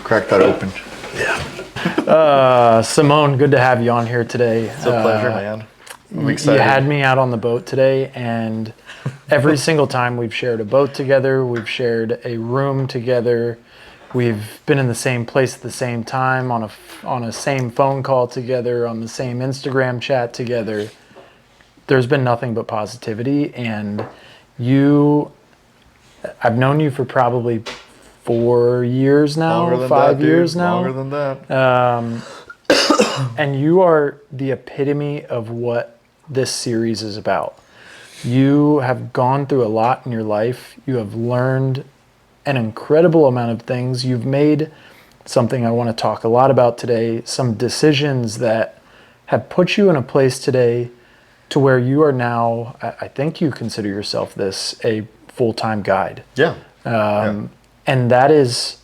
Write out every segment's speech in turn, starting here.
crack that open. Simón, good to have you on here today. It's a pleasure, man. I'm excited. You had me out on the boat today, and every single time we've shared a boat together, we've shared a room together, we've been in the same place at the same time, on a same phone call together, on the same Instagram chat together. There's been nothing but positivity, and I've known you for probably 4 years now, 5 years now. Longer than that. And you are the epitome of what this series is about. You have gone through a lot in your life. You have learned an incredible amount of things. You've made something I want to talk a lot about today, some decisions that have put you in a place today to where you are now, I think you consider yourself this, a full-time guide. Yeah. And that is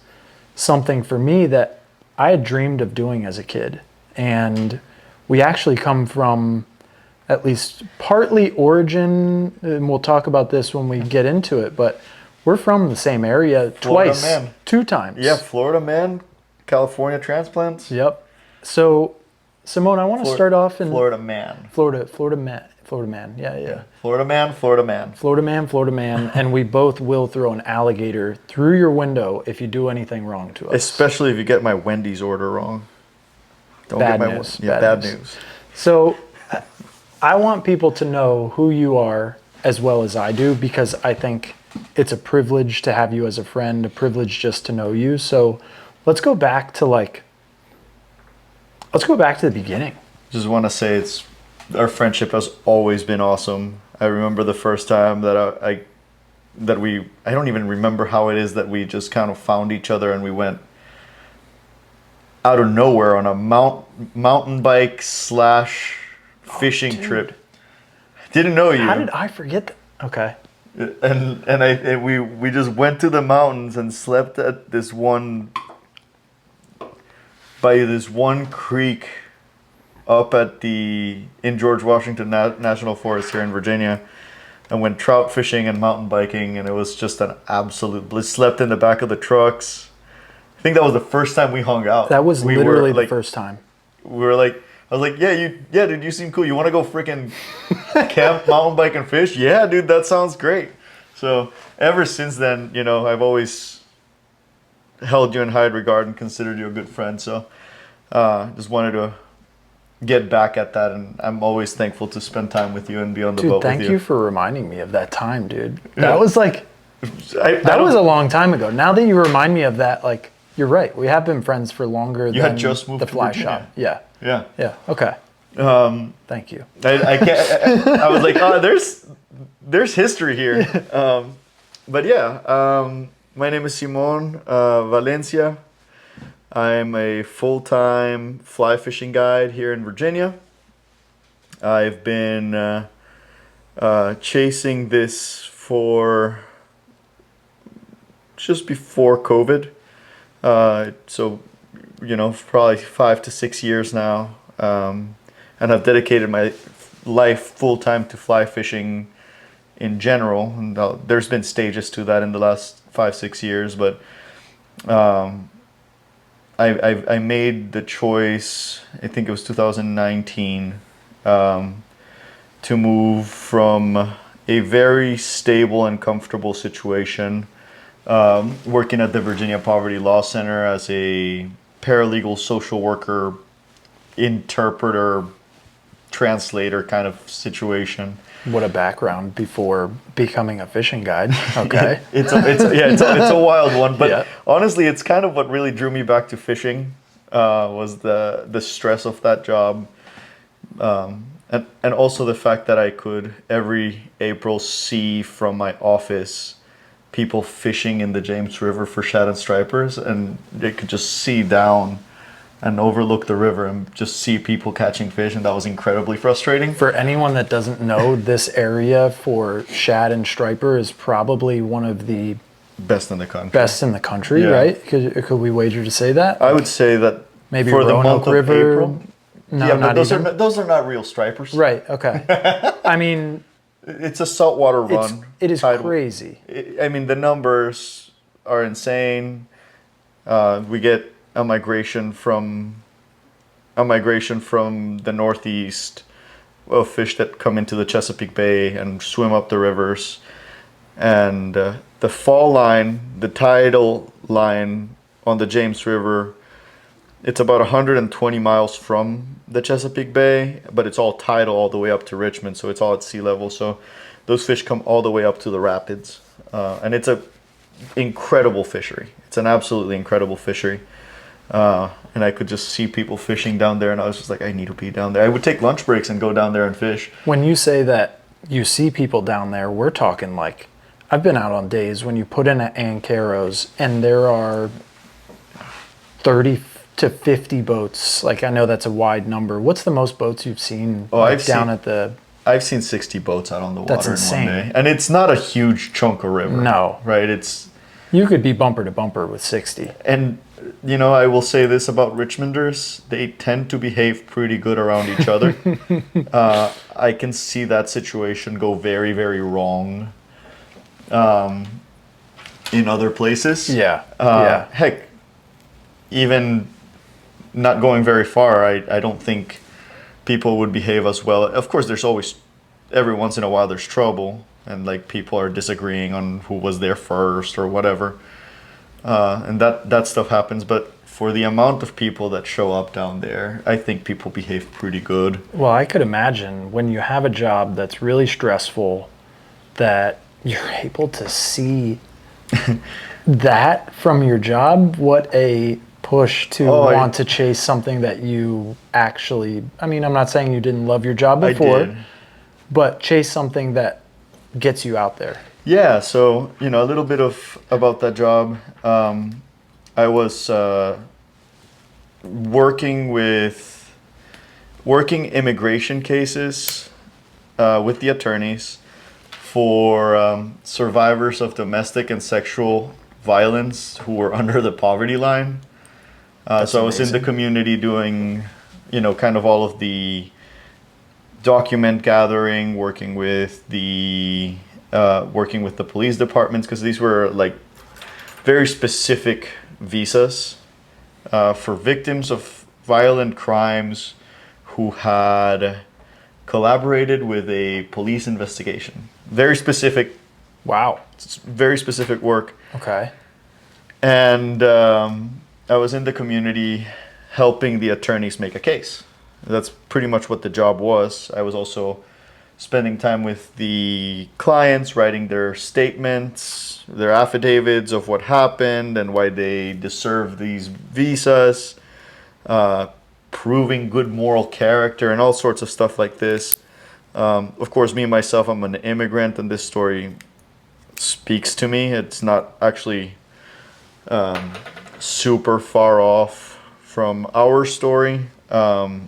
something for me that I had dreamed of doing as a kid. And we actually come from at least partly origin, and we'll talk about this when we get into it, but we're from the same area Florida man. 2 times. Yeah, Florida man, California transplants. Yep. So, Simón, I want to start off in Florida man. Florida man. Yeah. Florida man. And we both will throw an alligator through your window if you do anything wrong to us. Especially if you get my Wendy's order wrong. Bad news. Bad news. So I want people to know who you are as well as I do, because I think it's a privilege to have you as a friend, a privilege just to know you. So let's go back to the beginning. Just want to say our friendship has always been awesome. I remember the first time that I don't even remember how it is that we just kind of found each other and we went out of nowhere on a mountain bike / fishing trip. Didn't know you. How did I forget that? Okay. And we just went to the mountains and slept at this one creek up in George Washington National Forest here in Virginia, and went trout fishing and mountain biking, and it was just an absolute bliss. Slept in the back of the trucks. I think that was the first time we hung out. That was literally the first time. We were like, I was like, yeah, dude, you seem cool. You want to go freaking camp, mountain bike, and fish? Yeah, dude, that sounds great. So ever since then, I've always held you in high regard and considered you a good friend. So just wanted to get back at that, and I'm always thankful to spend time with you and be on the boat with you. Thank you for reminding me of that time, dude. That was that was a long time ago. Now that you remind me of that, you're right. We have been friends for longer than had just moved the to fly Virginia. shop. Yeah. Okay. Thank you. I can't. I was like, there's history here. But yeah, my name is Simón Valencia. I'm a full-time fly fishing guide here in Virginia. I've been chasing this for just before COVID. So, probably 5 to 6 years now. And I've dedicated my life full-time to fly fishing in general. And there's been stages to that in the last 5-6 years, but I made the choice, I think it was 2019, to move from a very stable and comfortable situation, working at the Virginia Poverty Law Center as a paralegal social worker, interpreter, translator kind of situation. What a background before becoming a fishing guide. Okay. It's a wild one, but honestly, it's kind of what really drew me back to fishing, was the stress of that job, and also the fact that I could every April see from my office people fishing in the James River for shad and stripers, and they could just see down and overlook the river and just see people catching fish, and that was incredibly frustrating. For anyone that doesn't know, this area for shad and striper is probably one of the best in the country. Right? Could we wager to say that? I would say that maybe for the month of River, April. No, but those are not real stripers. Right, okay. I mean, it's a saltwater run. It is crazy. The numbers are insane. We get a migration from the northeast of fish that come into the Chesapeake Bay and swim up the rivers. And the fall line, the tidal line on the James River, it's about 120 miles from the Chesapeake Bay, but it's all tidal all the way up to Richmond, so it's all at sea level. So those fish come all the way up to the rapids, and it's a incredible fishery. It's an absolutely incredible fishery, and I could just see people fishing down there, and I was just like, I need to be down there. I would take lunch breaks and go down there and fish. When you say that you see people down there, we're talking like, I've been out on days when you put in at Ancaros and there are 30 to 50 boats. Like, I know that's a wide number. What's the most boats you've seen I've seen 60 boats out on the water That's insane. in one day. And it's not a huge chunk of river. No. Right? You could be bumper to bumper with 60. And, you know, I will say this about Richmonders. They tend to behave pretty good around each other. I can see that situation go very, very wrong in other places. Yeah. Heck, even not going very far, I don't think people would behave as well. Of course, there's always, every once in a while, there's trouble, and like people are disagreeing on who was there first or whatever, and that stuff happens. But for the amount of people that show up down there, I think people behave pretty good. Well, I could imagine when you have a job that's really stressful, that you're able to see that from your job. What a push to want to chase something that you actually, I mean, I'm not saying you didn't love your job before, but chase something that gets you out there. Yeah, so, you know, a little bit about that job. I was working immigration cases with the attorneys for survivors of domestic and sexual violence who were under the poverty line. So I was in the community doing, you know, kind of all of the document gathering, working with the police departments, because these were like very specific visas for victims of violent crimes who had collaborated with a police investigation. Very specific. Wow. Very specific work. Okay. And I was in the community helping the attorneys make a case. That's pretty much what the job was. I was also spending time with the clients, writing their statements, their affidavits of what happened and why they deserve these visas, proving good moral character and all sorts of stuff like this. Of course, me myself, I'm an immigrant, and this story speaks to me. It's not actually super far off from our story. You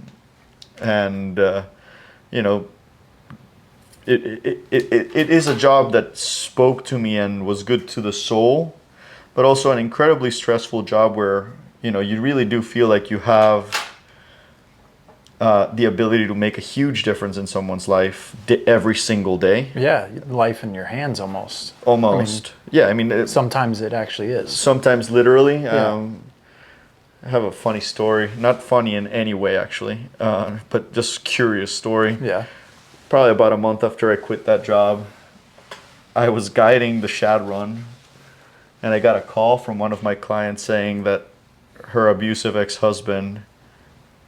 know, it is a job that spoke to me and was good to the soul, but also an incredibly stressful job where, you know, you really do feel like you have the ability to make a huge difference in someone's life every single day. Yeah, life in your hands almost. Almost. I mean, sometimes it actually is. Sometimes literally. Yeah. I have a funny story. Not funny in any way, actually, but just curious story. Yeah. Probably about a month after I quit that job, I was guiding the shad run, and I got a call from one of my clients saying that her abusive ex-husband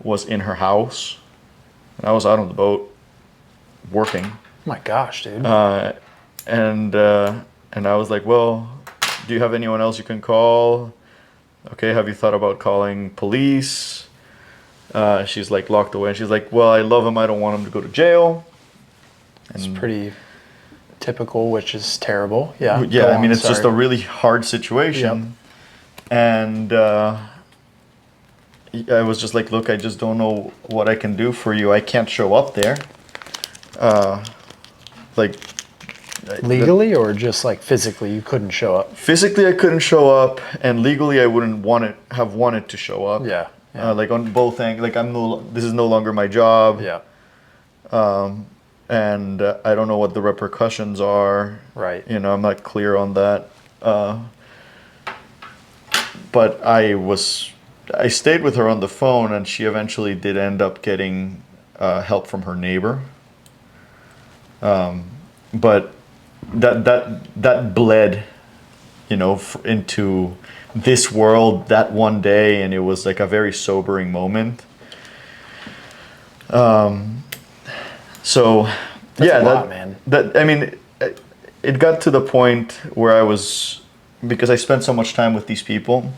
was in her house. And I was out on the boat working. Oh my gosh, dude. And I was like, well, do you have anyone else you can call? Okay, have you thought about calling police? She's like locked away. And she's like, well, I love him. I don't want him to go to jail. It's pretty typical, which is terrible. Yeah. Yeah, I mean, it's just a really hard situation. Yep. And I was just like, look, I just don't know what I can do for you. I can't show up there. Legally or just like physically you couldn't show up? Physically I couldn't show up, and legally I wouldn't have wanted to show up. Yeah. Like on both angles, like this is no longer my job. Yeah. And I don't know what the repercussions are. Right. You know, I'm not clear on that. But I stayed with her on the phone, and she eventually did end up getting help from her neighbor. But that bled, into this world that one day, and it was like a very sobering moment. So That's yeah, a lot, man. it got to the point where because I spent so much time with these people,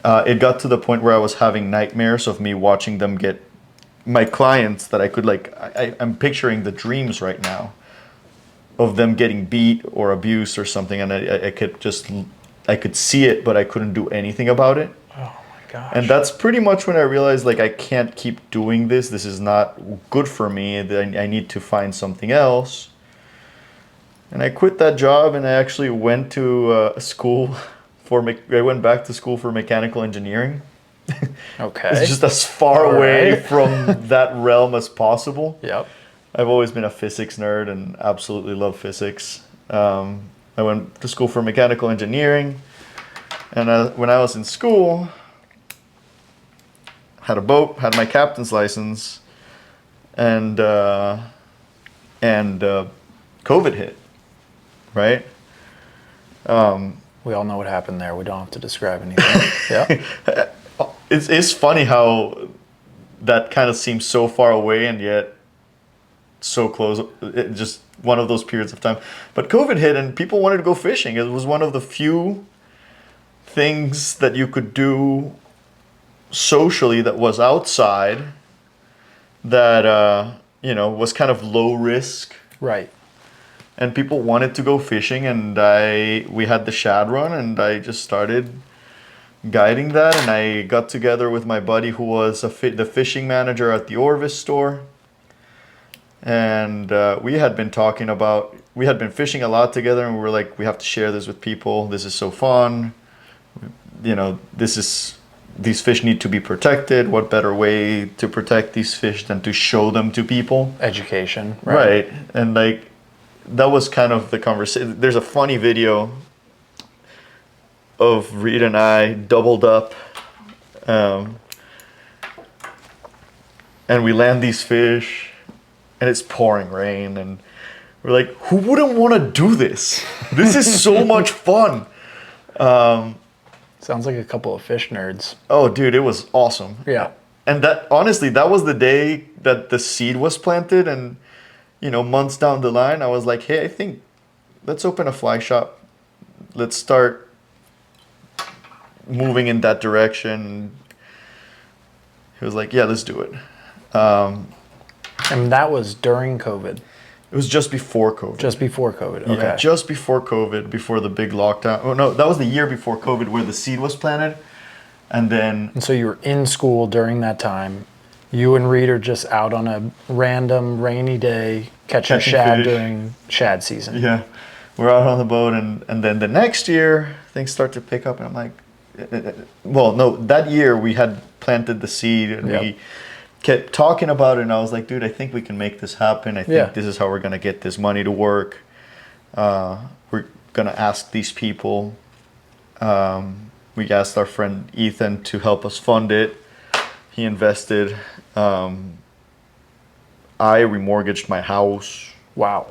it got to the point where I was having nightmares of me watching them get my clients that I could I'm picturing the dreams right now of them getting beat or abused or something, and I could see it, but I couldn't do anything about it. Oh my gosh. And that's pretty much when I realized, like, I can't keep doing this. This is not good for me. I need to find something else. And I quit that job, and I actually went to school I went back to school for mechanical engineering. Okay. It's just as far All away right. from that realm as possible. Yep. I've always been a physics nerd and absolutely love physics. I went to school for mechanical engineering, and when I was in school, had a boat, had my captain's license, and COVID hit, right? We all know what happened there. We don't have to describe anything. Yeah. It's funny how that kind of seems so far away and yet so close. Just one of those periods of time. But COVID hit and people wanted to go fishing. It was one of the few things that you could do socially that was outside that was kind of low risk. Right. And people wanted to go fishing, and we had the shad run, and I just started guiding that, and I got together with my buddy who was the fishing manager at the Orvis store, and we had been fishing a lot together, and we were like, we have to share this with people. This is so fun. These fish need to be protected. What better way to protect these fish than to show them to people? Education. Right. And that was kind of the conversation. There's a funny video of Reed and I doubled up, and we land these fish, and it's pouring rain, and we're like, who wouldn't want to do this? This is so much fun. Sounds like a couple of fish nerds. Oh, dude, it was awesome. Yeah. And honestly, that was the day that the seed was planted, and months down the line, I was like, hey, I think let's open a fly shop. Let's start moving in that direction. He was like, yeah, let's do it. And that was during COVID. It was just before COVID. Just before COVID. Okay. Yeah, just before COVID, before the big lockdown. Oh, no, that was the year before COVID where the seed was planted. And so you were in school during that time. You and Reed are just out on a random rainy day catching shad fish during shad season. Yeah, we're out on the boat, and then the next year things start to pick up, and I'm like, well, no, that year we had planted the seed, and Yep. we kept talking about it, and I was like, dude, I think we can make this happen. I think this is how we're gonna get this money to work. We're gonna ask these people. We asked our friend Ethan to help us fund it. He invested. I remortgaged my house. Wow.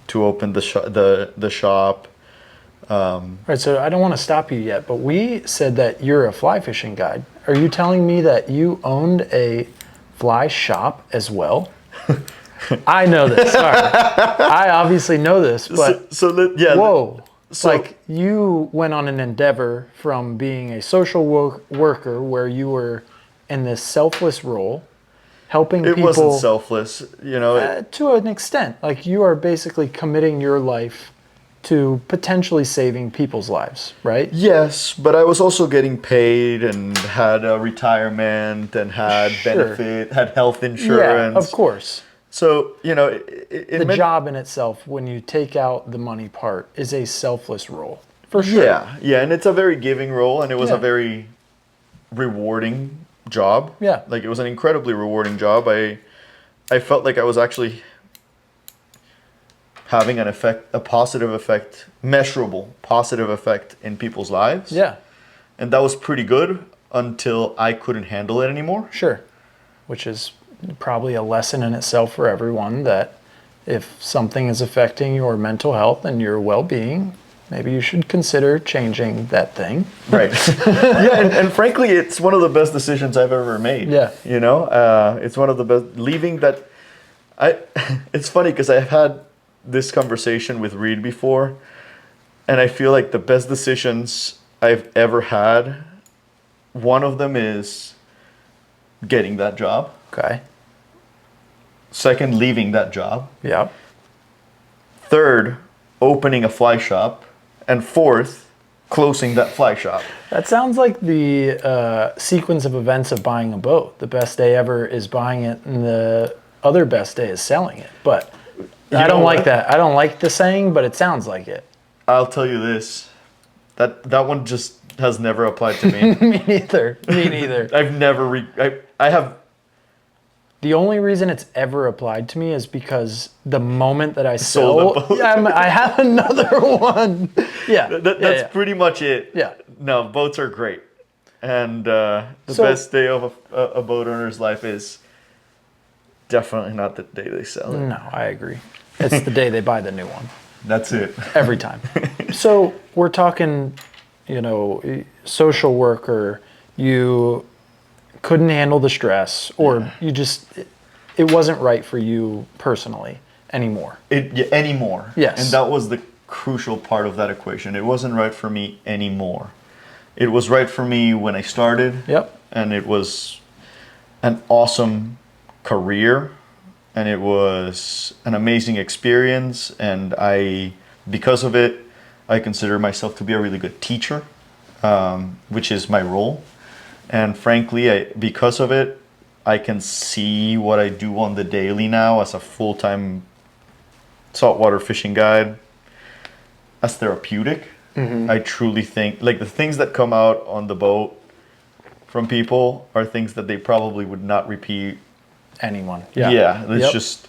To open the shop. All right, so I don't want to stop you yet, but we said that you're a fly fishing guide. Are you telling me that you owned a fly shop as well? I know this. Sorry. I obviously know this, but whoa. So, like you went on an endeavor from being a social worker where you were in this selfless role, helping it people. wasn't selfless, to an extent. Like you are basically committing your life to potentially saving people's lives, right? Yes, but I was also getting paid and had a retirement and had benefit, had health insurance. Yeah, of course. So, The job in itself, when you take out the money part, is a selfless role. For sure. Yeah, and it's a very giving role, and it was Yeah. a very rewarding job. Yeah. Like, it was an incredibly rewarding job. I felt like I was actually having an effect, a positive effect, measurable positive effect in people's lives. Yeah. And that was pretty good until I couldn't handle it anymore. Sure. Which is probably a lesson in itself for everyone, that if something is affecting your mental health and your well-being, maybe you should consider changing that thing. Right. Yeah, and frankly, it's one of the best decisions I've ever made. Yeah. You know, it's one of the best. Leaving that, it's funny because I've had this conversation with Reed before, and I feel like the best decisions I've ever had, one of them is getting that job. Okay. Second, leaving that job. Yeah. Third, opening a fly shop. And fourth, closing that fly shop. That sounds like the sequence of events of buying a boat. The best day ever is buying it, and the other best day is selling it. But I don't like that. I don't like the saying, but it sounds like it. I'll tell you this. That one just has never applied to me. Me neither. Me neither. I've never... I have... The only reason it's ever applied to me is because the moment that I Sold the sell, boat. I have another one. Yeah. That's pretty much it. Yeah. No, boats are great. And the best day of a boat owner's life is definitely not the day they sell it. No, I agree. It's the day they buy the new one. That's it. Every time. So we're talking, social worker, you couldn't handle the stress, or it wasn't right for you personally anymore. Anymore. Yes. And that was the crucial part of that equation. It wasn't right for me anymore. It was right for me when I started. Yep. And it was an awesome career, and it was an amazing experience, and because of it, I consider myself to be a really good teacher, which is my role. And frankly, because of it, I can see what I do on the daily now as a full-time saltwater fishing guide as therapeutic. Mm-hmm. I truly think, like, the things that come out on the boat from people are things that they probably would not repeat. Anyone. Yeah. It's just,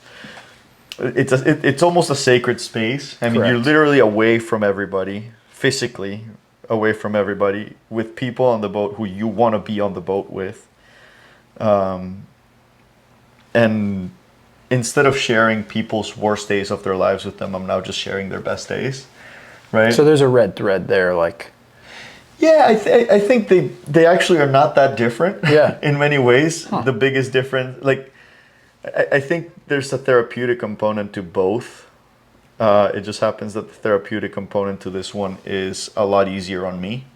it's almost a sacred space. I mean, Correct. you're literally away from everybody, physically away from everybody, with people on the boat who you want to be on the boat with. And instead of sharing people's worst days of their lives with them, I'm now just sharing their best days, right? So there's a red thread there, like... Yeah, I think they actually are not that different. Yeah. In many ways. Huh. The biggest difference, like, I think there's a therapeutic component to both. It just happens that the therapeutic component to this one is a lot easier on me.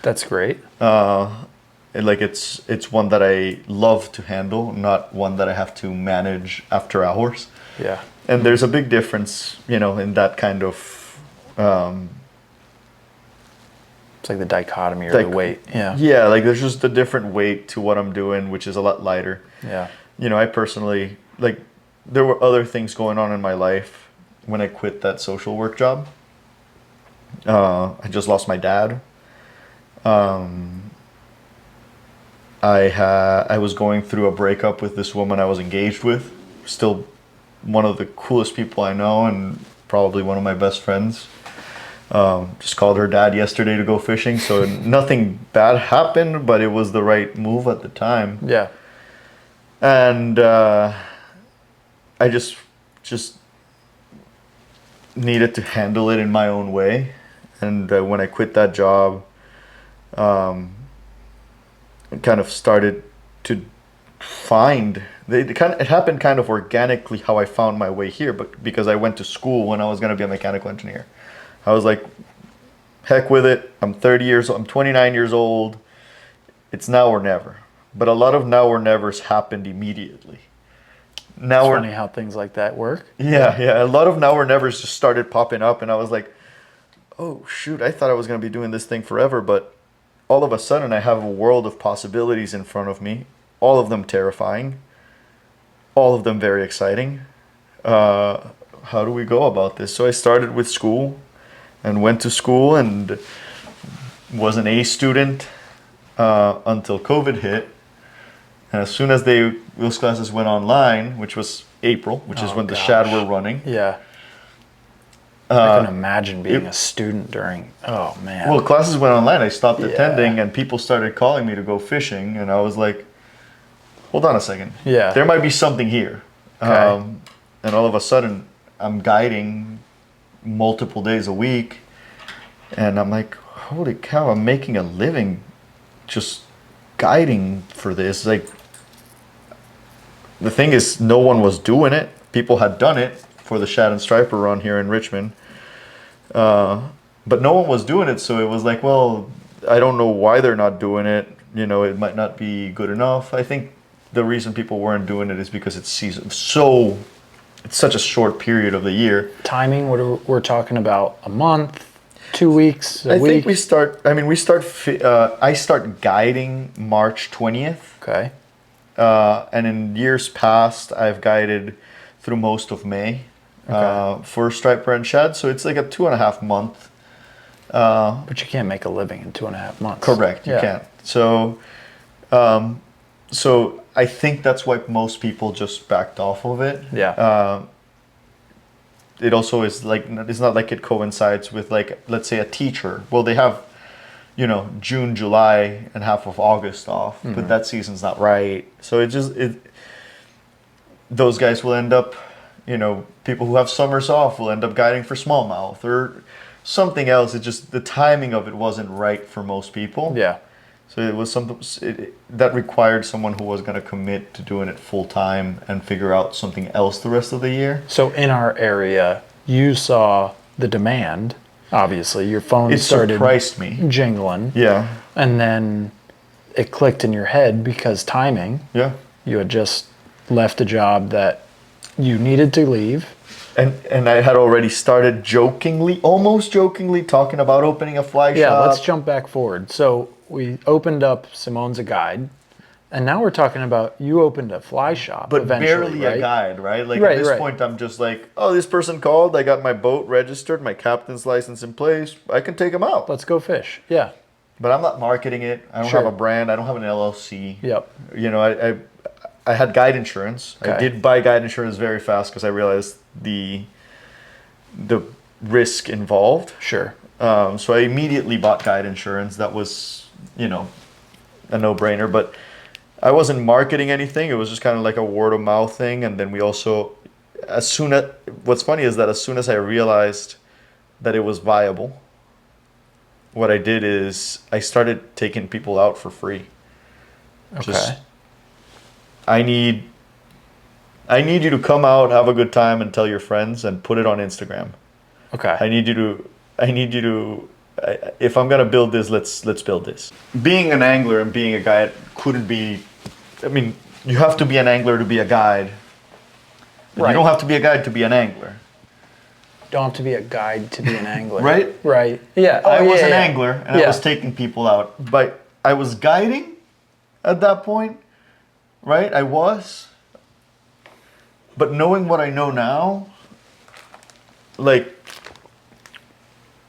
That's great. It's one that I love to handle, not one that I have to manage after hours. Yeah. And there's a big difference, in that kind of... It's like the dichotomy or the weight. Yeah. Yeah, like there's just a different weight to what I'm doing, which is a lot lighter. Yeah. I personally, like, there were other things going on in my life when I quit that social work job. I just lost my dad. I was going through a breakup with this woman I was engaged with. Still one of the coolest people I know, and probably one of my best friends. Just called her dad yesterday to go fishing, so nothing bad happened, but it was the right move at the time. Yeah. And I just needed to handle it in my own way. And when I quit that job, I kind of started to find... It happened kind of organically how I found my way here, but because I went to school when I was going to be a mechanical engineer. I was like, heck with it. I'm 29 years old. It's now or never. But a lot of now or nevers happened immediately. It's funny how things like that work. Yeah. A lot of now or nevers just started popping up, and I was like, oh shoot, I thought I was going to be doing this thing forever, but all of a sudden I have a world of possibilities in front of me, all of them terrifying, all of them very exciting. How do we go about this? So I started with school. And went to school and was an A student until COVID hit. And as soon as those classes went online, which was April, which is when the shad were running. Yeah. I can imagine being a student during. Oh man. Well, classes went online. I stopped Yeah. attending, and people started calling me to go fishing, and I was like, "Hold on a second. Yeah. There might be something here." Okay. And all of a sudden, I'm guiding multiple days a week, and I'm like, "Holy cow! I'm making a living just guiding for this." Like, the thing is, no one was doing it. People had done it for the shad and striper run here in Richmond. But no one was doing it, so it was like, well, I don't know why they're not doing it. You know, it might not be good enough. I think the reason people weren't doing it is because it's season. It's such a short period of the year. Timing, we're talking about a month, 2 weeks, a I week? think I start guiding March 20th. Okay. And in years past, I've guided through most of May for striper and shad. So it's like a 2.5 month. But you can't make a living in 2.5 months. Correct, you can't. So, so I think that's why most people just backed off of it. Yeah. It also is like, it's not like it coincides with, like, let's say a teacher. Well, they have, you know, June, July, and half of August off, but that season's not right. So those guys will end up, you know, people who have summers off will end up guiding for smallmouth or something else. It just, the timing of it wasn't right for most people. Yeah. So it was something that required someone who was going to commit to doing it full time and figure out something else the rest of the year. So in our area, you saw the demand. Obviously, your phone started surprised me. Jingling. Yeah. And then it clicked in your head because timing. Yeah. You had just left a job that you needed to leave. And I had already started almost jokingly talking about opening a fly shop. Yeah, let's jump back forward. So we opened up Simon's a Guide, and now we're talking about you opened a fly shop, but eventually, barely right? a guide, right? Like Right, at this right. point, I'm just like, oh, this person called. I got my boat registered, my captain's license in place. I can take them out. Let's go fish. Yeah. But I'm not marketing it. I don't Sure. have a brand. I don't have an LLC. Yep. You know, I had guide insurance. I Okay. did buy guide insurance very fast because I realized the risk involved. Sure. So I immediately bought guide insurance. That was, you know, a no-brainer. But I wasn't marketing anything. It was just kind of like a word of mouth thing. And then we also, what's funny is that as soon as I realized that it was viable, what I did is I started taking people out for free. Okay. I need you to come out, have a good time, and tell your friends, and put it on Instagram. Okay. I need you to. If I'm gonna build this, let's build this. Being an angler and being a guide couldn't be. I mean, you have to be an angler to be a guide. But Right. You don't have to be a guide to be an angler. Don't have to be a guide to be an angler. Right? Right. Yeah. I was yeah, an yeah. angler, and I was taking people out. But I was guiding at that point, right? I was. But knowing what I know now, like,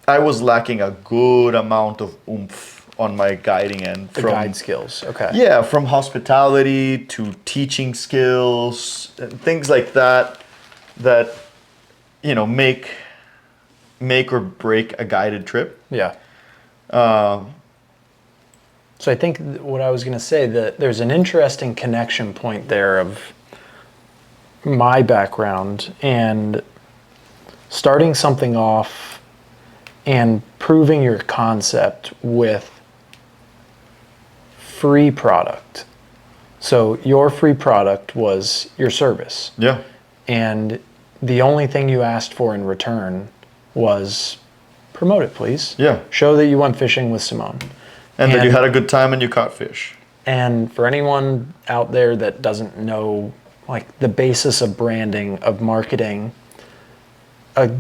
I was lacking a good amount of oomph on my guiding end. The guide skills. Okay. Yeah, from hospitality to teaching skills, and things like that, you know, make or break a guided trip. Yeah. So I think what I was going to say, that there's an interesting connection point there of my background and starting something off and proving your concept with free product. So your free product was your service. Yeah. And the only thing you asked for in return was promote it, please. Yeah. Show that you went fishing with Simón. And that you had a good time and you caught fish. And for anyone out there that doesn't know, like, the basis of branding, of marketing,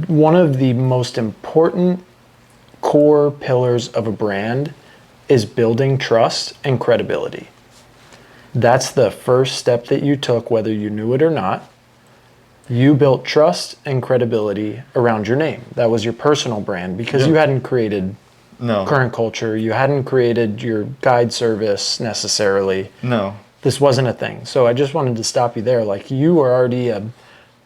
one of the most important core pillars of a brand is building trust and credibility. That's the first step that you took, whether you knew it or not. You built trust and credibility around your name. That was your personal brand, because you hadn't created current culture. You hadn't created your guide service necessarily. No. This wasn't a thing. So I just wanted to stop you there. Like, you were already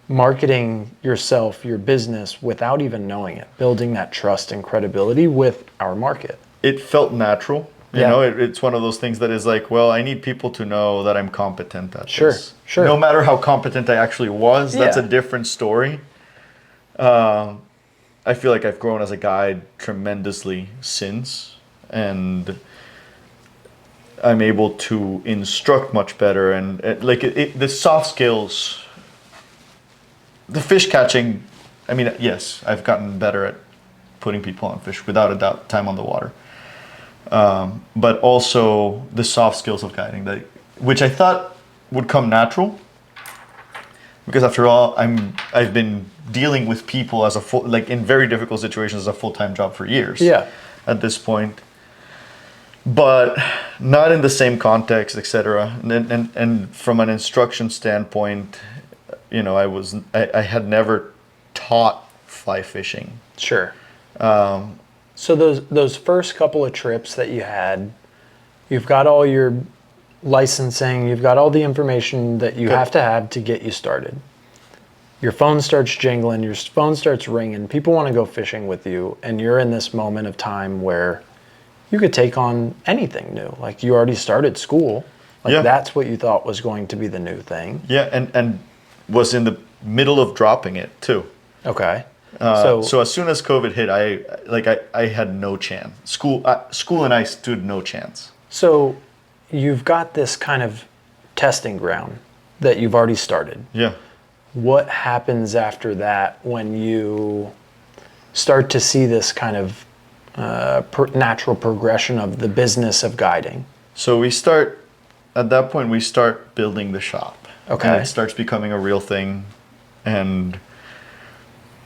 marketing yourself, your business, without even knowing it, building that trust and credibility with our market. It felt natural. You Yeah. know, it's one of those things that is like, well, I need people to know that I'm competent at Sure, this. sure. No matter how competent I actually was, that's a Yeah. different story. I feel like I've grown as a guide tremendously since, and I'm able to instruct much better. And the soft skills, the fish catching, I mean, yes, I've gotten better at putting people on fish, without a doubt, time on the water. But also the soft skills of guiding, which I thought would come natural, because after all, I've been dealing with people as in very difficult situations as a full-time job for years. Yeah. At this point, but not in the same context, etc. And from an instruction standpoint, you know, I had never taught fly fishing. Sure. So those first couple of trips that you had, you've got all your licensing, you've got all the information that you have to get you started. Your phone starts jingling, your phone starts ringing, people want to go fishing with you, and you're in this moment of time where you could take on anything new. Like, you already started school. Like, Yeah. that's what you thought was going to be the new thing. Yeah, and was in the middle of dropping it too. Okay. So as soon as COVID hit, I had no chance. School and I stood no chance. So you've got this kind of testing ground that you've already started. Yeah. What happens after that when you start to see this kind of natural progression of the business of guiding? So at that point, we start building the shop. Okay. And it starts becoming a real thing. And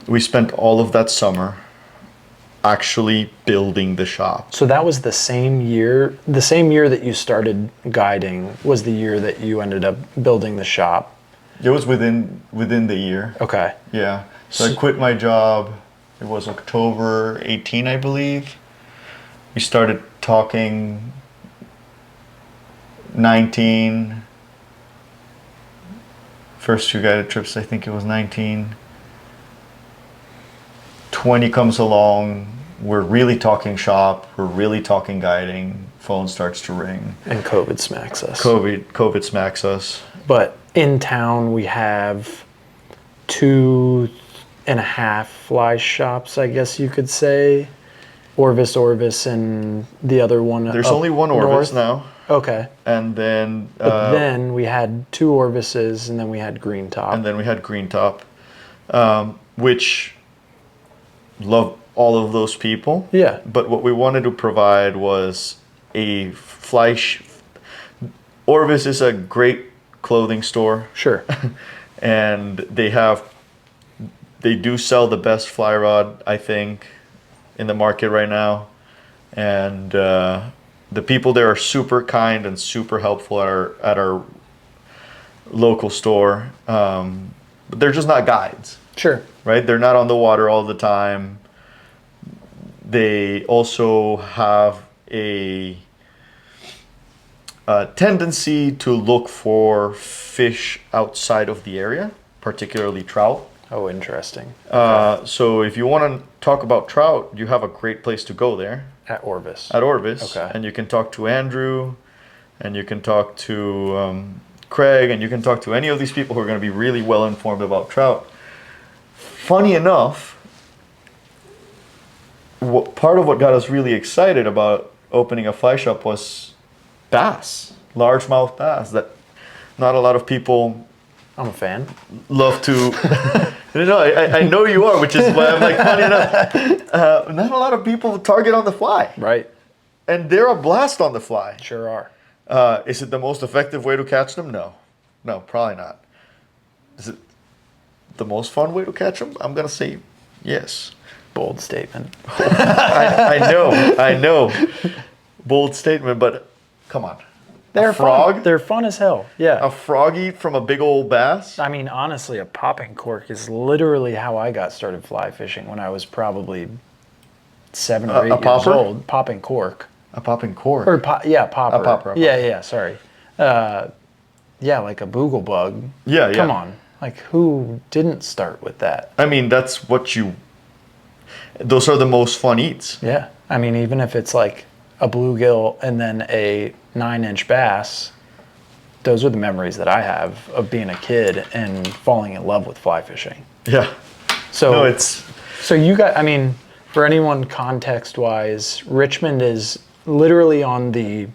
we spent all of that summer actually building the shop. So that was the same year that you started guiding was the year that you ended up building the shop. It was within the year. Okay. Yeah. So I quit my job. It was October 18, I believe. We started talking 19. First two guided trips, I think it was 19. 20 comes along. We're really talking shop. We're really talking guiding. Phone starts to ring. And COVID smacks us. COVID smacks us. But in town, we have 2.5 fly shops, I guess you could say. Orvis, and the other one. There's only one Orvis north. now. Okay. And then... But then we had 2 Orvises, and then we had Green Top. And then we had Green Top, which love all of those people. Yeah. But what we wanted to provide was a fly... Orvis is a great clothing store. Sure. And they do sell the best fly rod, I think, in the market right now. And the people there are super kind and super helpful at our local store. But they're just not guides. Sure. Right? They're not on the water all the time. They also have a tendency to look for fish outside of the area, particularly trout. Oh, interesting. So if you want to talk about trout, you have a great place to go there. At Orvis. At Orvis. Okay. And you can talk to Andrew, and you can talk to Craig, and you can talk to any of these people who are going to be really well informed about trout. Funny enough, part of what got us really excited about opening a fly shop was bass, largemouth bass, that not a lot of people I'm a fan. love to... I know you are, which is why I'm like, funny enough, not a lot of people target on the fly. Right. And they're a blast on the fly. Sure are. Is it the most effective way to catch them? No, probably not. Is it the most fun way to catch them? I'm going to say yes. Bold statement. I know. Bold statement, but come on. They're a frog? fun. They're fun as hell. Yeah. A froggy from a big old bass? I mean, honestly, a popping cork is literally how I got started fly fishing when I was probably 7 or 8 years popper? old. Popping cork. A popping cork. Or popper. A popper. Yeah, sorry. Yeah, like a boogle bug. Yeah. Come on. Like, who didn't start with that? I mean, those are the most fun eats. Yeah. I mean, even if it's like a bluegill and then a 9-inch bass, those are the memories that I have of being a kid and falling in love with fly fishing. Yeah. So, No, so you got, I mean, for anyone context wise, Richmond is literally on the,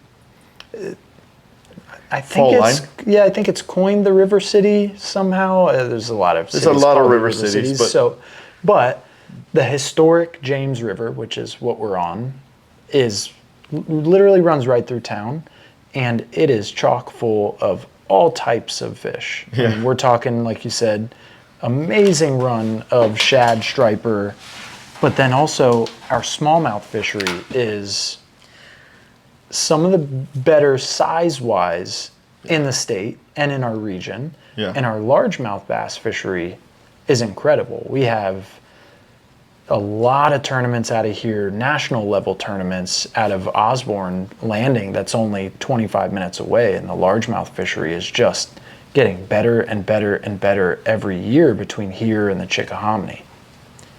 I think Fall it's, line? yeah, I think it's coined the River City somehow. There's a lot of There's cities a lot of called the river cities, but- So, but the historic James River, which is what we're on, is literally runs right through town, and it is chock full of all types of fish. I Yeah. mean, we're talking, like you said, amazing run of shad, striper, but then also our smallmouth fishery is some of the better size-wise in the state and in our region. Yeah. And our largemouth bass fishery is incredible. We have a lot of tournaments out of here, national level tournaments out of Osborne Landing that's only 25 minutes away, and the largemouth fishery is just getting better and better and better every year between here and the Chickahominy.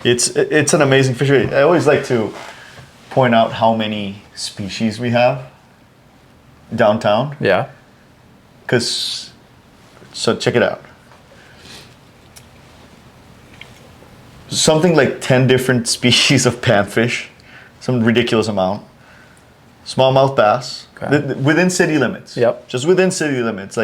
It's an amazing fishery. I always like to point out how many species we have downtown. Yeah. So check it out. Something like 10 different species of panfish, some ridiculous amount. Smallmouth bass, Okay. within city limits. Yep. Just within city limits,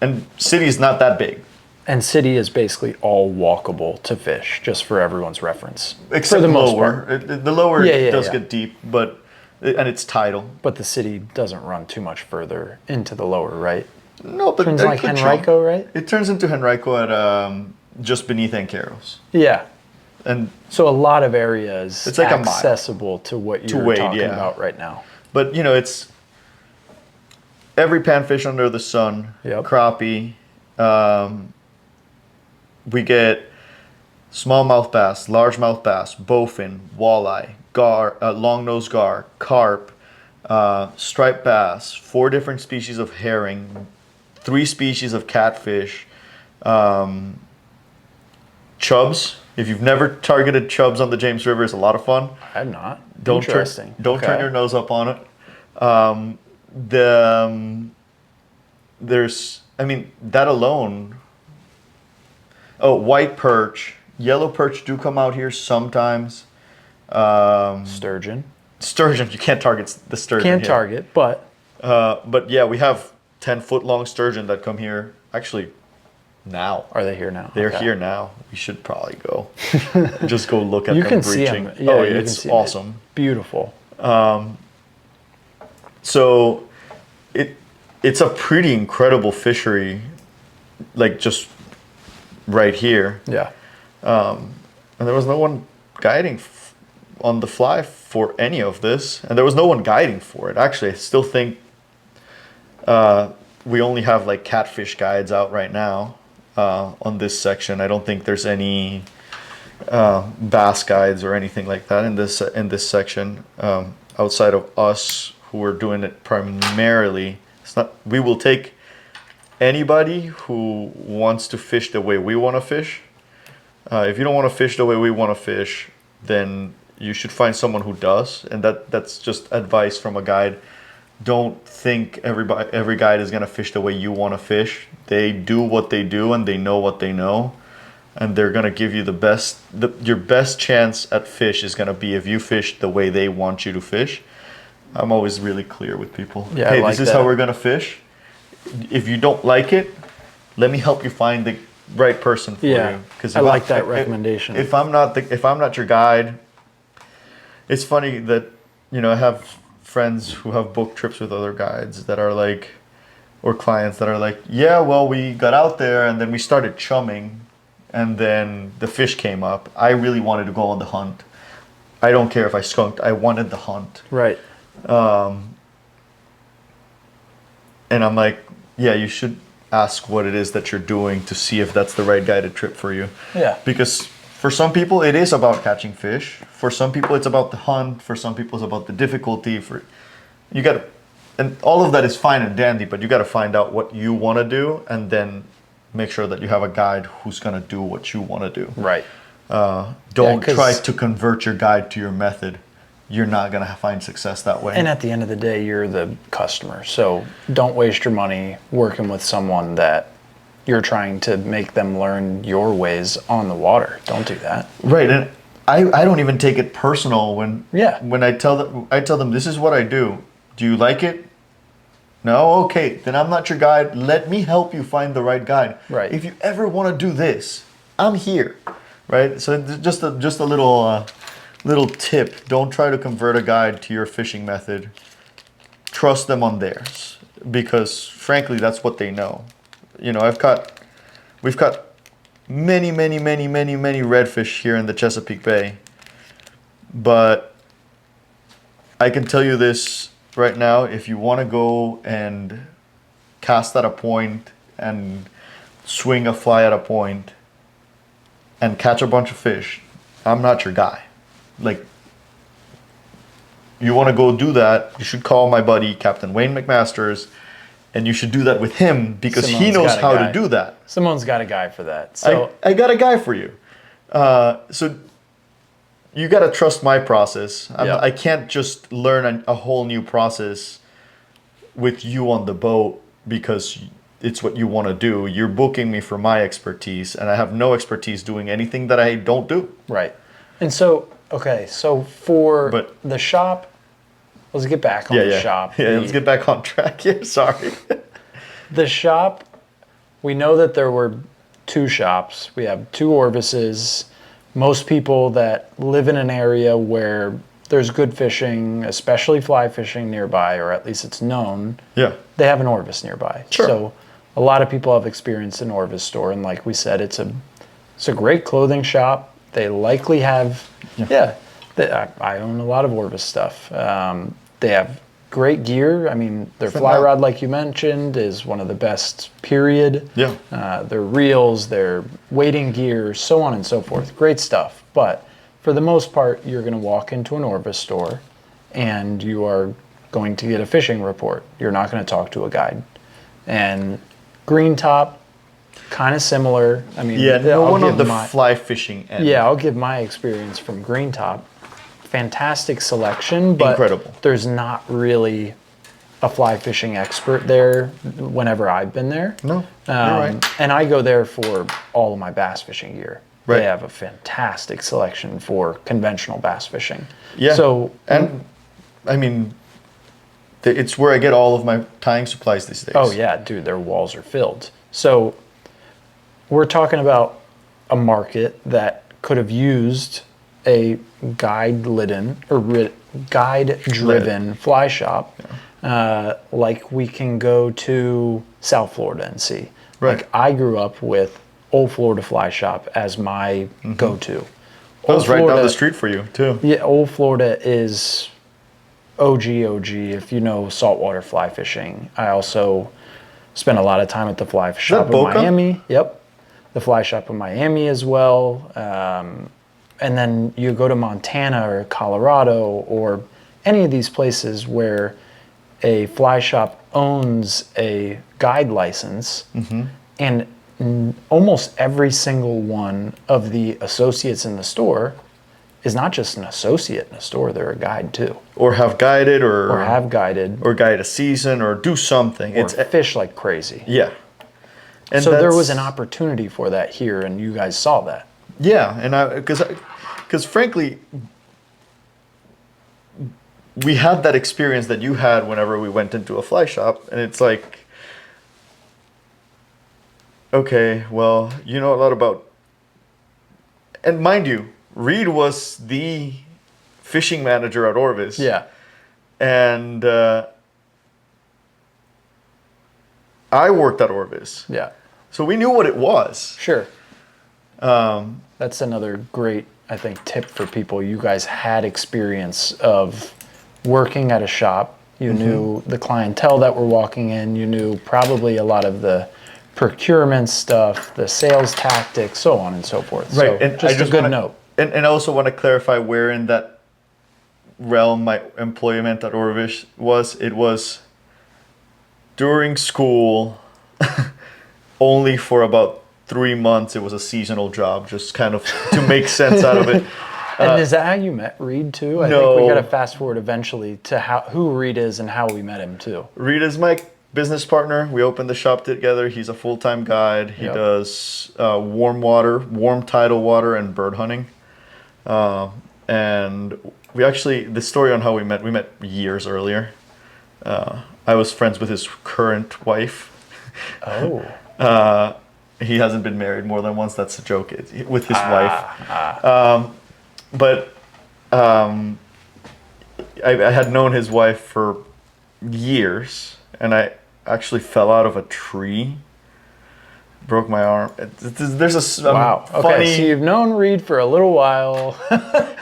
and city is not that big. And city is basically all walkable to fish, just for everyone's reference. Except for the most lower. part. The lower Yeah, does yeah. get deep, and it's tidal. But the city doesn't run too much further into the lower, right? No, but Turns a like good Henrico, chunk. right? It turns into Henrico at just beneath Ancaros. Yeah. And So a lot of areas It's like a mile. accessible to what you're wade, talking yeah. about right now. But it's every panfish under the sun. Yep. Crappie. We get smallmouth bass, largemouth bass, bowfin, walleye, long-nosed gar, carp, striped bass, 4 different species of herring, 3 species of catfish, chubs. If you've never targeted chubs on the James River, it's a lot of fun. I'm not. Don't Interesting. Don't turn Okay. your nose up on it. There's, I mean, that alone. Oh, white perch, yellow perch do come out here sometimes. Sturgeon. Sturgeon, you can't target the sturgeon. Can't here. target, but But yeah, we have 10-foot long sturgeon that come here. Actually, now are they here now? they're Okay. here now. We should probably go. Just go look at You them can breaching. see them. Yeah, Oh, you yeah, can it's see 'em. awesome. Beautiful. So it's a pretty incredible fishery, like just right here. Yeah. And there was no one guiding on the fly for any of this, and there was no one guiding for it. Actually, I still think we only have like catfish guides out right now on this section. I don't think there's any bass guides or anything like that in this section outside of us who are doing it primarily. It's not. We will take anybody who wants to fish the way we want to fish. If you don't want to fish the way we want to fish, then you should find someone who does, and that's just advice from a guide. Don't think every guide is gonna fish the way you want to fish. They do what they do, and they know what they know, and they're gonna give you your best chance at fish is gonna be if you fish the way they want you to fish. I'm always really clear with people. Yeah, Hey, I like this is how that. we're gonna fish. If you don't like it, let me help you find the right person for Yeah, you. I like that recommendation. If I'm not your guide, it's funny that I have friends who have booked trips with other guides that are like, or clients that are like, yeah, well, we got out there and then we started chumming, and then the fish came up. I really wanted to go on the hunt. I don't care if I skunked. I wanted the hunt. Right. And I'm like, yeah, you should ask what it is that you're doing to see if that's the right guided trip for you. Yeah. Because for some people, it is about catching fish. For some people, it's about the hunt. For some people, it's about the difficulty. And all of that is fine and dandy, but you got to find out what you want to do and then make sure that you have a guide who's going to do what you want to do. Right. Don't 'cause- try to convert your guide to your method. You're not going to find success that way. And at the end of the day, you're the customer. So don't waste your money working with someone that you're trying to make them learn your ways on the water. Don't do that. Right. And I don't even take it personal when I tell them this is what I do. Do you like it? No? Okay. Then I'm not your guide. Let me help you find the right guide. Right. If you ever want to do this, I'm here. Right? So just a little tip. Don't try to convert a guide to your fishing method. Trust them on theirs, because frankly, that's what they know. You know, we've caught many redfish here in the Chesapeake Bay. But I can tell you this right now, if you want to go and cast at a point and swing a fly at a point and catch a bunch of fish, I'm not your guy. Like, you want to go do that, you should call my buddy Captain Wayne McMasters, and you should do that with him, because he Simon's knows got a how guy. to do that. Simon's got a guy for that. So I got a guy for you. So you got to trust my process. I can't just learn a whole new process with you on the boat because it's what you want to do. You're booking me for my expertise, and I have no expertise doing anything that I don't do. right. And so, okay, so for But- the shop, let's get back on the shop. Yeah, let's get back on track. Yeah, sorry. The shop, we know that there were 2 shops. We have 2 Orvises. Most people that live in an area where there's good fishing, especially fly fishing nearby, or at least it's known, Yeah. they have an Orvis nearby. Sure. So a lot of people have experienced an Orvis store, and like we said, it's a great clothing shop. They likely have, I own a lot of Orvis stuff. They have great gear. I mean, their fly rod, like you mentioned, is one of the best, period. Yeah. Their reels, their wading gear, so on and so forth. Great stuff. But for the most part, you're going to walk into an Orvis store and you are going to get a fishing report. You're not going to talk to a guide. And Green Top, kind of similar. I mean, Yeah, no I'll one on give the fly fishing end. yeah, I'll give my experience from Green Top. Fantastic selection, but Incredible. there's not really a fly fishing expert there whenever I've been there. No, you're right. And I go there for all of my bass fishing gear. Right. They have a fantastic selection for conventional bass fishing. Yeah. So, and I mean, it's where I get all of my tying supplies these days. oh yeah, dude, their walls are filled. So we're talking about a market that could have used a guide-driven fly shop, like we can go to South Florida and see. Right. Like I grew up with Old Florida Fly Shop as my go-to. That was Old right down Florida- the street for you, too. Yeah, Old Florida is OG if you know saltwater fly fishing. I also spent a lot of time at the fly shop in Boca? Miami. Yep. The fly shop in Miami as well. And then you go to Montana or Colorado or any of these places where a fly shop owns a guide license, and almost every single one of the associates in the store is not just an associate in a store, they're a guide too. Or have guided, Or have guided, or guide a season, or do something. or fish like crazy. Yeah. And So there that's- was an opportunity for that here, and you guys saw that. Yeah, and because frankly, we had that experience that you had whenever we went into a fly shop, and it's like, okay, well, you know a lot about, and mind you, Reed was the fishing manager at Orvis. Yeah. And I worked at Orvis. Yeah. So we knew what it was. Sure. That's another great, I think, tip for people. You guys had experience of working at a shop. You knew the clientele that were walking in. You knew probably a lot of the procurement stuff, the sales tactics, so on and so forth. Right. So And just I just a good wanna, note. And I also want to clarify where in that realm my employment at Orvis was. It was during school, only for about 3 months. It was a seasonal job, just kind of to make sense out of it. And is that how you met Reed too? I think we got to fast forward eventually to who Reed is and how we met him too. Reed is my business partner. We opened the shop together. He's a full-time guide. He Yep. does warm tidal water, and bird hunting. And we actually, the story on how we met years earlier. I was friends with his current wife. Oh. He hasn't been married more than once. That's a joke. With his wife. But I had known his wife for years, and I actually fell out of a tree, broke my arm. There's a Wow. Okay, funny. so you've known Reed for a little while.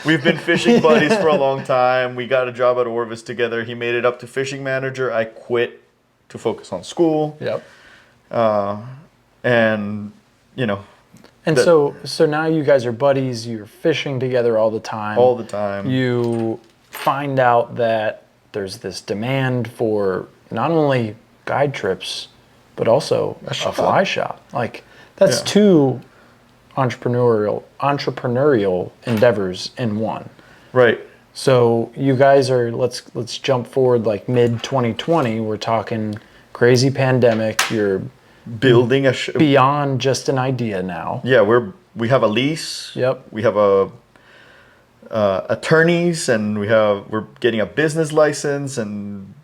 We've been fishing buddies for a long time. We got a job at Orvis together. He made it up to fishing manager. I quit to focus on school. Yep. And you know, And so now you guys are buddies. You're fishing together all the time. all the time. You find out that there's this demand for not only guide trips, but also a fly shop. Like that's Yeah. two entrepreneurial endeavors in one. Right. So you guys are let's jump forward like mid 2020. We're talking crazy pandemic. You're Building a beyond just an idea now. yeah, we have a lease. Yep. We have attorneys, and we're getting a business license, and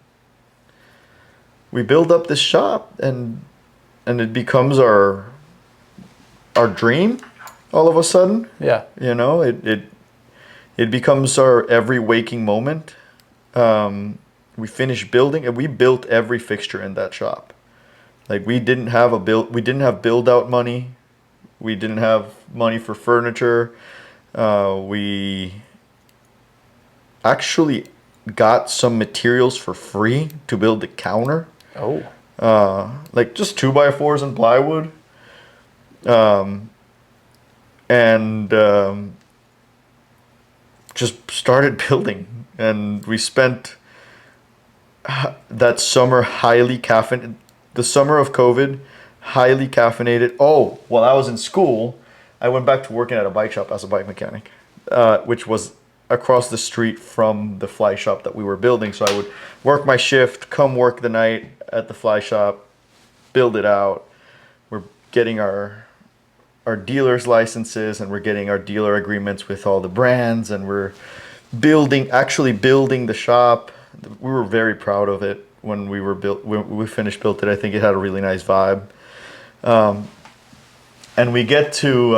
we build up this shop, and it becomes our dream all of a sudden. Yeah. You know, it becomes our every waking moment. We finish building, and we built every fixture in that shop. Like we didn't have build out money. We didn't have money for furniture. We actually got some materials for free to build the counter. Oh. Like just 2x4s and plywood. And just started building. And we spent that summer highly caffeinated. The summer of COVID, highly caffeinated. Oh, while I was in school, I went back to working at a bike shop as a bike mechanic, which was across the street from the fly shop that we were building. So I would work my shift, come work the night at the fly shop, build it out. We're getting our dealer's licenses, and we're getting our dealer agreements with all the brands, and we're actually building the shop. We were very proud of it. When we finished built it, I think it had a really nice vibe. And we get to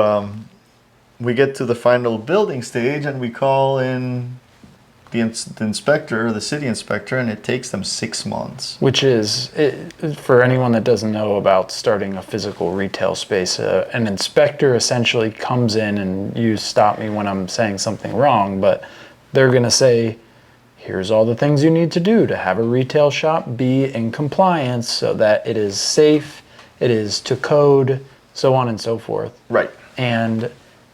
the final building stage, and we call in the inspector, the city inspector, and it takes them 6 months. Which is, for anyone that doesn't know about starting a physical retail space, an inspector essentially comes in, and you stop me when I'm saying something wrong, but they're going to say, here's all the things you need to do to have a retail shop be in compliance so that it is safe, it is to code, so on and so forth. Right. And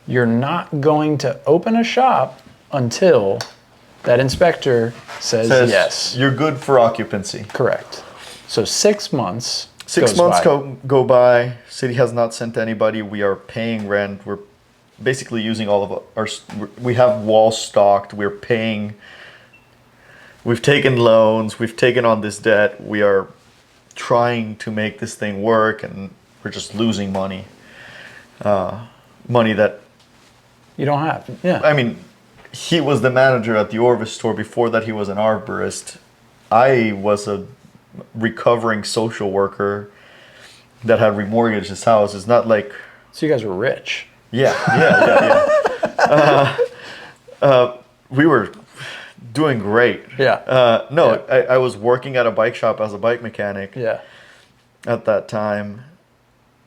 you're not going to open a shop until that inspector says yes. You're good for occupancy. Correct. So 6 months. 6 months go by. City has not sent anybody. We are paying rent. We're basically using all of our. We have walls stocked. We're paying. We've taken loans. We've taken on this debt. We are trying to make this thing work, and we're just losing money. Money that you don't have. Yeah. I mean, he was the manager at the Orvis store. Before that, he was an arborist. I was a recovering social worker that had remortgaged his house. It's not like... So you guys were rich. Yeah. We were doing great. Yeah. I was working at a bike shop as a bike mechanic. Yeah. At that time.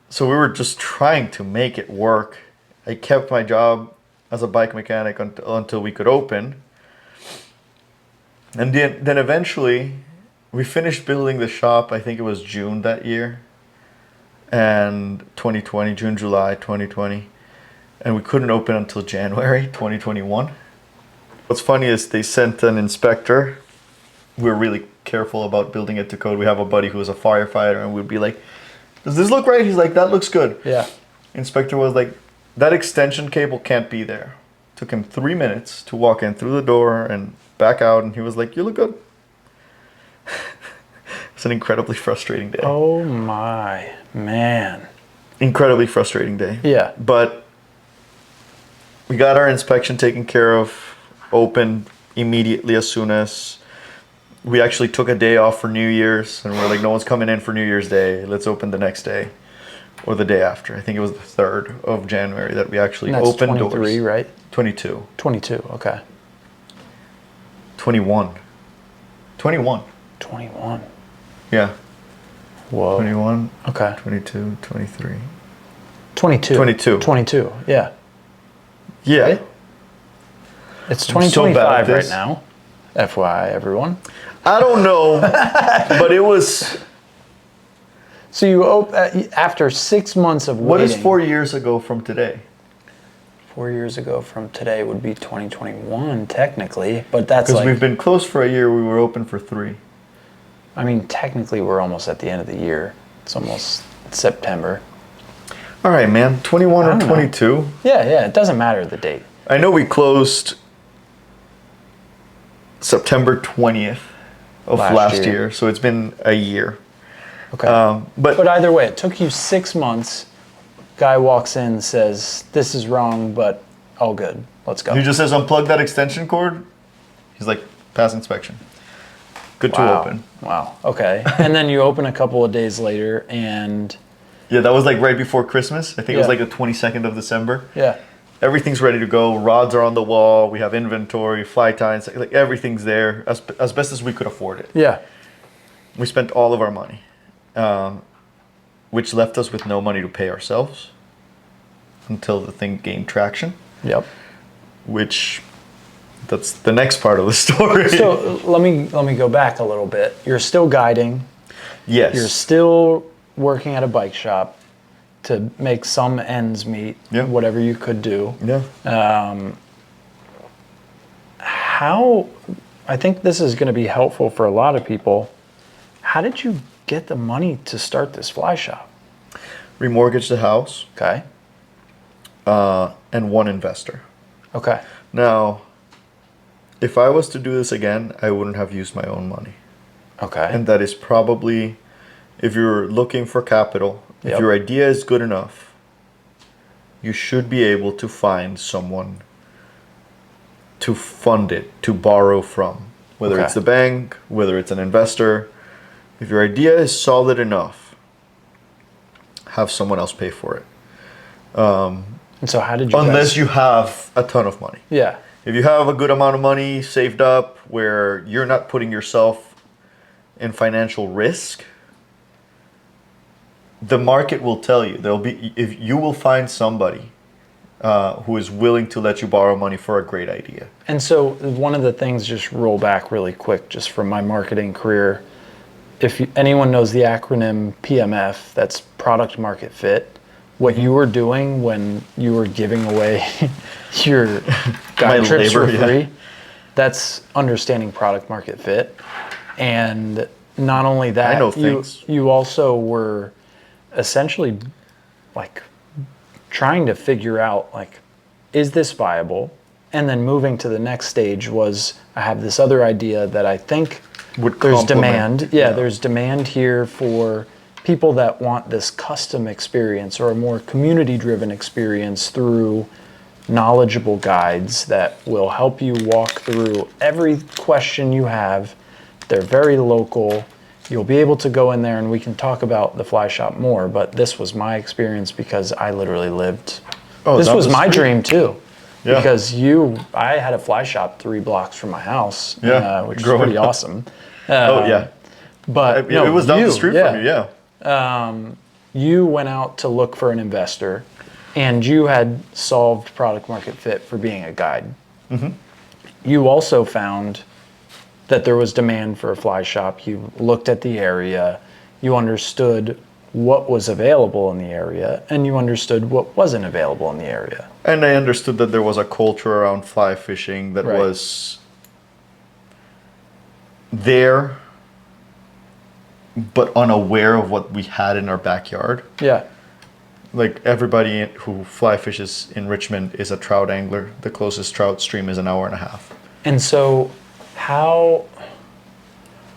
So we were just trying to make it work. I kept my job as a bike mechanic until we could open. And then eventually we finished building the shop. I think it was June that year. And June, July 2020. And we couldn't open until January 2021. What's funny is they sent an inspector. We're really careful about building it to code. We have a buddy who is a firefighter, and we'd be like, Does this look right? He's like, that looks good. Yeah. Inspector was like, that extension cable can't be there. Took him 3 minutes to walk in through the door and back out, and he was like, you look good. It's an incredibly frustrating day. Oh my man. Incredibly frustrating day. Yeah. But we got our inspection taken care of, opened immediately as soon as we actually took a day off for New Year's, and we're like, no one's coming in for New Year's Day. Let's open the next day or the day after. I think it was the 3rd of January that we actually And that's opened 23, doors. right? 22. 22, okay. 21. 21. 21. Yeah. Whoa. 21. Okay. 22, 23. 22. 22. 22, yeah. Yeah. Right? It's I'm so bad at 2025 right this. now. FYI, everyone. I don't know, but it was... So you after 6 months of waiting. What is 4 years ago from today? 4 years ago from today would be 2021 technically, but that's Because like, we've been closed for a year. We were open for 3. I mean, technically we're almost at the end of the year. It's almost September. All right, man. 21 I or don't know. 22. Yeah, it doesn't matter the date. I know we closed September 20th of Last last year. year, so it's been a year. Okay. But But either way, it took you 6 months. Guy walks in, says, this is wrong, but all good. Let's go. he just says, unplug that extension cord. He's like, pass inspection. Good to Wow. open. Wow. Okay. And then you open a couple of days later and Yeah, that was like right before Christmas. I think it was Yeah. like the 22nd of December. yeah. Everything's ready to go. Rods are on the wall. We have inventory, fly tying, like everything's there as best as we could afford it. Yeah. We spent all of our money, which left us with no money to pay ourselves until the thing gained traction, Yep. which that's the next part of the story. So let me go back a little bit. You're still guiding. yes. You're still working at a bike shop to make some ends meet, Yeah. whatever you could do. Yeah. How, I think this is going to be helpful for a lot of people. How did you get the money to start this fly shop? Remortgaged the house Okay. and one investor. Okay. Now, if I was to do this again, I wouldn't have used my own money. Okay. And that is probably, if you're looking for capital, if Yep. your idea is good enough, you should be able to find someone to fund it, to borrow from. Whether Okay. it's the bank, whether it's an investor. If your idea is solid enough, have someone else pay for it. And so how did you Unless guys, you have a ton of money. yeah. If you have a good amount of money saved up where you're not putting yourself in financial risk, the market will tell you. If you will find somebody who is willing to let you borrow money for a great idea. And so one of the things, just roll back really quick, just from my marketing career, if anyone knows the acronym PMF, that's product market fit. What you were doing when you were giving away your guide My trips labor, for yeah. free, that's understanding product market fit. And not only that, I know things. you also were essentially like trying to figure out, like, is this viable? And then moving to the next stage was, I have this other idea that I think Would there's complement. demand. Yeah, there's demand here for people that want this custom experience or a more community-driven experience through knowledgeable guides that will help you walk through every question you have. They're very local. You'll be able to go in there, and we can talk about the fly shop more, but this was my experience because I literally lived. Oh, This down was the my street. dream too. Yeah. Because I had a fly shop 3 blocks from my house, Yeah, which is growing pretty up. awesome. Oh, yeah. But It was down the street from you, yeah. you went out to look for an investor, and you had solved product market fit for being a guide. Mm-hmm. You also found that there was demand for a fly shop. You looked at the area, you understood what was available in the area, and you understood what wasn't available in the area. And I understood that there was a culture around fly fishing that Right. was there, but unaware of what we had in our backyard. Yeah. Like everybody who fly fishes in Richmond is a trout angler. The closest trout stream is an hour and a half. And so I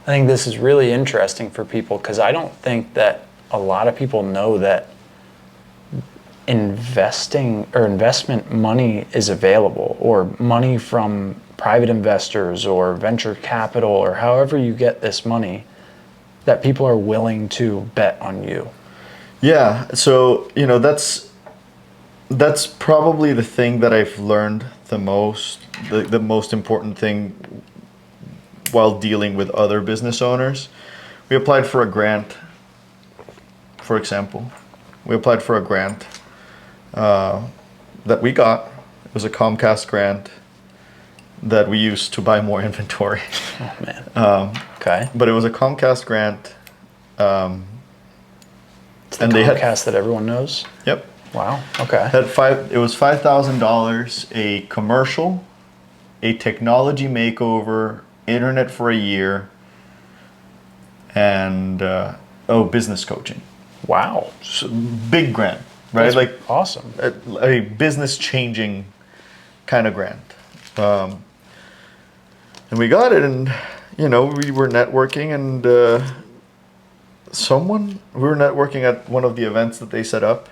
think this is really interesting for people, because I don't think that a lot of people know that investment money is available, or money from private investors or venture capital, or however you get this money, that people are willing to bet on you. Yeah, so that's probably the thing that I've learned the most, the most important thing while dealing with other business owners. We applied for a grant, for example. We applied for a grant that we got. It was a Comcast grant that we used to buy more inventory. Oh, man. Okay. But it was a Comcast grant. It's the and Comcast that everyone knows? Yep. Wow. Okay. It was $5,000, a commercial, a technology makeover, internet for a year, and business coaching. Wow. So, big grant, right? That's like awesome. a business changing kind of grant. And we got it, and we were networking, and we were networking at one of the events that they set up,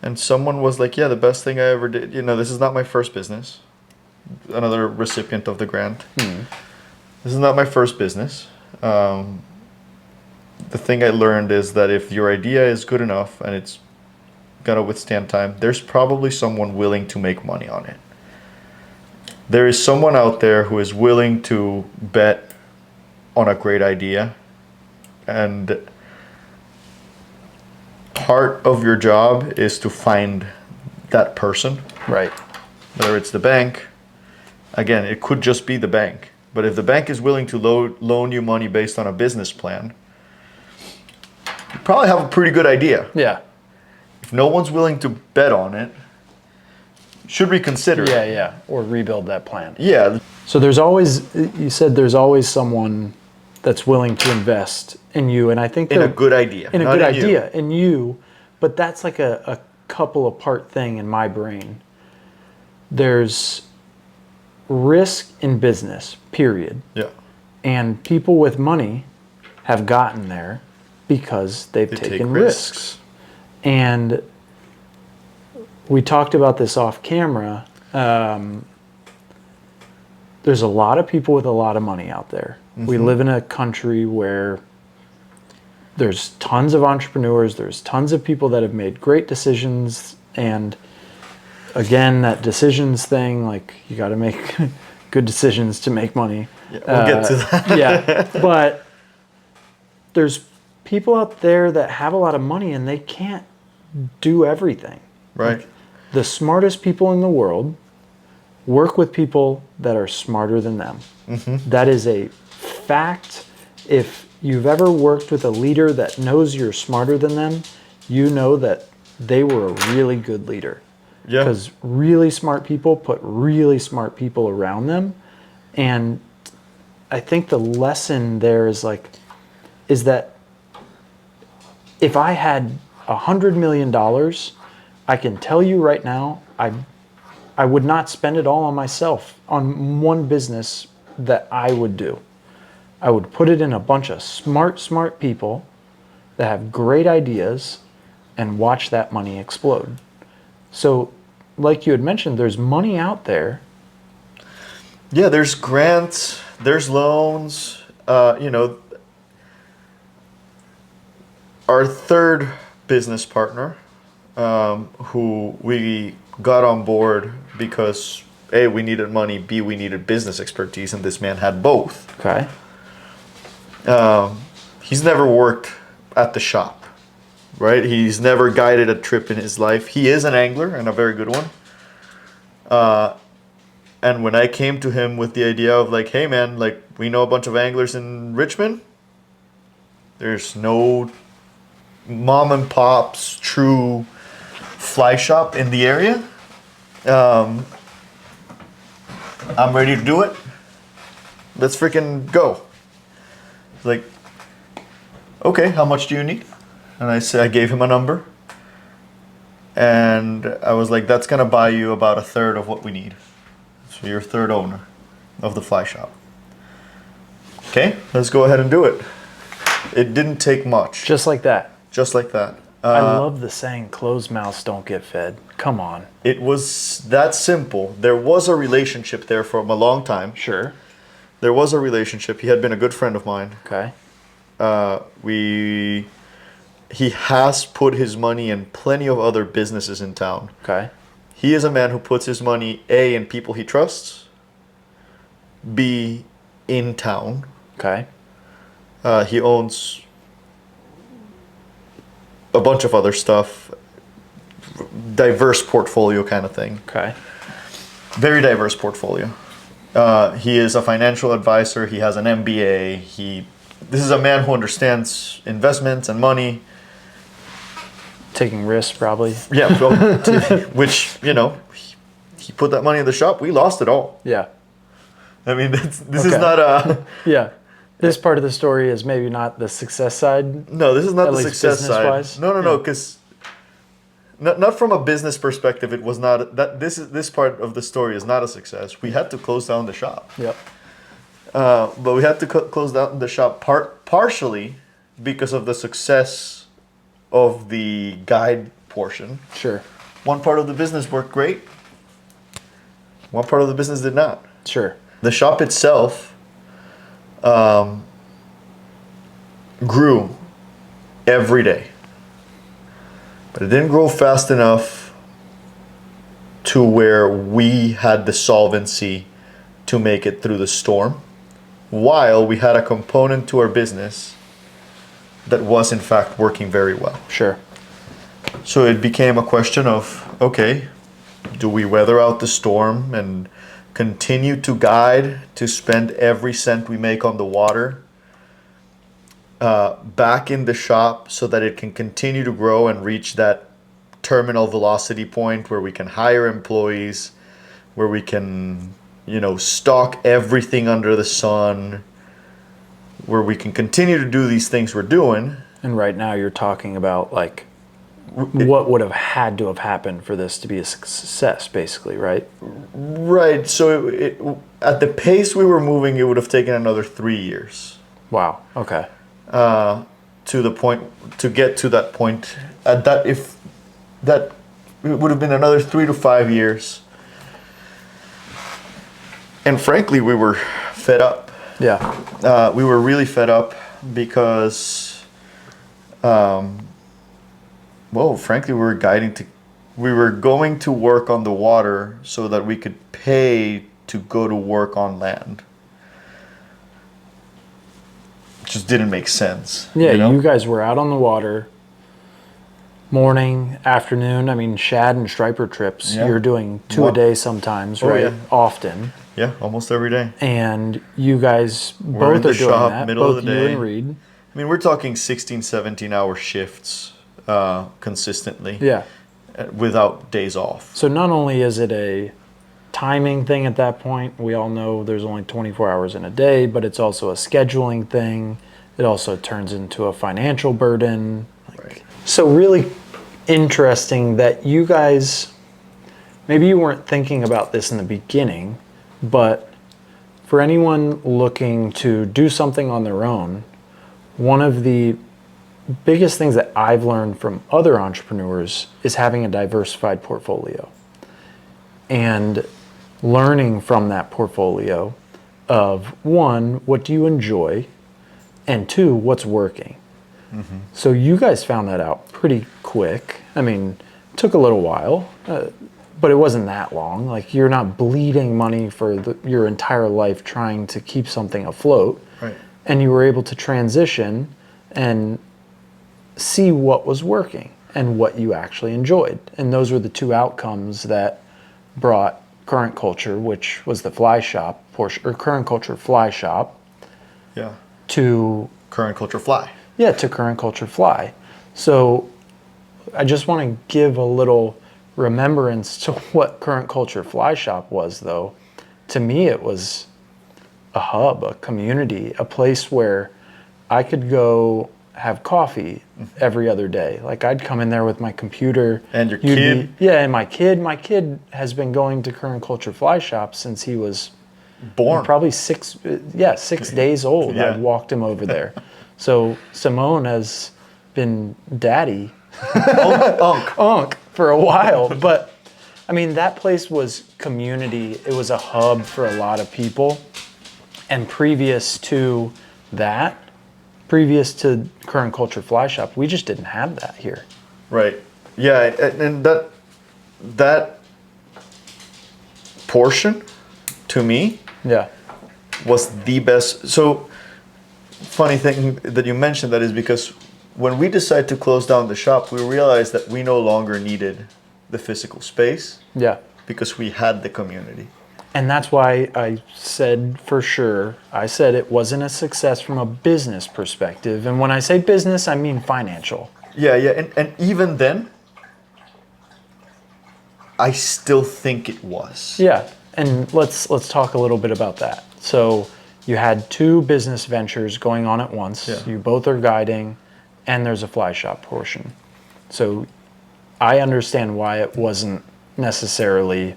and someone was like, yeah, the best thing I ever did, this is not my first business. Another recipient of the grant. This is not my first business. The thing I learned is that if your idea is good enough and it's gonna withstand time, there's probably someone willing to make money on it. There is someone out there who is willing to bet on a great idea, and part of your job is to find that person. Right. Whether it's the bank, again, it could just be the bank. But if the bank is willing to loan you money based on a business plan, you probably have a pretty good idea. Yeah. If no one's willing to bet on it, you should reconsider it. Yeah. Or rebuild that plan. Yeah. So you said there's always someone that's willing to invest in you, and I think In a good idea. in a not good in you. idea in you, but that's like a couple of part thing in my brain. There's risk in business, period. Yeah. And people with money have gotten there because they've They taken take risks. And we talked about this off camera. There's a lot of people with a lot of money out there. Mm-hmm. We live in a country where there's tons of entrepreneurs, there's tons of people that have made great decisions, and again, that decisions thing, like, you got to make good decisions to make money. Yeah, we'll get to that. Yeah, but there's people out there that have a lot of money and they can't do everything. Right. Like, the smartest people in the world work with people that are smarter than them. Mm-hmm. That is a fact. If you've ever worked with a leader that knows you're smarter than them, you know that they were a really good leader. Yeah. Because really smart people put really smart people around them. And I think the lesson there is that if I had $100 million, I can tell you right now, I would not spend it all on myself, on one business that I would do. I would put it in a bunch of smart people that have great ideas and watch that money explode. So, like you had mentioned, there's money out there. Yeah, there's grants, there's loans. Our third business partner, who we got on board because A, we needed money, B, we needed business expertise, and this man had both. Okay. He's never worked at the shop. Right? He's never guided a trip in his life. He is an angler, and a very good one. And when I came to him with the idea of like, hey man, like, we know a bunch of anglers in Richmond. There's no mom and pop's true fly shop in the area. I'm ready to do it. Let's freaking go. Like, okay, how much do you need? And I gave him a number. And I was like, that's going to buy you about a third of what we need. So you're third owner of the fly shop. Okay, let's go ahead and do it. It didn't take much. Just like that. Just like that. I love the saying, closed mouths don't get fed. Come on. It was that simple. There was a relationship there from a long time. Sure. There was a relationship. He had been a good friend of mine. Okay. He has put his money in plenty of other businesses in town. Okay. He is a man who puts his money, A, in people he trusts, B, in town. Okay. He owns a bunch of other stuff, diverse portfolio kind of thing. Okay. Very diverse portfolio. He is a financial advisor. He has an MBA. This is a man who understands investments and money. Taking risks, probably. Yeah, which, he put that money in the shop. We lost it all. Yeah. I mean, this is not a... Yeah. This part of the story is maybe not the success side. No, this is not at the least success side. business-wise? No, because not from a business perspective. It was not that. This part of the story is not a success. We had to close down the shop. Yep. But we had to close down the shop partially because of the success of the guide portion. Sure. One part of the business worked great. One part of the business did not. Sure. The shop itself grew every day, but it didn't grow fast enough to where we had the solvency to make it through the storm, while we had a component to our business that was in fact working very well. Sure. So it became a question of, okay, do we weather out the storm and continue to guide, to spend every cent we make on the water back in the shop so that it can continue to grow and reach that terminal velocity point where we can hire employees, where we can, stock everything under the sun, where we can continue to do these things we're doing. And right now you're talking about what would have had to have happened for this to be a success, basically, right? Right. So at the pace we were moving, it would have taken another 3 years. Wow. Okay. To get to that point. It would have been another 3 to 5 years. And frankly, we were fed up. Yeah. We were really fed up because, frankly, we were going to work on the water so that we could pay to go to work on land. It just didn't make sense. Yeah, you guys were out on the water morning, afternoon. I mean, shad and striper trips. Yeah. You're doing 2 a day sometimes, right? Yeah. Often. Yeah, almost every day. And you guys We're in both the are doing shop, that. middle of Both the you day. and Reed. I mean, we're talking 16, 17-hour shifts consistently. Yeah. Without days off. So not only is it a timing thing at that point, we all know there's only 24 hours in a day, but it's also a scheduling thing. It also turns into a financial burden. Right. So really interesting that you guys, maybe you weren't thinking about this in the beginning, but for anyone looking to do something on their own, one of the biggest things that I've learned from other entrepreneurs is having a diversified portfolio and learning from that portfolio of, one, what do you enjoy, and two, what's working. Mm-hmm. So you guys found that out pretty quick. I mean, it took a little while, but it wasn't that long. Like, you're not bleeding money for your entire life trying to keep something afloat. Right. And you were able to transition and see what was working and what you actually enjoyed. And those were the two outcomes that brought Current Culture, which was the fly shop portion, or Current Culture Fly Shop, Yeah. to Current Culture Fly. Yeah, to Current Culture Fly. So I just want to give a little remembrance to what Current Culture Fly Shop was, though. To me, it was a hub, a community, a place where I could go have coffee every other day. Like I'd come in there with my computer. And your kid? And my kid has been going to Current Culture Fly Shop since he was Born. probably 6 days old. Yeah. I walked him over there. So Simón has been daddy, Unc for a while. But I mean, that place was community. It was a hub for a lot of people. And previous to Current Culture Fly Shop, we just didn't have that here. Right. Yeah, and that portion, to me, Yeah. was the best. So, funny thing that you mentioned that is because when we decided to close down the shop, we realized that we no longer needed the physical space Yeah. because we had the community. And that's why I said for sure, I said it wasn't a success from a business perspective. And when I say business, I mean financial. Yeah, and even then, I still think it was. Yeah. And let's talk a little bit about that. So you had 2 business ventures going on at once. Yeah. You both are guiding, and there's a fly shop portion. So I understand why it wasn't necessarily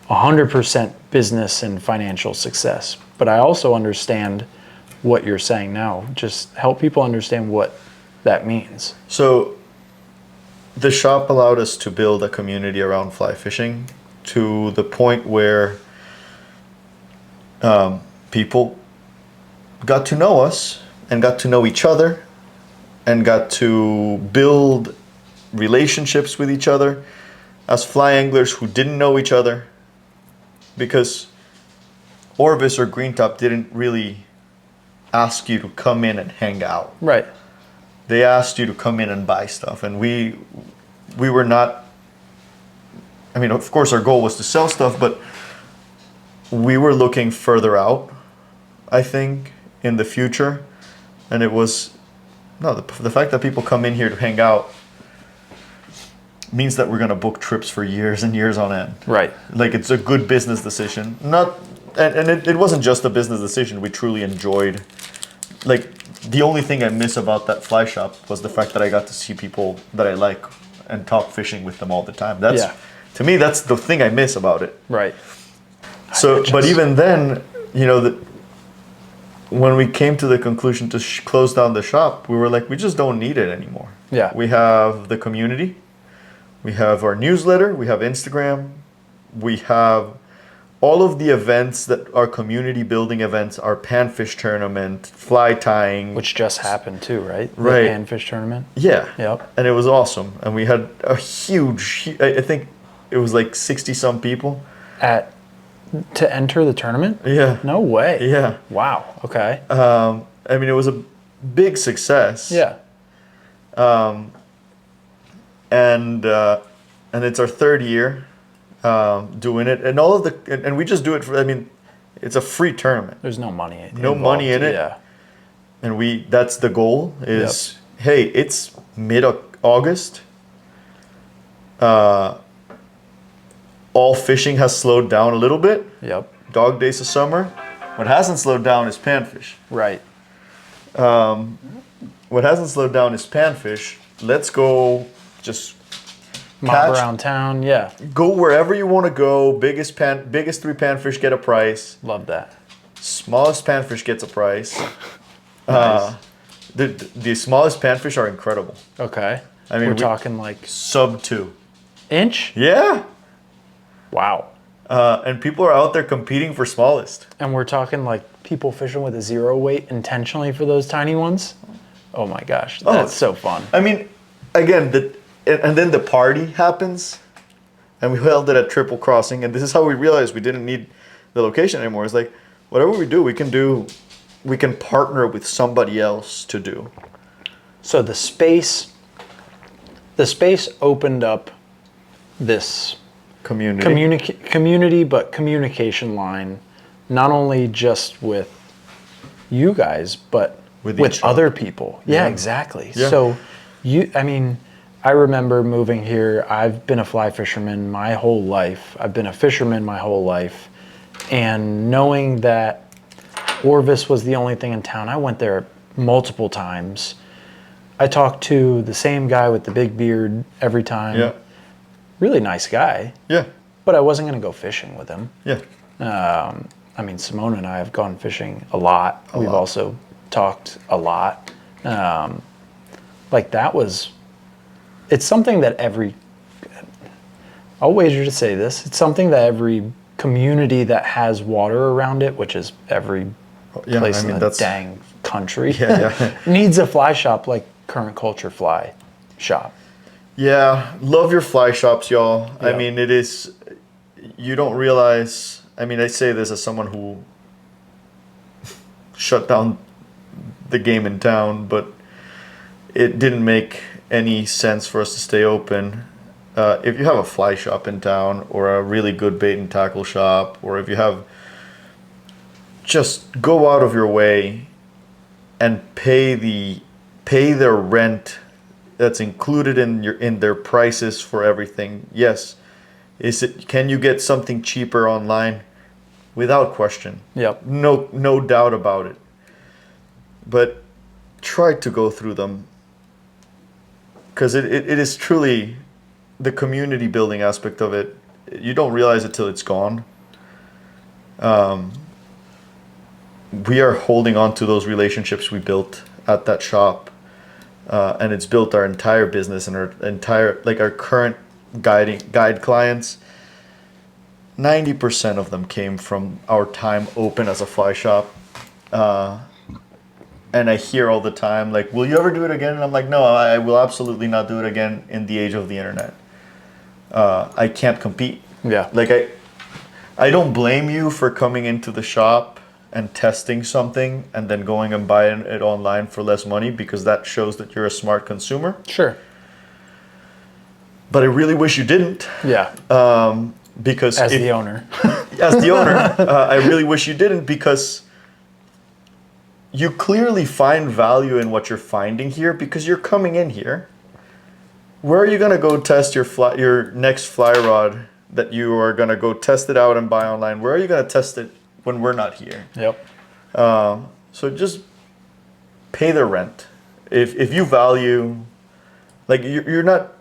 100% business and financial success. But I also understand what you're saying now. Just help people understand what that means. So the shop allowed us to build a community around fly fishing to the point where people got to know us and got to know each other and got to build relationships with each other as fly anglers who didn't know each other, because Orvis or Greentop didn't really ask you to come in and hang out. Right. They asked you to come in and buy stuff, and we were not. I mean, of course, our goal was to sell stuff, but we were looking further out, I think, in the future, and it was the fact that people come in here to hang out means that we're going to book trips for years and years on end. Right. Like, it's a good business decision. It wasn't just a business decision. We truly enjoyed. Like, the only thing I miss about that fly shop was the fact that I got to see people that I like and talk fishing with them all the time. To me, that's the thing I miss about it. Right. So, but even then, when we came to the conclusion to close down the shop, we were like, we just don't need it anymore. Yeah. We have the community. We have our newsletter, we have Instagram, we have all of the events that are community building events, our panfish tournament, fly tying. Which just happened too, right? Right. The panfish tournament. Yeah. Yep. And it was awesome. And we had a huge, I think it was like 60 some people. To enter the tournament? Yeah. No way. Yeah. Wow. Okay. I mean, it was a big success. Yeah. And it's our 3rd year doing it, and and we just do it for. I mean, it's a free tournament. There's no money. No money in it. Yeah. And that's the goal. Is hey, it's mid-August. All fishing has slowed down a little bit. Yep. Dog days of summer. What hasn't slowed down is panfish. Right. What hasn't slowed down is panfish. Let's go. Just Mob around town, yeah. Go wherever you want to go. Biggest 3 panfish get a price. Love that. Smallest panfish gets a price. Nice. The smallest panfish are incredible. Okay. I mean, we're talking like sub 2 inch. Yeah. Wow. And people are out there competing for smallest. And we're talking like people fishing with a 0 weight intentionally for those tiny ones. Oh my gosh, that's so fun. I mean, again, and then the party happens, and we held it at Triple Crossing, and this is how we realized we didn't need the location anymore. It's like, whatever we do, we can partner with somebody else to do. So the space opened up this community, but communication line, not only just with you guys, but with other people. Yeah, exactly. Yeah. So I remember moving here. I've been a fly fisherman my whole life. I've been a fisherman my whole life. And knowing that Orvis was the only thing in town, I went there multiple times. I talk to the same guy with the big beard every time. Yeah. Really nice guy, Yeah. but I wasn't going to go fishing with him. Yeah. I mean, Simone and I have gone fishing a lot. We've also talked a lot. Like that was, it's something that I'll wager to say this, it's something that every community that has water around it, which is every place in the dang country, needs a fly shop like Current Culture Fly Shop. Yeah, love your fly shops, y'all. Yeah. I mean, it is, you don't realize, I mean, I say this as someone who shut down the game in town, but it didn't make any sense for us to stay open. If you have a fly shop in town or a really good bait and tackle shop, or if you have, just go out of your way and pay their rent that's included in their prices for everything. Yes. Can you get something cheaper online? Without question. Yep. No doubt about it. But try to go through them, because it is truly the community building aspect of it. You don't realize it till it's gone. We are holding on to those relationships we built at that shop, and it's built our entire business and our entire, like our current guide clients. 90% of them came from our time open as a fly shop. And I hear all the time, like, will you ever do it again? And I'm like, no, I will absolutely not do it again in the age of the internet. I can't compete. Yeah. Like, I don't blame you for coming into the shop and testing something and then going and buying it online for less money, because that shows that you're a smart consumer. Sure. But I really wish you didn't. Yeah. Because as the owner. As the owner, I really wish you didn't, because you clearly find value in what you're finding here, because you're coming in here. Where are you going to go test your next fly rod that you are going to go test it out and buy online? Where are you going to test it when we're not here? Yep. So just pay the rent. If you value, like you're not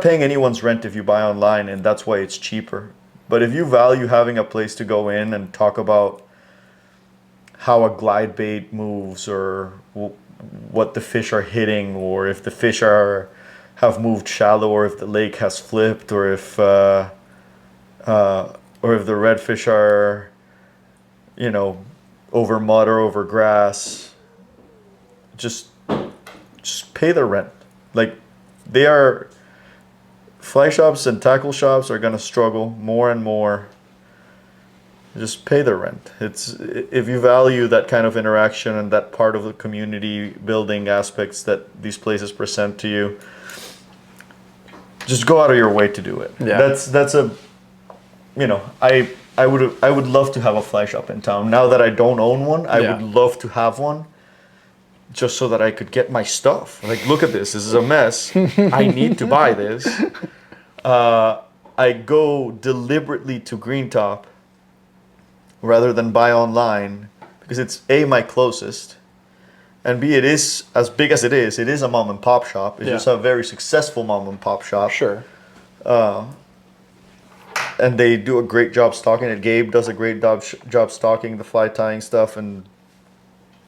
paying anyone's rent if you buy online, and that's why it's cheaper. But if you value having a place to go in and talk about how a glide bait moves, or what the fish are hitting, or if the fish have moved shallow, or if the lake has flipped, or if the redfish are, over mud or over grass, just pay the rent. Like, fly shops and tackle shops are going to struggle more and more. Just pay the rent. If you value that kind of interaction and that part of the community building aspects that these places present to you, just go out of your way to do it. Yeah. That's a, I would love to have a fly shop in town. Now that I don't own one, I would love to have one, just so that I could get my stuff. Like, look at this. This is a mess. I need to buy this. I go deliberately to Green Top rather than buy online, because it's A, my closest, and B, it is, as big as it is a mom and pop shop. It's just a very successful mom and pop shop. Sure. And they do a great job stocking it. Gabe does a great job stocking the fly tying stuff, and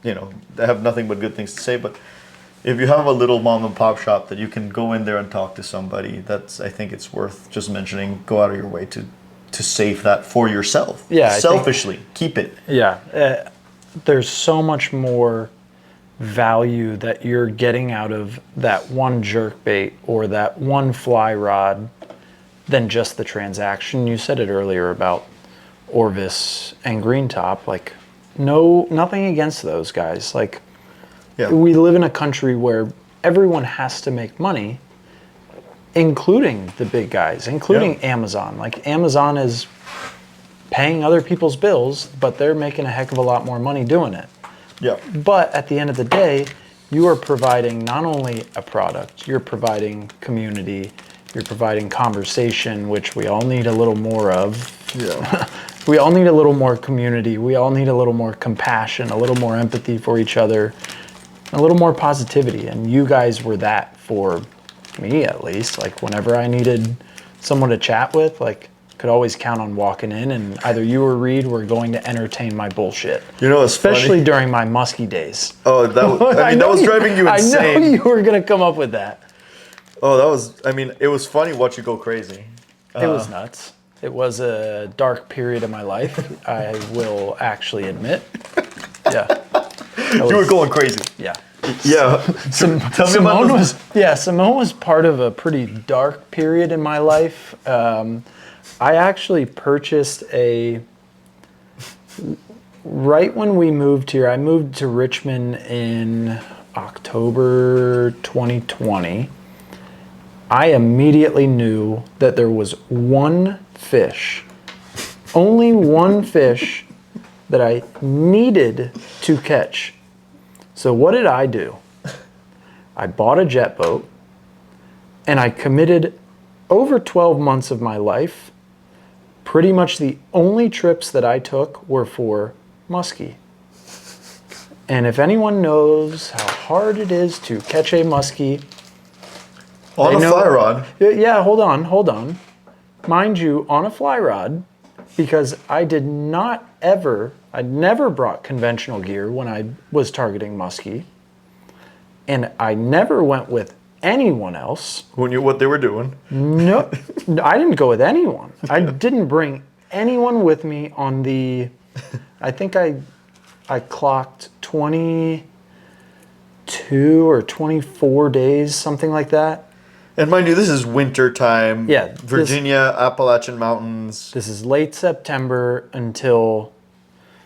they have nothing but good things to say. But if you have a little mom and pop shop that you can go in there and talk to somebody, I think it's worth just mentioning. Go out of your way to save that for yourself. Yeah. Selfishly, keep it. Yeah. There's so much more value that you're getting out of that one jerk bait or that one fly rod than just the transaction. You said it earlier about Orvis and Green Top. Like, nothing against those guys. Like, we live in a country where everyone has to make money, including the big guys, including Amazon. Like, Amazon is paying other people's bills, but they're making a heck of a lot more money doing it. Yeah. But at the end of the day, you are providing not only a product, you're providing community, you're providing conversation, which we all need a little more of. Yeah. We all need a little more community. We all need a little more compassion, a little more empathy for each other. a little more positivity. And you guys were that for me, at least. Like, whenever I needed someone to chat with, like, could always count on walking in, and either you or Reed were going to entertain my bullshit. You know, it's especially funny. during my musky days. Oh, that was driving you insane. I know you were gonna come up with that. Oh, it was funny watch you go crazy. It was nuts. It was a dark period of my life, I will actually admit. Yeah. You were going crazy. Yeah. Yeah. Tell me about this. Simón was part of a pretty dark period in my life. I actually purchased right when we moved here, I moved to Richmond in October 2020. I immediately knew that there was one fish, only one fish that I needed to catch. So what did I do? I bought a jet boat, and I committed over 12 months of my life. Pretty much the only trips that I took were for muskie. And if anyone knows how hard it is to catch a muskie, on a fly rod. Yeah, hold on. Mind you, on a fly rod, because I never brought conventional gear when I was targeting muskie. And I never went with anyone else. Who knew what they were doing? No, I didn't go with anyone. I didn't bring anyone with me on the, I think I clocked 22 or 24 days, something like that. And mind you, this is winter time. Yeah. Virginia, Appalachian Mountains. This is late September until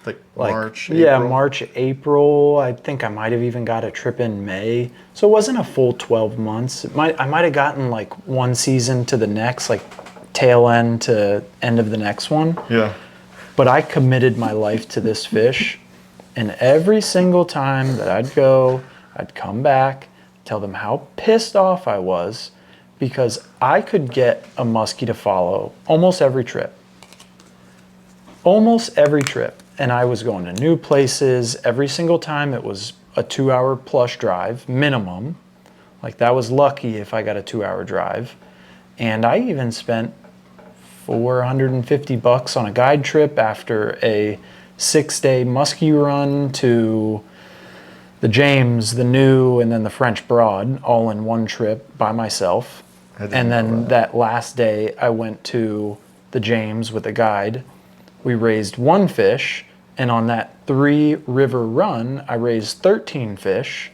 Like March, yeah, April. March, April. I think I might have even got a trip in May. So it wasn't a full 12 months. I might have gotten like one season to the next, like tail end to end of the next one. Yeah. But I committed my life to this fish. And every single time that I'd go, I'd come back, tell them how pissed off I was because I could get a muskie to follow almost every trip. Almost every trip. And I was going to new places. Every single time it was a 2-hour plus drive, minimum. Like, that was lucky if I got a 2-hour drive. And I even spent $450 on a guide trip after a 6-day muskie run to the James, the New, and then the French Broad, all in one trip by myself. And then that last day I went to the James with a guide. We raised one fish, and on that 3-river run, I raised 13 fish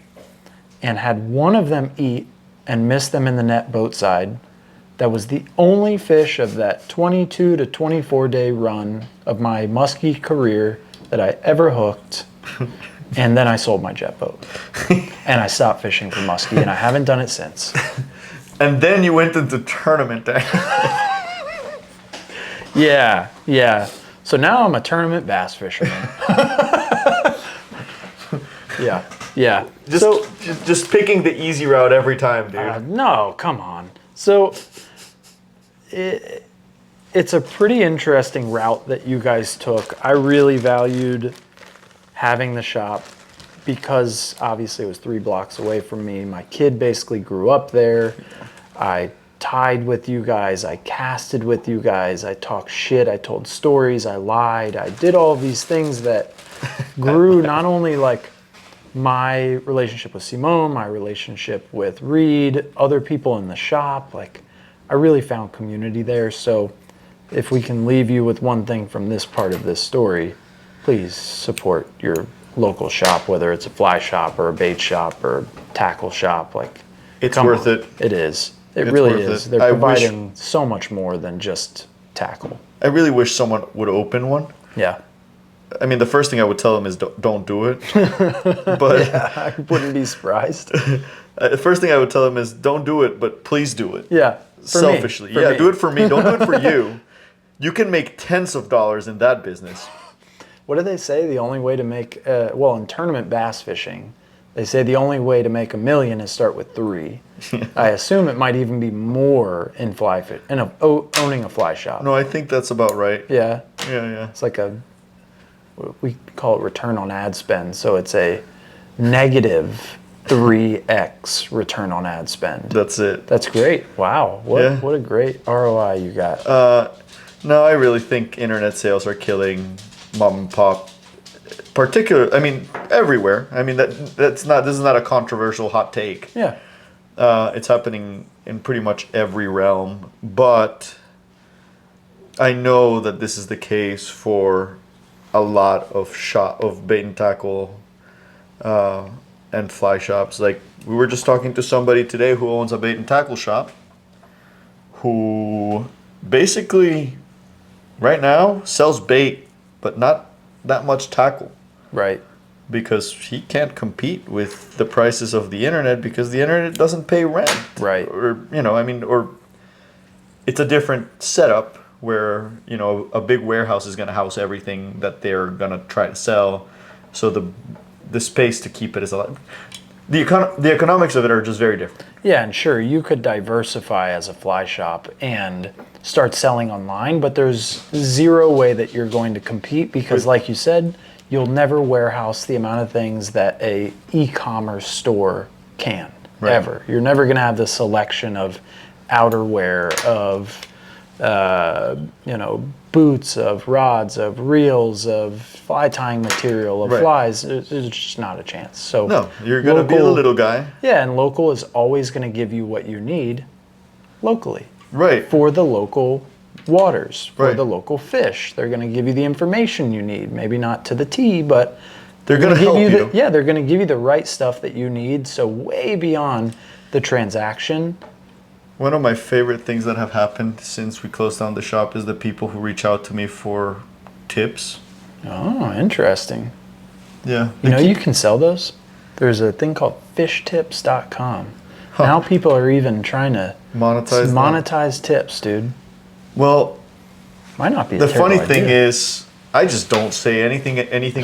and had one of them eat and miss them in the net boat side. That was the only fish of that 22 to 24 day run of my muskie career that I ever hooked. And then I sold my jet boat. And I stopped fishing for muskie, and I haven't done it since. And then you went into tournament day. Yeah. So now I'm a tournament bass fisherman. Yeah. Just picking the easy route every time, dude. No, come on. So it's a pretty interesting route that you guys took. I really valued having the shop because obviously it was 3 blocks away from me. My kid basically grew up there. I tied with you guys. I casted with you guys. I talked shit. I told stories. I lied. I did all these things that grew not only like my relationship with Simón, my relationship with Reed, other people in the shop. Like, I really found community there. So if we can leave you with one thing from this part of this story, please support your local shop, whether it's a fly shop or a bait shop or tackle shop. Like, it's worth it. It is. It really is. It. They're providing so much more than just tackle. I really wish someone would open one. Yeah. I mean, the first thing I would tell them is don't do it. But yeah, I wouldn't be surprised. The first thing I would tell them is don't do it, but please do it. Yeah. Selfishly. Me. Do it for me. Don't do it for you. You can make tens of dollars in that business. What do they say? The only way to make, in tournament bass fishing, they say the only way to make $1 million is start with 3. I assume it might even be more in owning a fly shop. No, I think that's about right. Yeah. Yeah. It's like we call it return on ad spend. So it's a negative 3x return on ad spend. That's it. That's great. Wow. Yeah. What a great ROI you got. No, I really think internet sales are killing mom and pop. I mean, everywhere. I mean, this is not a controversial hot take. Yeah. It's happening in pretty much every realm, but I know that this is the case for a lot of bait and tackle and fly shops. Like, we were just talking to somebody today who owns a bait and tackle shop, who basically right now sells bait, but not that much tackle. Right. Because he can't compete with the prices of the internet, because the internet doesn't pay rent. Right. Or, or it's a different setup where, a big warehouse is going to house everything that they're going to try to sell. So the space to keep it is alive. The economics of it are just very different. Yeah, and sure, you could diversify as a fly shop and start selling online, but there's zero way that you're going to compete because, like you said, you'll never warehouse the amount of things that a e-commerce store can, ever. You're never going to have the selection of outerwear, of boots, of rods, of reels, of fly tying material, of flies. There's just not a chance. So no, you're going to be the little guy. Yeah, and local is always going to give you what you need locally. Right. For the local waters, for the local fish. They're going to give you the information you need. Maybe not to the T, but they're going to help you. They're going to give you the right stuff that you need. So way beyond the transaction. One of my favorite things that have happened since we closed down the shop is the people who reach out to me for tips. Oh, interesting. Yeah. You can sell those. There's a thing called fishtips.com. Now people are even trying to monetize tips, dude. Well, might not be the funny thing is, I just don't say anything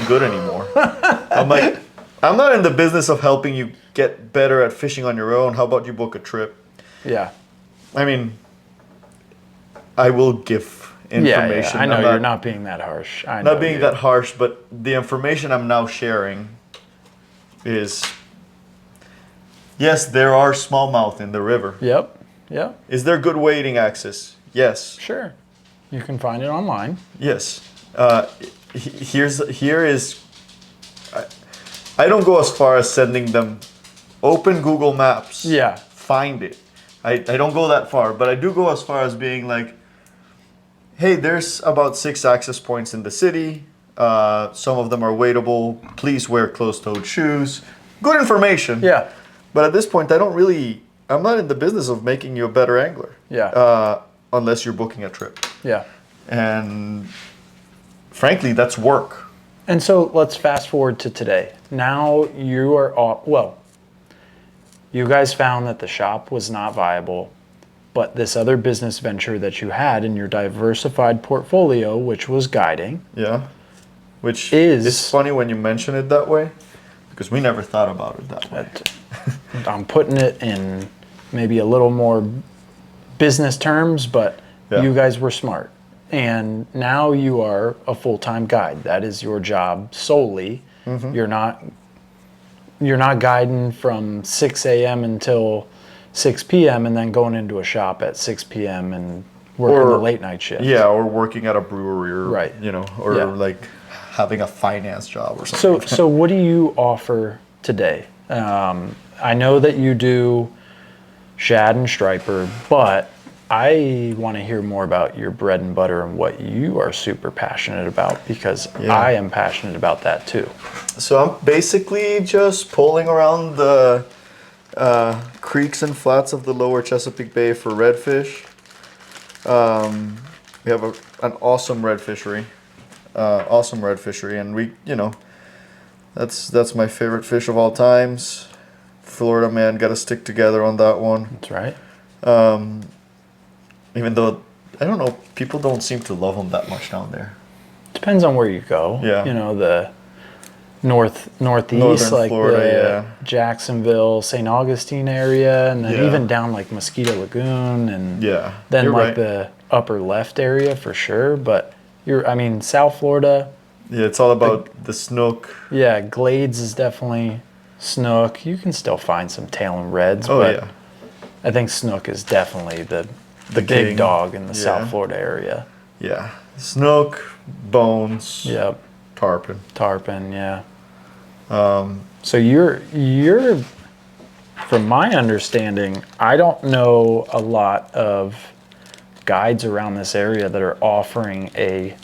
good anymore. I'm like, I'm not in the business of helping you get better at fishing on your own. How about you book a trip? Yeah. I mean, I will give information. Yeah. I know you're not being that harsh. Not being that harsh, but the information I'm now sharing is, yes, there are smallmouth in the river. Yep. Is there good wading access? Yes. Sure. You can find it online. Yes. I don't go as far as sending them open Google Maps. Yeah. Find it. I don't go that far, but I do go as far as being like, hey, there's about 6 access points in the city. Some of them are wadable. Please wear closed-toed shoes. Good information. Yeah. But at this point, I'm not in the business of making you a better angler. Yeah. Unless you're booking a trip. Yeah. And frankly, that's work. And so let's fast forward to today. Now you are off. Well, you guys found that the shop was not viable, but this other business venture that you had in your diversified portfolio, which was guiding. Yeah. Which is funny when you mention it that way, because we never thought about it that way. I'm putting it in maybe a little more business terms, but you guys were smart. And now you are a full-time guide. That is your job solely. Mm-hmm. You're not guiding from 6 a.m. until 6 p.m. and then going into a shop at 6 p.m. and working the late night shift. Yeah, or working at a brewery or, or like having a finance job or something. So what do you offer today? I know that you do shad and striper, but I want to hear more about your bread and butter and what you are super passionate about, because I am passionate about that too. So I'm basically just pulling around the creeks and flats of the lower Chesapeake Bay for redfish. We have an awesome red fishery. And we, that's my favorite fish of all times. Florida man, got to stick together on that one. That's right. Even though, I don't know, people don't seem to love them that much down there. Depends on where you go. Yeah. The northeast, Northern like Florida, the Jacksonville, St. Augustine area, and then even down like Mosquito Lagoon, and then like the upper left area for sure. But South Florida. Yeah, it's all about the snook. Yeah, Glades is definitely snook. You can still find some tail and reds, Oh but yeah, I think snook is definitely the The big king. dog in the Yeah. South Florida area. yeah. Snook, bones, Yep, tarpon. tarpon, yeah. Um, So you're from my understanding, I don't know a lot of guides around this area that are offering a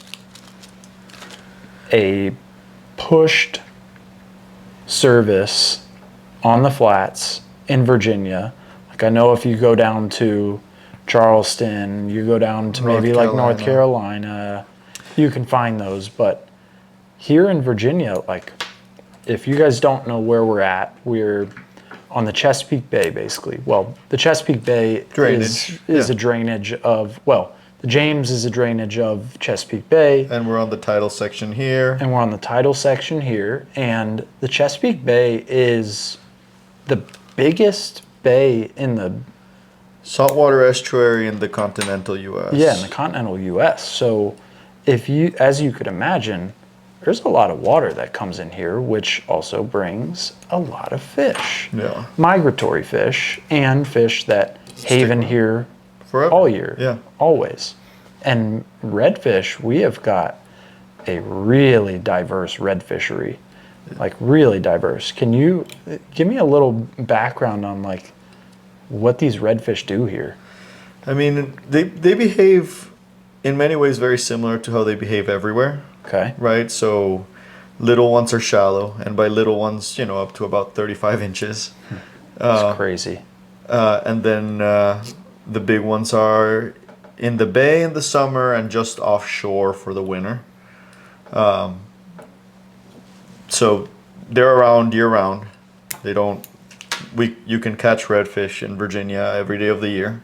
pushed service on the flats in Virginia. Like I know if you go down to Charleston, you go down to North maybe like North Carolina. Carolina, you can find those. But here in Virginia, like if you guys don't know where we're on the Chesapeake Bay, basically. Well, the Chesapeake Bay Drainage, is yeah. a drainage of, well, the James is a drainage of Chesapeake Bay, and we're on the tidal section here. and we're on the tidal section here. And the Chesapeake Bay is the biggest bay in the, Saltwater estuary in the continental U.S. yeah, in the continental U.S. So if you, as you could imagine, there's a lot of water that comes in here, which also brings a lot of fish. Yeah. Migratory fish and fish that haven around. here Forever. all year. Yeah. Always. And redfish, we have got a really diverse red fishery. Like really diverse. Can you give me a little background on like what these redfish do here? I mean, they behave in many ways very similar to how they behave everywhere, Okay. right? So little ones are shallow, and by little ones, up to about 35 inches. It's crazy. And then the big ones are in the bay in the summer and just offshore for the winter. So they're around year round. They don't. You can catch redfish in Virginia every day of the year.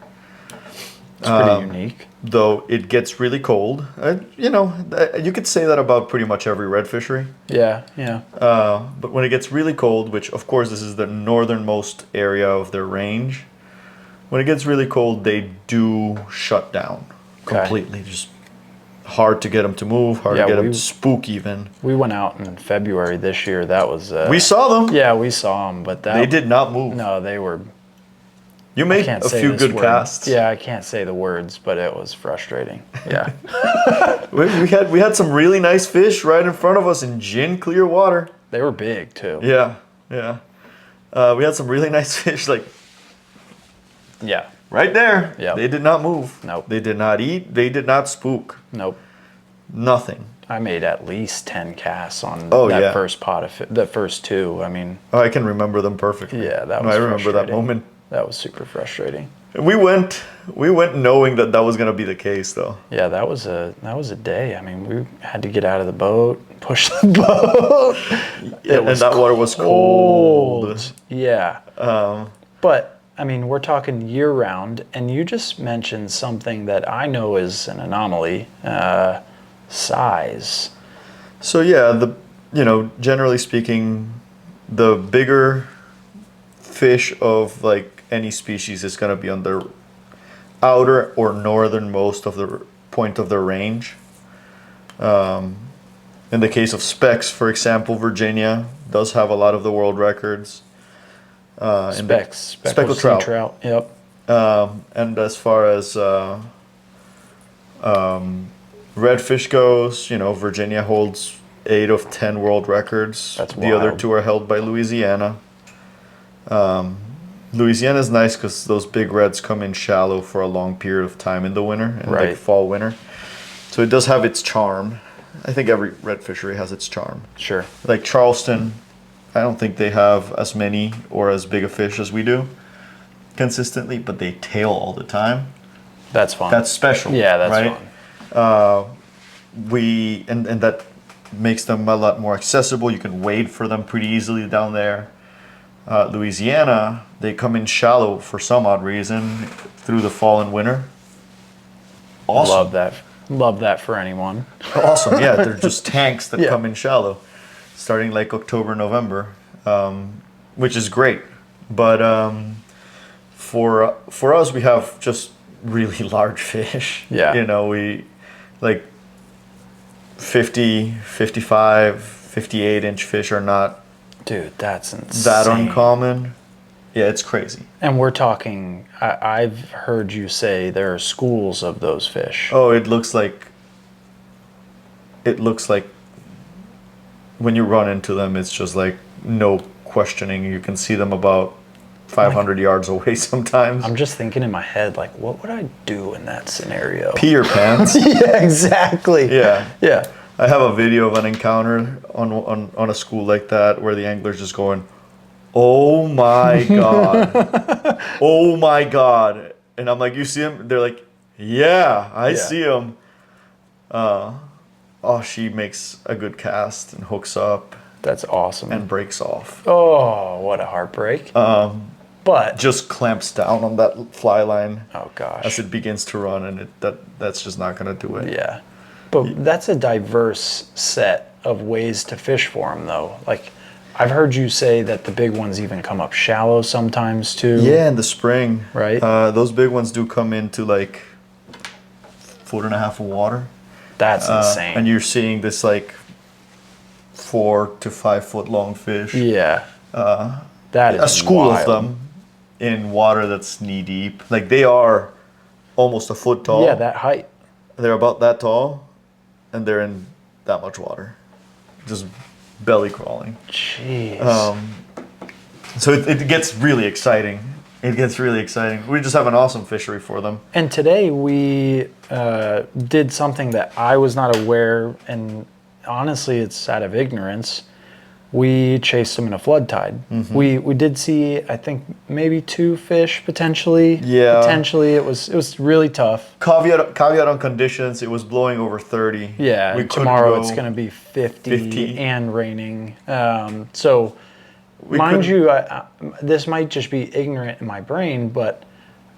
It's pretty unique. Though it gets really cold. You could say that about pretty much every red fishery. Yeah, yeah. But when it gets really cold, which of course this is the northernmost area of their range, when it gets really cold, they do shut down Okay. completely. Just hard to get them to move, hard Yeah, to get them to spook even. We went out in February this year. That was We saw them. yeah, we saw them, but that They did not move. No, they were. You I made can't a say few this good word. casts. Yeah, I can't say the words, but it was frustrating. Yeah. We had some really nice fish right in front of us in gin clear water. They were big too. Yeah, yeah. We had some really nice fish like Yeah. right there. Yep. They did not move. Nope. They did not eat. They did not spook. Nope. Nothing. I made at least 10 casts on Oh, that yeah. first pot of the first two. I mean, Oh, I can remember them perfectly. yeah, that No, was I remember that frustrating. moment. That was super frustrating. We went knowing that was gonna be the case though. Yeah, that was a day. I mean, we had to get out of the boat, push the boat. And that water was cold. Yeah. But I mean, we're talking year round, and you just mentioned something that I know is an anomaly: size. So yeah, generally speaking, the bigger fish of like any species is gonna be on the outer or northernmost of the point of their range. In the case of specks, for example, Virginia does have a lot of the world records. Speckled trout. sea trout. Yep. And as far as redfish goes, Virginia holds 8 of 10 world records. That's The other wild. 2 are held by Louisiana. Louisiana's nice because those big reds come in shallow for a long period of time in the winter, and Right. like fall, winter. So it does have its charm. I think every red fishery has its charm. Sure. Like Charleston, I don't think they have as many or as big a fish as we do consistently, but they tail all the time. That's fun. That's special. Yeah, that's right? fun. And that makes them a lot more accessible. You can wade for them pretty easily down there. Louisiana, they come in shallow for some odd reason through the fall and winter. Awesome. Love that. Love that for anyone. Awesome. Yeah, they're just tanks that Yeah. come in shallow, starting like October, November, which is great. But for us, we have just really large fish. Yeah. We like 50, 55, 58 inch fish are not Dude, that's insane. that uncommon. Yeah, it's crazy. And we're talking, I've heard you say there are schools of those fish. Oh, it looks like when you run into them, it's just like no questioning. You can see them about 500 yards away sometimes. I'm just thinking in my head, like, what would I do in that scenario? Pee your pants. Yeah, exactly. Yeah. Yeah. I have a video of an encounter on a school like that where the angler's just going, "Oh my God. Oh my God." And I'm like, "You see him?" They're like, "Yeah, I see him." Oh, she makes a good cast and hooks up That's awesome. and breaks off. Oh, what a heartbreak. But Just clamps down on that fly line oh gosh. as it begins to run, and that's just not gonna do it. Yeah. But that's a diverse set of ways to fish for them, though. Like, I've heard you say that the big ones even come up shallow sometimes, too. Yeah, in the spring. Right. Those big ones do come into like 1.5 feet of water. That's insane. And you're seeing this like 4 to 5 foot long fish. Yeah. That is A school wild. of them in water that's knee deep. Like they are almost a foot tall. Yeah, that height. They're about that tall, and they're in that much water, just belly crawling. Jeez. So it gets really exciting. It gets really exciting. We just have an awesome fishery for them. And today we did something that I was not aware, and honestly, it's out of ignorance. We chased them in a flood tide. Mm-hmm. We did see, I think, maybe 2 fish potentially. Yeah. Potentially, it was really tough. Caveat on conditions. It was blowing over 30. Yeah. We could Tomorrow go it's going to be 50, 50. and raining. So, We mind could- you, this might just be ignorant in my brain, but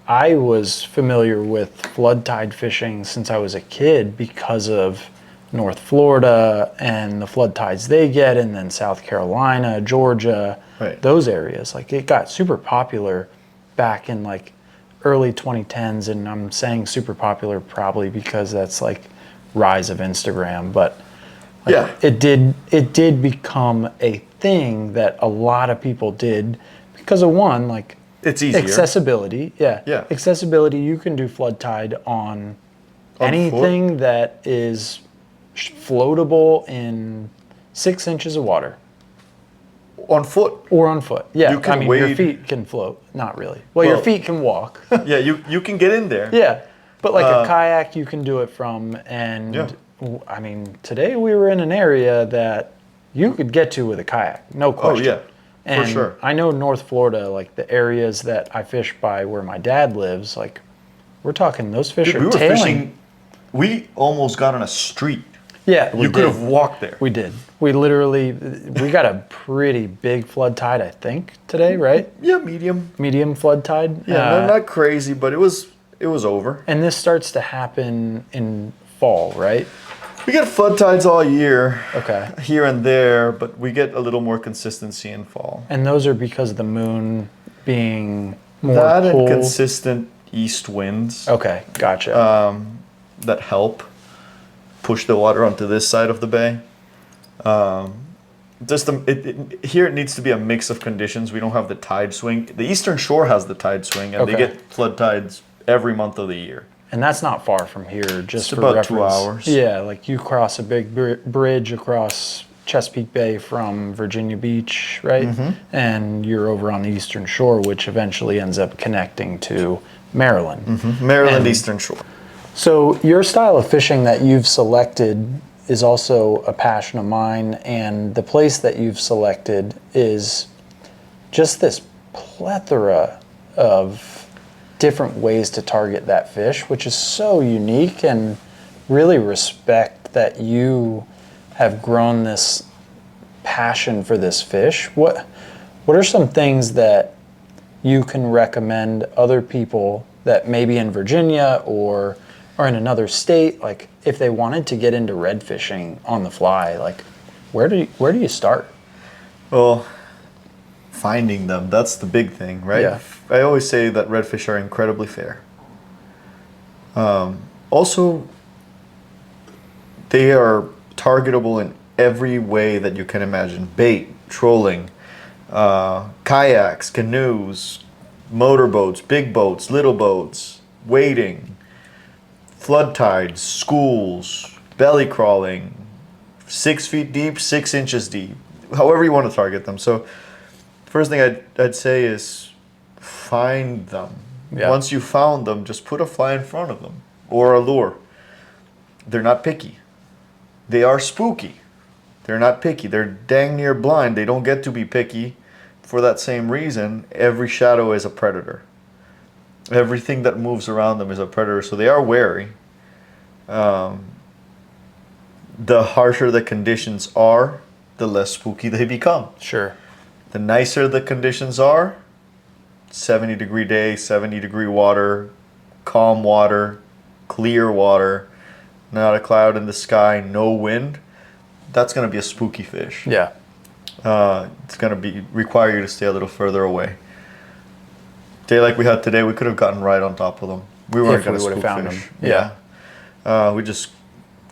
I was familiar with flood tide fishing since I was a kid because of North Florida and the flood tides they get, and then South Carolina, Georgia, Right. those areas. Like, it got super popular back in like early 2010s, and I'm saying super popular probably because that's like rise of Instagram, but like, Yeah. it did become a thing that a lot of people did because of one, like It's easier. accessibility. Yeah. Yeah. Accessibility. You can do flood tide on anything that is floatable in 6 inches of water On foot. or on foot. Yeah. You can I mean, your wade- feet can float. Not really. Well, your Well- feet can walk. Yeah, you can get in there. Yeah. But like a kayak, you can do it from. And Yeah. I mean, today we were in an area that you could get to with a kayak. No question. yeah. For And sure. I know North Florida, like the areas that I fish by where my dad lives, like we're talking those fish Dude, are we were tailing. fishing. We almost got on a street. Yeah, we You could did. have walked there. We did. We got a pretty big flood tide, I think, today, right? Yeah, medium. Medium flood tide. Yeah, not crazy, but it was over. And this starts to happen in fall, right? We get flood tides all year, Okay. here and there, but we get a little more consistency in fall. And those are because of the moon being more That cool. and consistent east winds Okay, gotcha. that help push the water onto this side of the bay. Here it needs to be a mix of conditions. We don't have the tide swing. The eastern shore has the tide swing, and they Okay. get flood tides every month of the year. And that's not far from here, just It's for about 2 reference. hours. Yeah, like you cross a big bridge across Chesapeake Bay from Virginia Beach, right? Mm-hmm. And you're over on the eastern shore, which eventually ends up connecting to Maryland. Maryland And- eastern shore. So your style of fishing that you've selected is also a passion of mine, and the place that you've selected is just this plethora of different ways to target that fish, which is so unique, and really respect that you have grown this passion for this fish. What are some things that you can recommend other people that maybe in Virginia or in another state, like if they wanted to get into red fishing on the fly, like where do you start? Well, finding them, that's the big thing, right? Yeah. I always say that redfish are incredibly fair. Also, they are targetable in every way that you can imagine. Bait, trolling, kayaks, canoes, motorboats, big boats, little boats, wading, flood tides, schools, belly crawling, 6 feet deep, 6 inches deep, however you want to target them. So first thing I'd say is find them. Yeah. Once you found them, just put a fly in front of them or a lure. They're not picky. They are spooky. They're not picky. They're dang near blind. They don't get to be picky for that same reason. Every shadow is a predator. Everything that moves around them is a predator, so they are wary. The harsher the conditions are, the less spooky they become. Sure. The nicer the conditions are, 70-degree day, 70-degree water, calm water, clear water, not a cloud in the sky, no wind, that's going to be a spooky fish. Yeah. It's going to require you to stay a little further away. Day like we had today, we could have gotten right on top of them. We weren't going to spook found fish. them. Yeah. We just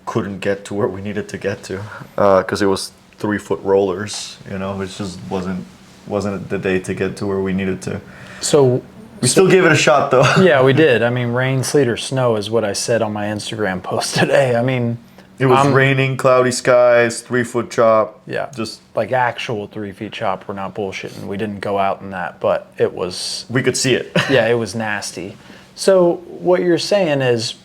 couldn't get to where we needed to get to because it was 3-foot rollers. You know, it just wasn't the day to get to where we needed to. So we still gave it a shot, though. Yeah, we did. I mean, rain, sleet, or snow is what I said on my Instagram post today. I mean, it was raining, cloudy skies, 3-foot chop. Yeah, just like actual 3 feet chop. We're not bullshitting. We didn't go out in that, but it was. We could see it. Yeah, it was nasty. So what you're saying is,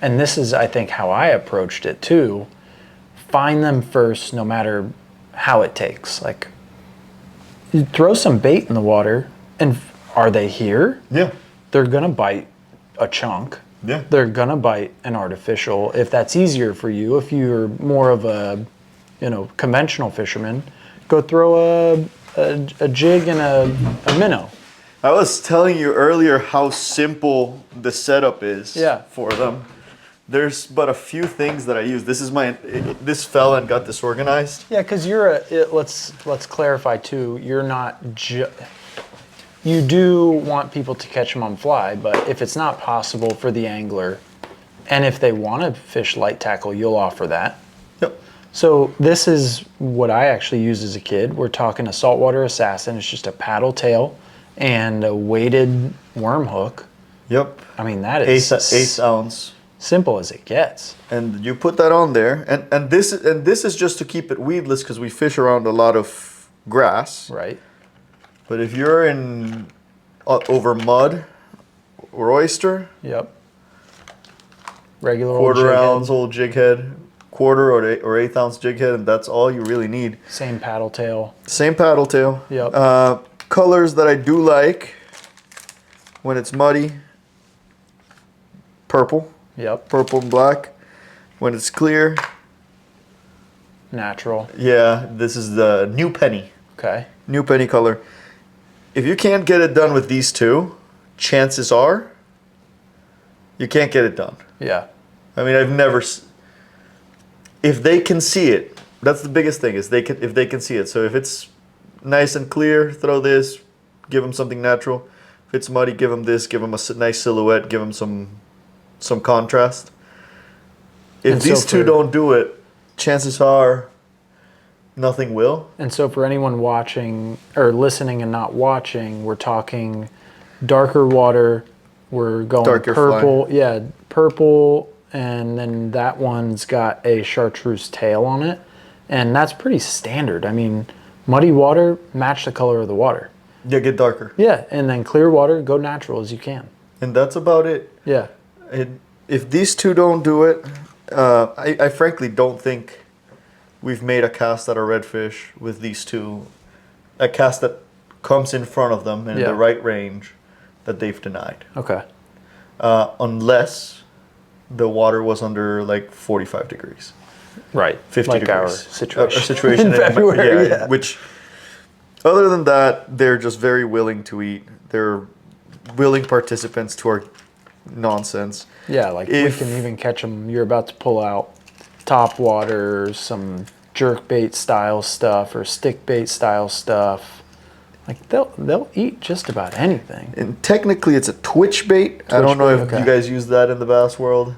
and this is, I think, how I approached it too. Find them first, no matter how it takes. Like, you throw some bait in the water, and are they here? Yeah. They're gonna bite a chunk. Yeah. They're gonna bite an artificial. If that's easier for you, if you're more of a, conventional fisherman, go throw a jig and a minnow. I was telling you earlier how simple the setup is for them. There's but a few things that I use. This fell and got disorganized. Yeah, because let's clarify too. You're not you do want people to catch them on fly, but if it's not possible for the angler, and if they want to fish light tackle, you'll offer that. Yep. So this is what I actually used as a kid. We're talking a saltwater assassin. It's just a paddle tail and a weighted worm hook. Yep. I mean, that is 8 ounce. Simple as it gets. And you put that on there, and this is just to keep it weedless because we fish around a lot of grass. Right. But if you're in over mud or oyster, yep. Regular quarter old ounce old jig head, quarter or 1/8 ounce jig head, and that's all you really need. Same paddle tail. Same paddle tail. Yep. Colors that I do like when it's muddy. Purple. Yep. Purple and black. When it's clear. Natural. Yeah, this is the new penny. Okay. New penny color. If you can't get it done with these two, chances are you can't get it done. Yeah. I mean, if they can see it, that's the biggest thing, is if they can see it. So if it's nice and clear, throw this, give them something natural. If it's muddy, give them this, give them a nice silhouette, give them some contrast. If these two don't do it, chances are nothing will. And so for anyone watching or listening and not watching, we're talking darker water. We're going darker purple. fly. Yeah, purple. And then that one's got a chartreuse tail on it. And that's pretty standard. I mean, muddy water, match the color of the water. Yeah, get darker. Yeah, and then clear water, go natural as you can. And that's about it. Yeah. If these two don't do it, I frankly don't think we've made a cast at a redfish with these two. A cast that comes in front of them in the right range that they've denied. Okay. Unless the water was under like 45 degrees. Right. 50 like degrees. our situation. Our situation in February. Yeah. Which, other than that, they're just very willing to eat. They're willing participants to our nonsense. Yeah, like we can even catch them. You're about to pull out top water, some jerk bait style stuff or stick bait style stuff. Like they'll eat just about anything. And technically, it's a twitch bait. I don't know if you guys use that in the bass world.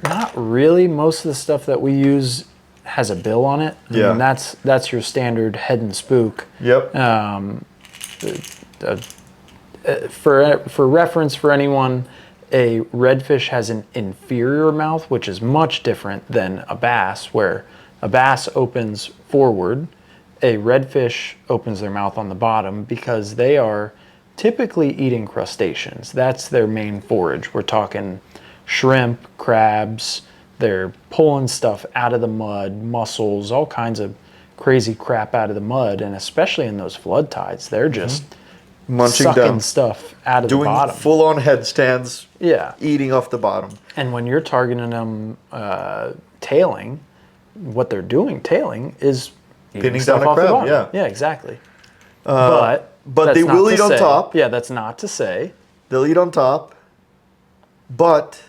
Not really. Most of the stuff that we use has a bill on it. I Yeah. mean, that's your standard head and spook. Yep. For reference for anyone, a redfish has an inferior mouth, which is much different than a bass, where a bass opens forward. A redfish opens their mouth on the bottom because they are typically eating crustaceans. That's their main forage. We're talking shrimp, crabs. They're pulling stuff out of the mud, mussels, all kinds of crazy crap out of the mud. And especially in those flood tides, they're just Munching sucking down, stuff out of the doing bottom. full-on headstands, Yeah. eating off the bottom. And when you're targeting them tailing, what they're doing tailing is eating Pinning stuff down a off the crab, bottom. yeah. Yeah, exactly. But they that's not will to eat on say- top. Yeah, that's not to say. They'll eat on top, but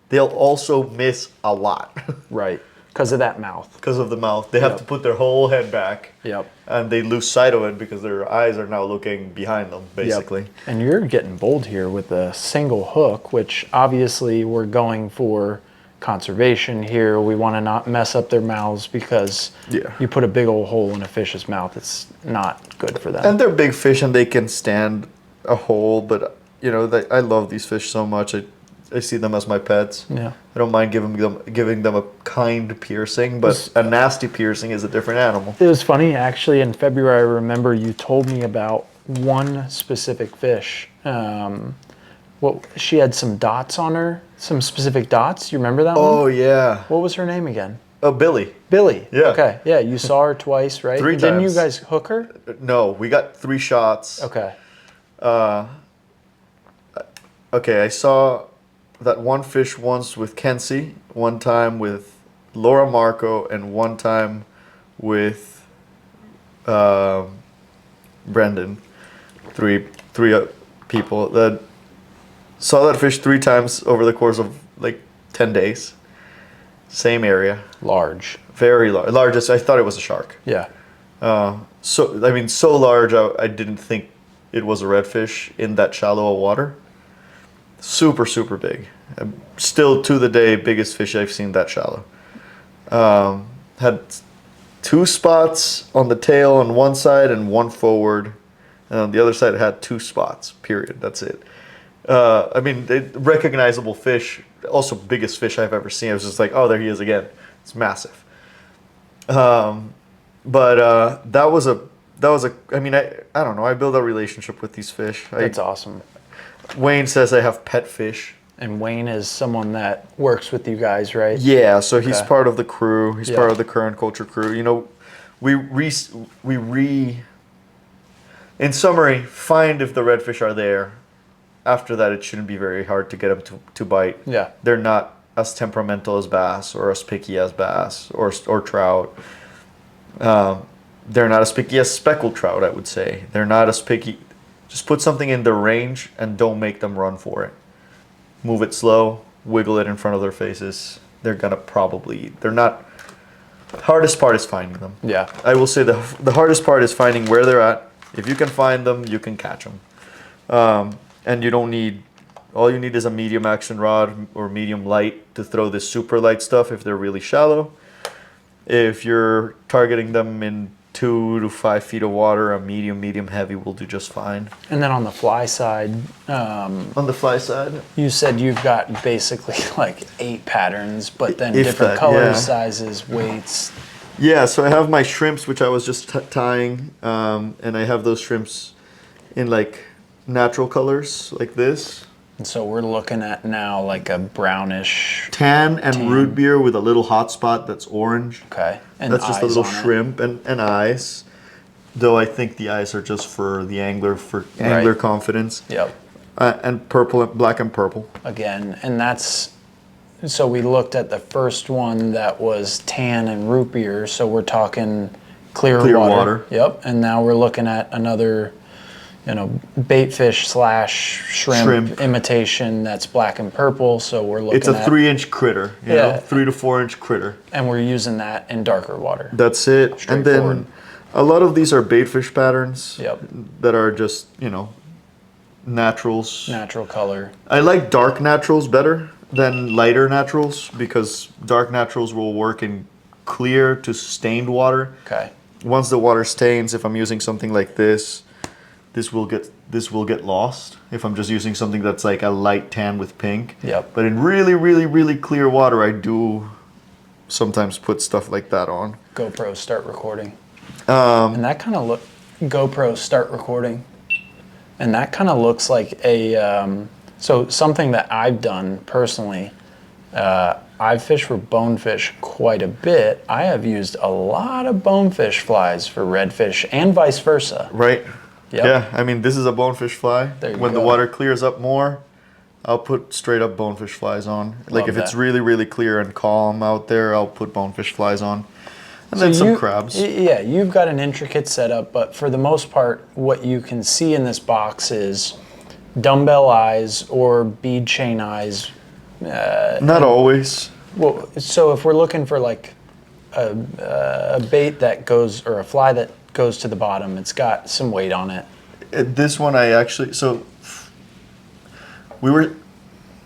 they'll also miss a lot Right. Because of that mouth. because of the mouth. They have Yep. to put their whole head back. Yep. And they lose sight of it because their eyes are now looking behind them, basically. Yep. And you're getting bold here with a single hook, which obviously we're going for conservation here. We want to not mess up their mouths because Yeah. you put a big old hole in a fish's mouth. It's not good for them. And they're big fish and they can stand a hole, but I love these fish so much. I see them as my pets. Yeah. I don't mind giving them a kind piercing, but a nasty piercing is a different animal. It was funny, actually, in February, I remember you told me about one specific fish. She had some dots on her, some specific dots. You remember that one? Oh yeah. What was her name again? Oh, Billy. Billy. Yeah. Okay. Yeah, you saw her twice, right? 3 Didn't you times. guys hook her? No, we got 3 shots. Okay. Okay, I saw that one fish once with Kenzie, one time with Laura Marco, and one time with Brendan. Three people that saw that fish 3 times over the course of like 10 days. Same area. Large. Very large. Largest, I thought it was a shark. Yeah. So large, I didn't think it was a redfish in that shallow of water. Super, super big. Still to the day, biggest fish I've seen that shallow. Had 2 spots on the tail on one side and 1 forward. And on the other side, it had 2 spots, period. That's it. Recognizable fish. Also, biggest fish I've ever seen. I was just like, oh, there he is again. It's massive. That was a. I don't know. I build a relationship with these fish. That's awesome. Wayne says I have pet fish. And Wayne is someone that works with you guys, right? Yeah, so he's Okay. part of the crew. He's Yeah. part of the current culture crew. In summary, find if the redfish are there. After that, it shouldn't be very hard to get them to bite. Yeah. They're not as temperamental as bass or as picky as bass or trout. They're not as picky as speckled trout, I would say. They're not as picky. Just put something in their range and don't make them run for it. Move it slow, wiggle it in front of their faces. They're gonna probably eat. They're not. Hardest part is finding them. Yeah. I will say the hardest part is finding where they're at. If you can find them, you can catch them. And you don't need. All you need is a medium action rod or medium light to throw this super light stuff if they're really shallow. If you're targeting them in 2 to 5 feet of water, a medium heavy will do just fine. And then on the fly side, On the fly side, you said you've got basically like 8 patterns, but then If different that, colors, yeah. sizes, weights. yeah. So I have my shrimps, which I was just tying, and I have those shrimps in like natural colors, like this, And so we're looking at now like a brownish. tan and root beer with a little hot spot that's orange. Okay. And That's just a eyes little on it. shrimp and eyes. Though I think the eyes are just for the angler, for angler Right. confidence. Yep. And purple, black and purple. Again, and that's. So we looked at the first one that was tan and root beer. So we're talking clear water. Yep. And now we're looking at another, bait fish / shrimp imitation that's black and purple. So we're looking It's a at 3-inch critter, Yeah. 3 to 4 inch critter. and we're using that in darker water. That's it. And Straightforward. then a lot of these are bait fish patterns Yep. that are just, naturals. Natural color. I like dark naturals better than lighter naturals because dark naturals will work in clear to stained water. Okay. Once the water stains, if I'm using something like this will get lost. If I'm just using something that's like a light tan with pink. Yep. But in really, really, really clear water, I do sometimes put stuff like that on. GoPro start recording. And that kind of GoPro start recording. And that kind of looks like so something that I've done personally, I've fished for bonefish quite a bit. I have used a lot of bonefish flies for redfish and vice versa. Right. Yep. Yeah, I mean, this is a bonefish fly. When the go. water clears up more, I'll put straight up bonefish flies on. Like Love if it's that. really, really clear and calm out there, I'll put bonefish flies on. And then some crabs. Yeah, you've got an intricate setup, but for the most part, what you can see in this box is dumbbell eyes or bead chain eyes. Not always. Well, so if we're looking for like a bait that goes, or a fly that goes to the bottom, it's got some weight on it. This one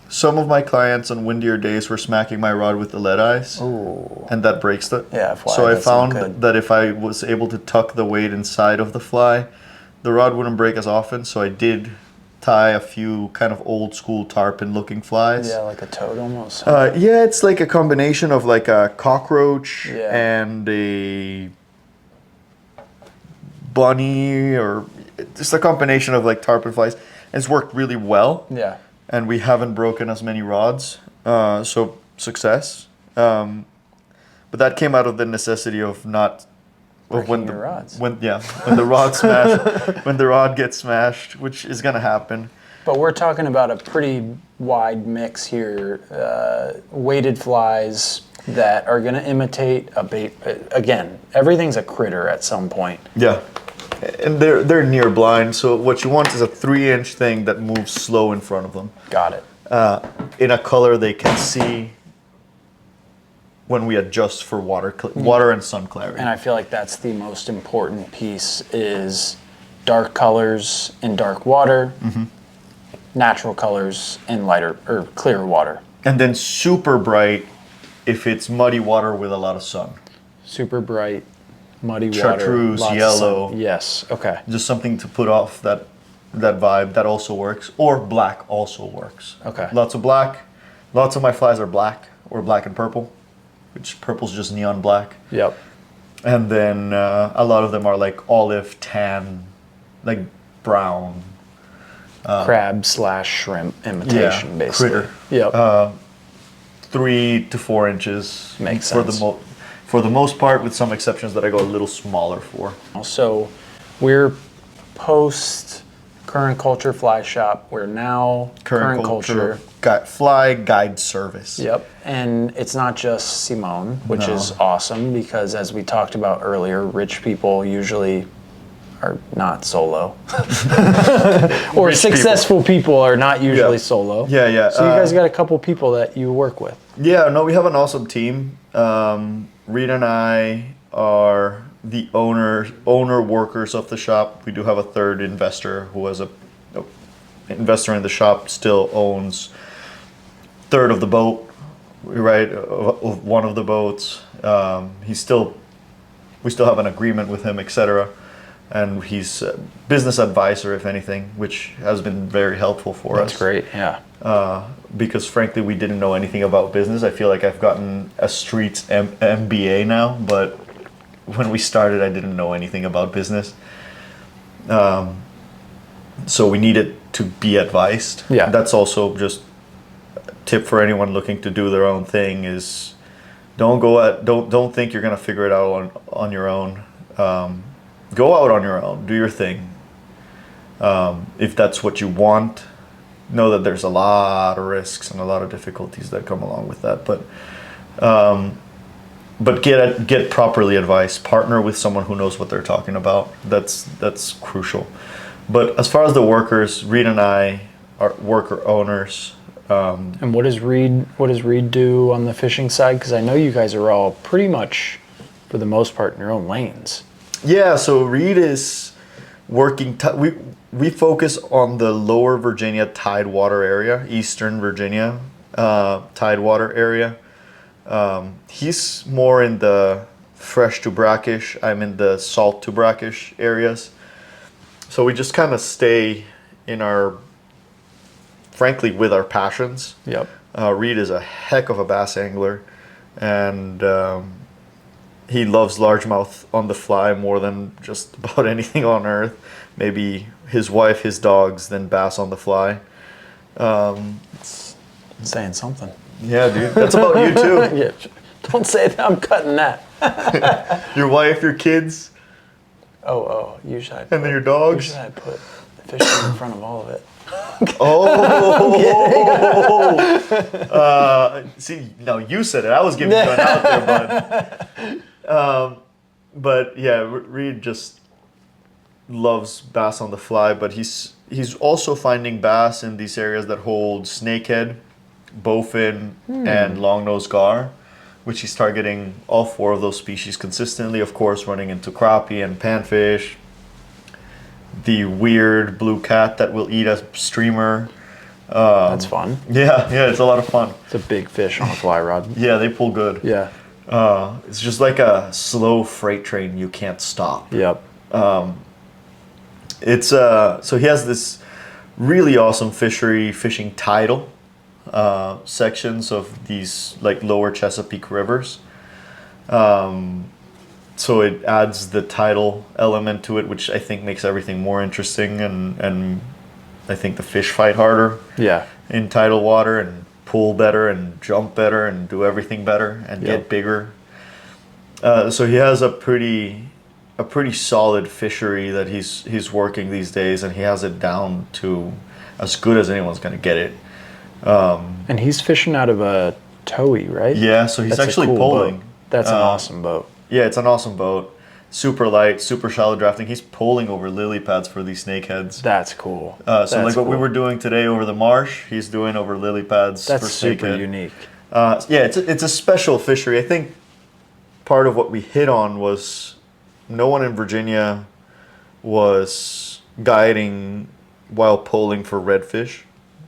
some of my clients on windier days were smacking my rod with the lead eyes. Ooh. And that breaks it. Yeah, fly so I doesn't good. found that if I was able to tuck the weight inside of the fly, the rod wouldn't break as often. So I did tie a few kind of old school tarpon looking flies. Yeah, like a toad almost. Yeah, it's like a combination of like a cockroach Yeah. and a bunny, or just a combination of like tarpon flies. And it's worked really well. Yeah. And we haven't broken as many rods, so success. But that came out of the necessity of not Breaking your rods. when the rod smashed, when the rod gets smashed, which is gonna happen. But we're talking about a pretty wide mix here. Weighted flies that are going to imitate a bait. Again, everything's a critter at some point. Yeah, and they're near blind. So what you want is a 3-inch thing that moves slow in front of them. Got it. In a color they can see when we adjust for water and sun clarity. And I feel like that's the most important piece is dark colors in dark water, natural colors in lighter or clear water. And then super bright if it's muddy water with a lot of sun. Super bright, muddy Chartreuse, water. yellow. Yes, okay. Just something to put off that vibe. That also works. Or black also works. Okay. Lots of black. Lots of my flies are black or black and purple, which purple's just neon black. Yep. And then a lot of them are like olive, tan, like brown. Crab / shrimp imitation, basically. Critter. Yep. 3 to 4 inches. Makes for sense. For the most part, with some exceptions that I go a little smaller for. So we're post Current Culture Fly Shop. We're now Current Culture. Fly guide service. Yep. And it's not just Simón, which is awesome because as we talked about earlier, rich people usually are not solo. Or Rich successful people are not usually solo. Yeah, yeah. So you guys got a couple people that you work with. Yeah, no, we have an awesome team. Rita and I are the owner workers of the shop. We do have a third investor who was a investor in the shop, still owns third of the boat, right? Of one of the boats. We still have an agreement with him, etc. And he's a business advisor, if anything, which has been very helpful for us. That's great, yeah. Because frankly, we didn't know anything about business. I feel like I've gotten a streets MBA now, but when we started, I didn't know anything about business. So we needed to be advised. Yeah. That's also just a tip for anyone looking to do their own thing is don't think you're gonna figure it out on your own. Go out on your own, do your thing. If that's what you want, know that there's a lot of risks and a lot of difficulties that come along with that. But get properly advised. Partner with someone who knows what they're talking about. That's crucial. But as far as the workers, Reed and I are worker owners. And what does Reed do on the fishing side? Because I know you guys are all pretty much, for the most part, in your own lanes. Yeah, so Reed is working. We focus on the lower Virginia tidewater area, eastern Virginia tidewater area. He's more in the fresh to brackish. I'm in the salt to brackish areas. So we just kind of stay in our, frankly, with our passions. Yep. Reed is a heck of a bass angler, and he loves largemouth on the fly more than just about anything on earth. Maybe his wife, his dogs, then bass on the fly. It's saying something. Yeah, dude, that's about you too. Yeah. Don't say that. I'm cutting that. Your wife, your kids, Oh, usually I'd and then your dogs. Usually I put fishing in front of all of it. See, now you said it. I was giving you an out there, bud. But yeah, Reed just loves bass on the fly, but he's also finding bass in these areas that hold snakehead, bowfin, and longnose gar, which he's targeting all 4 of those species consistently, of course, running into crappie and panfish, the weird blue cat that will eat a streamer. That's fun. Yeah, it's a lot of fun. It's a big fish on a fly rod. Yeah, they pull good. Yeah. It's just like a slow freight train you can't stop. Yep. It's so he has this really awesome fishing tidal sections of these like lower Chesapeake rivers. So it adds the tidal element to it, which I think makes everything more interesting, and I think the fish fight harder Yeah. in tidal water and pull better and jump better and do everything better and Yep. get bigger. So he has a pretty solid fishery that he's working these days, and he has it down to as good as anyone's going to get it. And he's fishing out of a towee, right? Yeah, so he's That's a actually cool pulling. boat. That's an awesome boat. Yeah, it's an awesome boat. Super light, super shallow drafting. He's pulling over lily pads for these snakeheads. That's cool. So That's like what we cool. were doing today over the marsh, he's doing over lily pads That's for super snakehead. unique. Yeah, it's a special fishery. I think part of what we hit on was no one in Virginia was guiding while polling for redfish.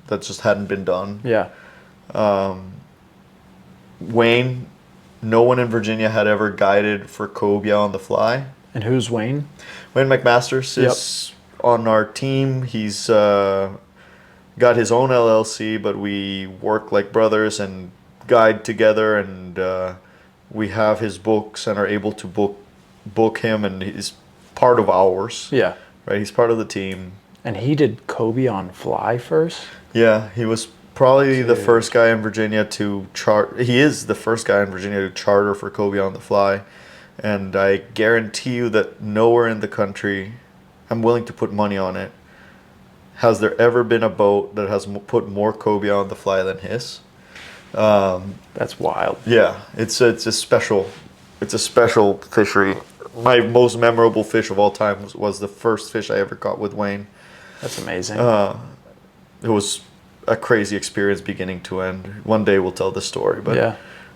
That just hadn't been done. Yeah. Wayne, no one in Virginia had ever guided for cobia on the fly. And who's Wayne? Wayne McMasters is on our team. He's got his own LLC, but we work like brothers and guide together, and we have his books and are able to book him, and he's part of ours. Yeah. Right, he's part of the team. And he did Kobe on fly first? Yeah, he was probably the first guy in Virginia to he is the first guy in Virginia to charter for Kobe on the fly. And I guarantee you that nowhere in the country, I'm willing to put money on it, has there ever been a boat that has put more Kobe on the fly than his. That's wild. Yeah, it's a special fishery. My most memorable fish of all time was the first fish I ever caught with Wayne. That's amazing. It was a crazy experience beginning to end. One day we'll tell the story, but yeah.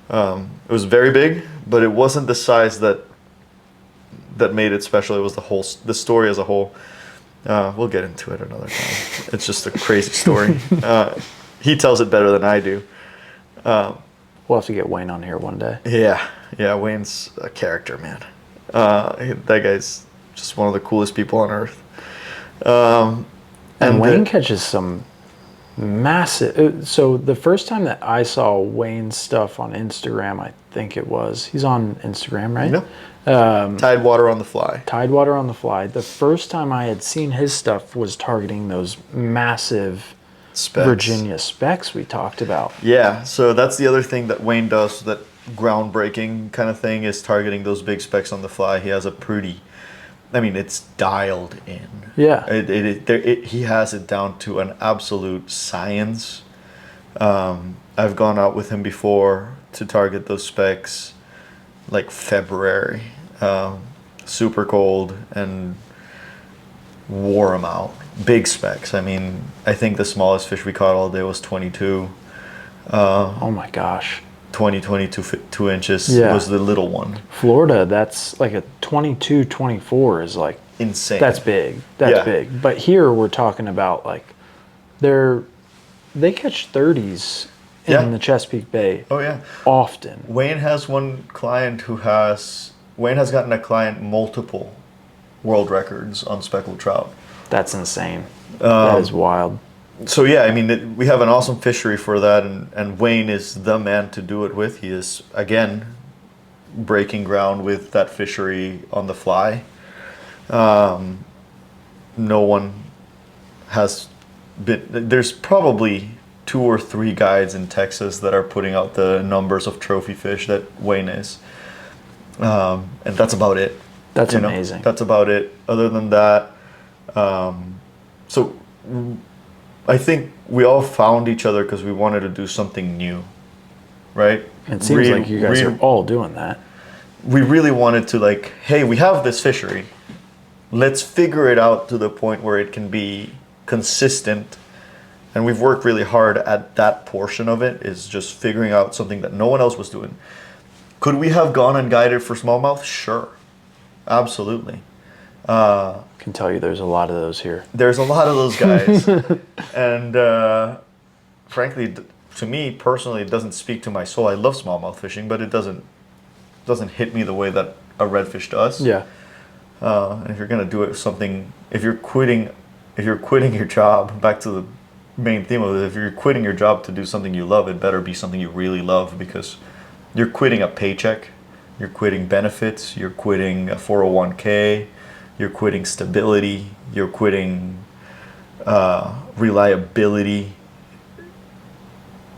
It was very big, but it wasn't the size that made it special. It was the story as a whole. We'll get into it another time. It's just a crazy story. He tells it better than I do. We'll have to get Wayne on here one day. Yeah, Wayne's a character, man. That guy's just one of the coolest people on earth. And Wayne catches some massive. So the first time that I saw Wayne's stuff on Instagram, I think it was, he's on Instagram, right? No. Tidewater on the fly. Tidewater on the fly. The first time I had seen his stuff was targeting those massive Specs. Virginia specs we talked about. Yeah, so that's the other thing that Wayne does, that groundbreaking kind of thing, is targeting those big specs on the fly. He has a pretty, it's dialed in. Yeah. He has it down to an absolute science. I've gone out with him before to target those specs, like February, super cold, and wore them out. Big specs. I think the smallest fish we caught all day was 22. Oh my gosh. 22 inches Yeah. was the little one. Florida, that's like a 22, 24 is like Insane. That's big. That's Yeah. big. But here we're talking about like they catch 30s Yeah. in the Chesapeake Bay. Oh yeah. Often. Wayne has one client Wayne has gotten a client multiple world records on speckled trout. That's insane. That is wild. So yeah, I mean, we have an awesome fishery for that, and Wayne is the man to do it with. He is, again, breaking ground with that fishery on the fly. No one has been. There's probably 2 or 3 guides in Texas that are putting out the numbers of trophy fish that Wayne is, and that's about it. That's amazing. That's about it. Other than that, so I think we all found each other because we wanted to do something new, right? It seems like you guys are all doing that. We really wanted to, like, hey, we have this fishery. Let's figure it out to the point where it can be consistent. And we've worked really hard at that portion of it, is just figuring out something that no one else was doing. Could we have gone and guided for smallmouth? Sure. Absolutely. I can tell you there's a lot of those here. There's a lot of those guys. And frankly, to me personally, it doesn't speak to my soul. I love smallmouth fishing, but it doesn't hit me the way that a redfish does. Yeah. And if you're gonna do it something, if you're quitting your job, back to the main theme of it, if you're quitting your job to do something you love, it better be something you really love, because you're quitting a paycheck, you're quitting benefits, you're quitting a 401k, you're quitting stability, you're quitting reliability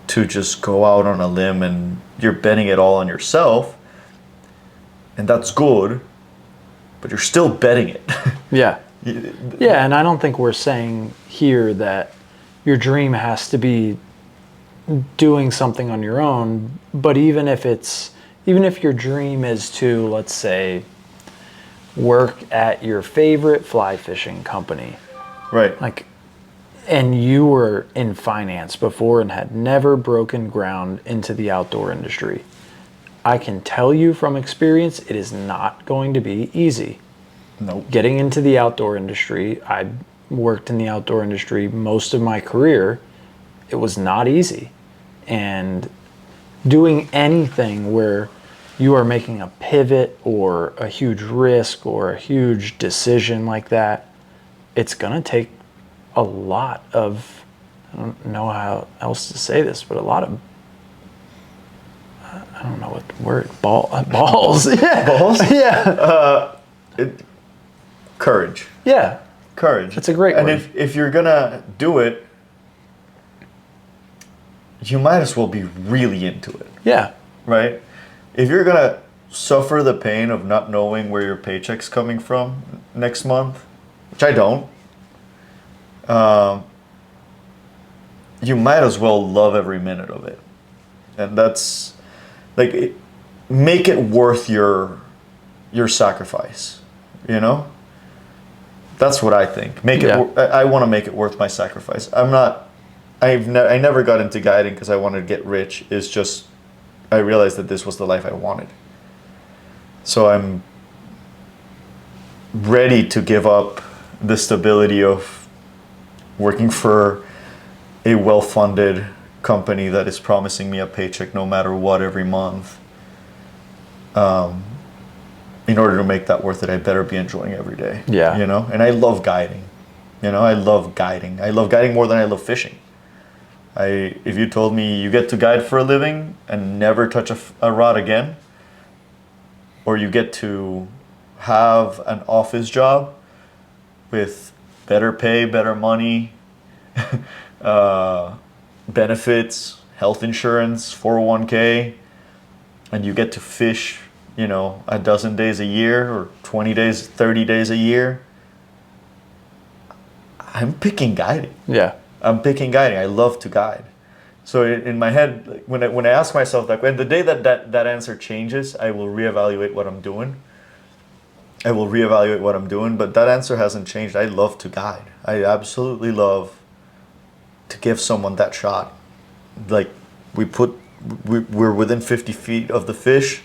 to just go out on a limb, and you're betting it all on yourself, and that's good, but you're still betting it. Yeah. Yeah, and I don't think we're saying here that your dream has to be doing something on your own, but even if your dream is to, let's say, work at your favorite fly fishing company. Right. Like, and you were in finance before and had never broken ground into the outdoor industry. I can tell you from experience, it is not going to be easy. Nope. Getting into the outdoor industry, I worked in the outdoor industry most of my career. It was not easy. And doing anything where you are making a pivot or a huge risk or a huge decision like that, it's going to take a lot of, I don't know how else to say this, but a lot of, I don't know what the word, balls. Yeah. Balls? Yeah. Courage. Yeah. Courage. That's a great word. word. And if you're gonna do it, you might as well be really into it. Yeah. Right? If you're gonna suffer the pain of not knowing where your paycheck's coming from next month, which I don't, you might as well love every minute of it. And that's like, make it worth your sacrifice, you know? That's what I think. I want to make it worth my sacrifice. I never got into guiding because I wanted to get rich. It's just, I realized that this was the life I wanted. So I'm ready to give up the stability of working for a well-funded company that is promising me a paycheck no matter what every month. In order to make that worth it, I better be enjoying every day. Yeah. You know? And I love guiding. I love guiding. I love guiding more than I love fishing. If you told me you get to guide for a living and never touch a rod again, or you get to have an office job with better pay, better money, benefits, health insurance, 401k, and you get to fish, a dozen days a year or 20 days, 30 days a year, I'm picking guiding. Yeah. I'm picking guiding. I love to guide. So in my head, like, when I ask myself, like, when the day that answer changes, I will reevaluate what I'm doing. But that answer hasn't changed. I love to guide. I absolutely love to give someone that shot. Like, we're within 50 feet of the fish.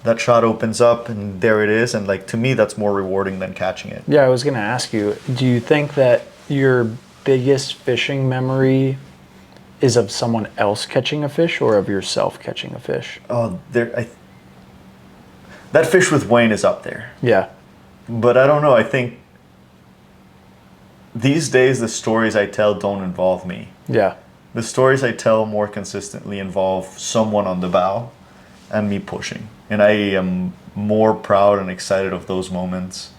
That shot opens up and there it is. And like, to me, that's more rewarding than catching it. Yeah, I was going to ask you, do you think that your biggest fishing memory is of someone else catching a fish or of yourself catching a fish? Oh, that fish with Wayne is up there. Yeah. But I don't know. I think these days the stories I tell don't involve me. Yeah. The stories I tell more consistently involve someone on the bow and me pushing. And I am more proud and excited of those moments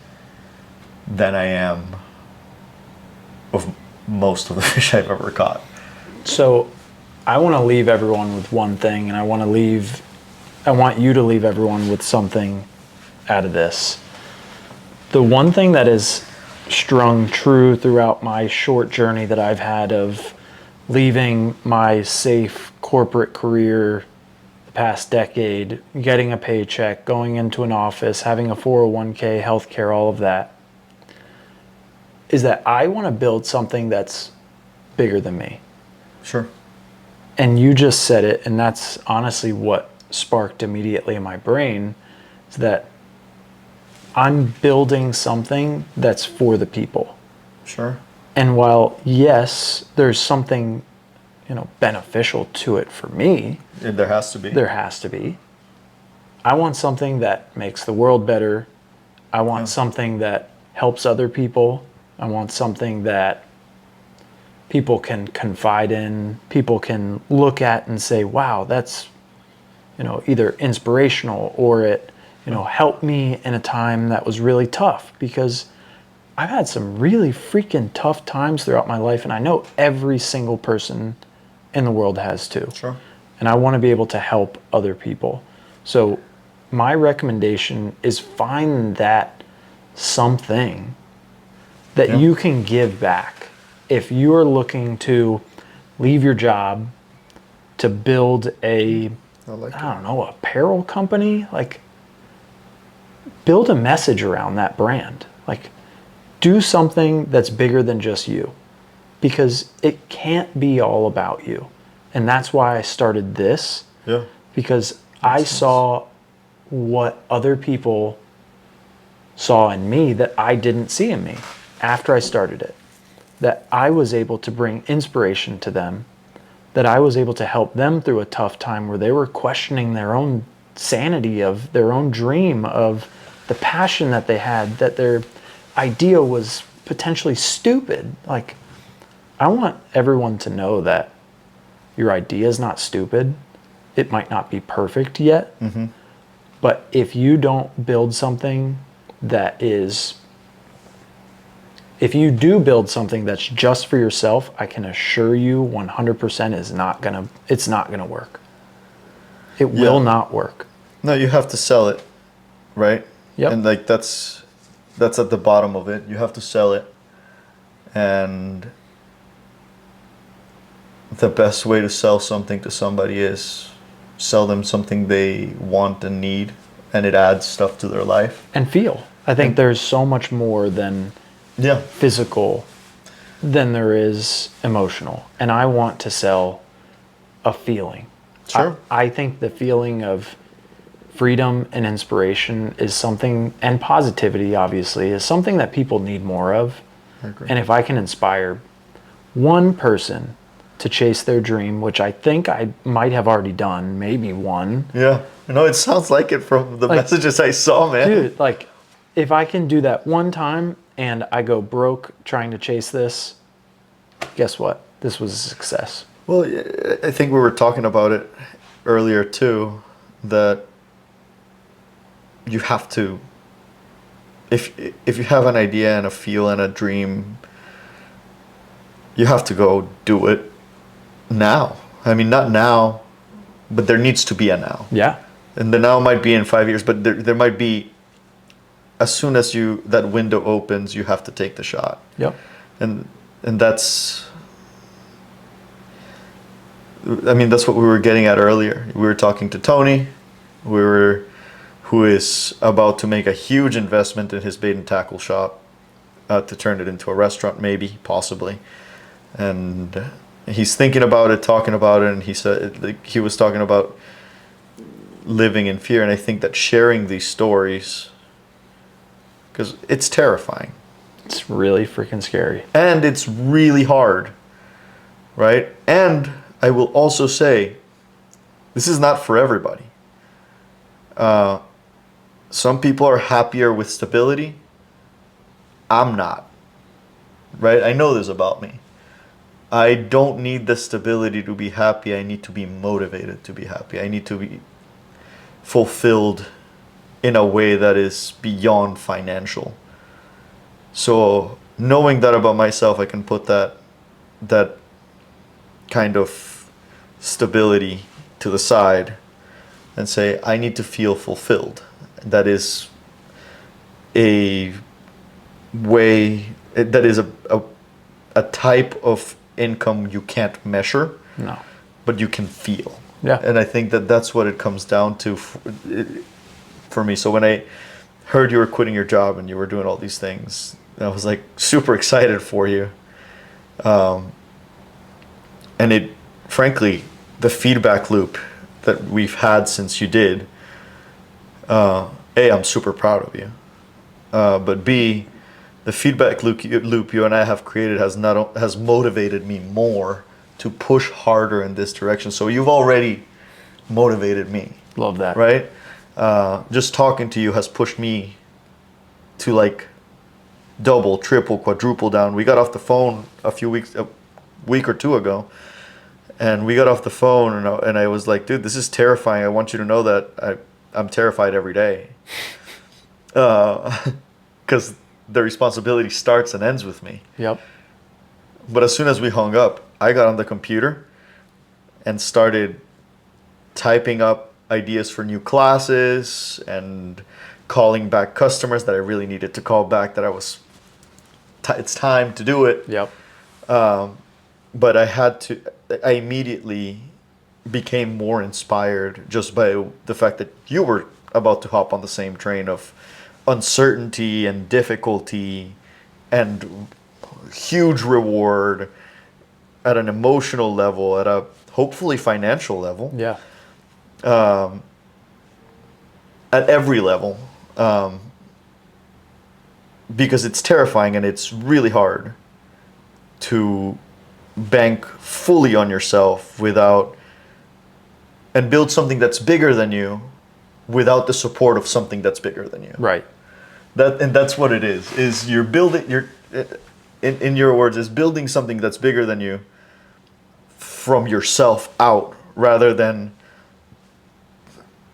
than I am of most of the fish I've ever caught. So I want to leave everyone with one thing, and I want you to leave everyone with something out of this. The one thing that is strung true throughout my short journey that I've had of leaving my safe corporate career the past decade, getting a paycheck, going into an office, having a 401k, healthcare, all of that, is that I want to build something that's bigger than me. Sure. And you just said it, and that's honestly what sparked immediately in my brain, is that I'm building something that's for the people. Sure. And while, yes, there's something, beneficial to it for me. There has to be. There has to be. I want something that makes the world better. I want something that helps other people. I want something that people can confide in, people can look at and say, wow, that's, either inspirational or it, helped me in a time that was really tough, because I've had some really freaking tough times throughout my life, and I know every single person in the world has too. Sure. And I want to be able to help other people. So my recommendation is find that something that you can give back. If you are looking to leave your job to build I don't know, apparel company, build a message around that brand. Do something that's bigger than just you, because it can't be all about you. And that's why I started this. Yeah. Because I saw what other people saw in me that I didn't see in me after I started it. That I was able to bring inspiration to them, that I was able to help them through a tough time where they were questioning their own sanity, of their own dream, of the passion that they had, that their idea was potentially stupid. I want everyone to know that your idea is not stupid. It might not be perfect yet, but if you don't build something that is, if you do build something that's just for yourself, I can assure you 100% it's not gonna work. It will not work. No, you have to sell it, right? Yep. And that's at the bottom of it. You have to sell it. And the best way to sell something to somebody is sell them something they want and need, and it adds stuff to their life. And feel. I think there's so much more than physical than there is emotional. And I want to sell a feeling. Sure. I think the feeling of freedom and inspiration is something, and positivity obviously, is something that people need more of. I agree. And if I can inspire one person to chase their dream, which I think I might have already done, maybe one. Yeah. It sounds like it from the messages I saw, man. Dude, if I can do that one time and I go broke trying to chase this, guess what? This was a success. Well, I think we were talking about it earlier too, that you have to, if you have an idea and a feel and a dream, you have to go do it now. I mean, not now, but there needs to be a now. Yeah. And the now might be in 5 years, but there might be, as soon as that window opens, you have to take the shot. Yep. And that's, that's what we were getting at earlier. We were talking to Tony, who is about to make a huge investment in his bait and tackle shop to turn it into a restaurant, maybe, possibly. And he's thinking about it, talking about it, and he said he was talking about living in fear. And I think that sharing these stories, because it's terrifying. It's really freaking scary. And it's really hard, right? And I will also say, this is not for everybody. Some people are happier with stability. I'm not. Right? I know this about me. I don't need the stability to be happy. I need to be motivated to be happy. I need to be fulfilled in a way that is beyond financial. So knowing that about myself, I can put that kind of stability to the side and say, I need to feel fulfilled. That is a way, that is a type of income you can't measure, No. but you can feel. Yeah. And I think that that's what it comes down to for me. So when I heard you were quitting your job and you were doing all these things, I was like super excited for you. And it, frankly, the feedback loop that we've had since you did, A, I'm super proud of you. But B, the feedback loop you and I have created has motivated me more to push harder in this direction. So you've already motivated me. Love that. Right? Just talking to you has pushed me to like double, triple, quadruple down. We got off the phone a week or two ago, and we got off the phone and I was like, dude, this is terrifying. I want you to know that I'm terrified every day. Because the responsibility starts and ends with me. Yep. But as soon as we hung up, I got on the computer and started typing up ideas for new classes and calling back customers that I really needed to call back, that it's time to do it. Yep. But I immediately became more inspired just by the fact that you were about to hop on the same train of uncertainty and difficulty and huge reward at an emotional level, at a hopefully financial level. Yeah. At every level. Because it's terrifying and it's really hard to bank fully on yourself and build something that's bigger than you without the support of something that's bigger than you. Right. That's what it is you're building, in your words, is building something that's bigger than you from yourself out, rather than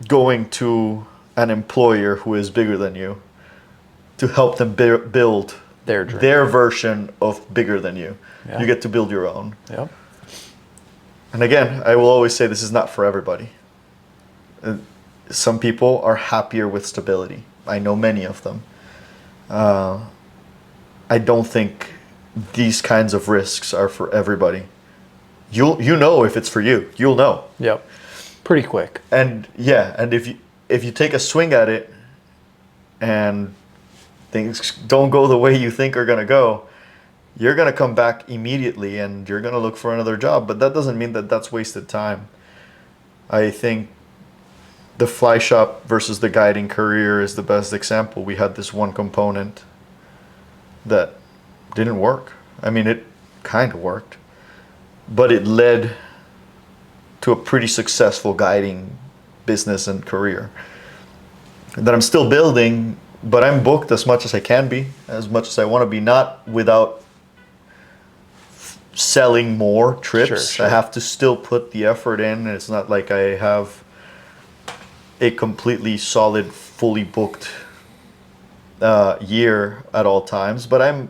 going to an employer who is bigger than you to help them build their version of bigger than you. Yeah. You get to build your own. Yep. And again, I will always say this is not for everybody. Some people are happier with stability. I know many of them. I don't think these kinds of risks are for everybody. You know if it's for you. You'll know. Yep. Pretty quick. And yeah, and if you take a swing at it and things don't go the way you think are going to go, you're going to come back immediately and you're going to look for another job. But that doesn't mean that that's wasted time. I think the fly shop versus the guiding career is the best example. We had this one component that didn't work. I mean, it kind of worked, but it led to a pretty successful guiding business and career that I'm still building, but I'm booked as much as I can be, as much as I want to be, not without selling more trips. Sure. I have to still put the effort in. It's not like I have a completely solid, fully booked year at all times, but I'm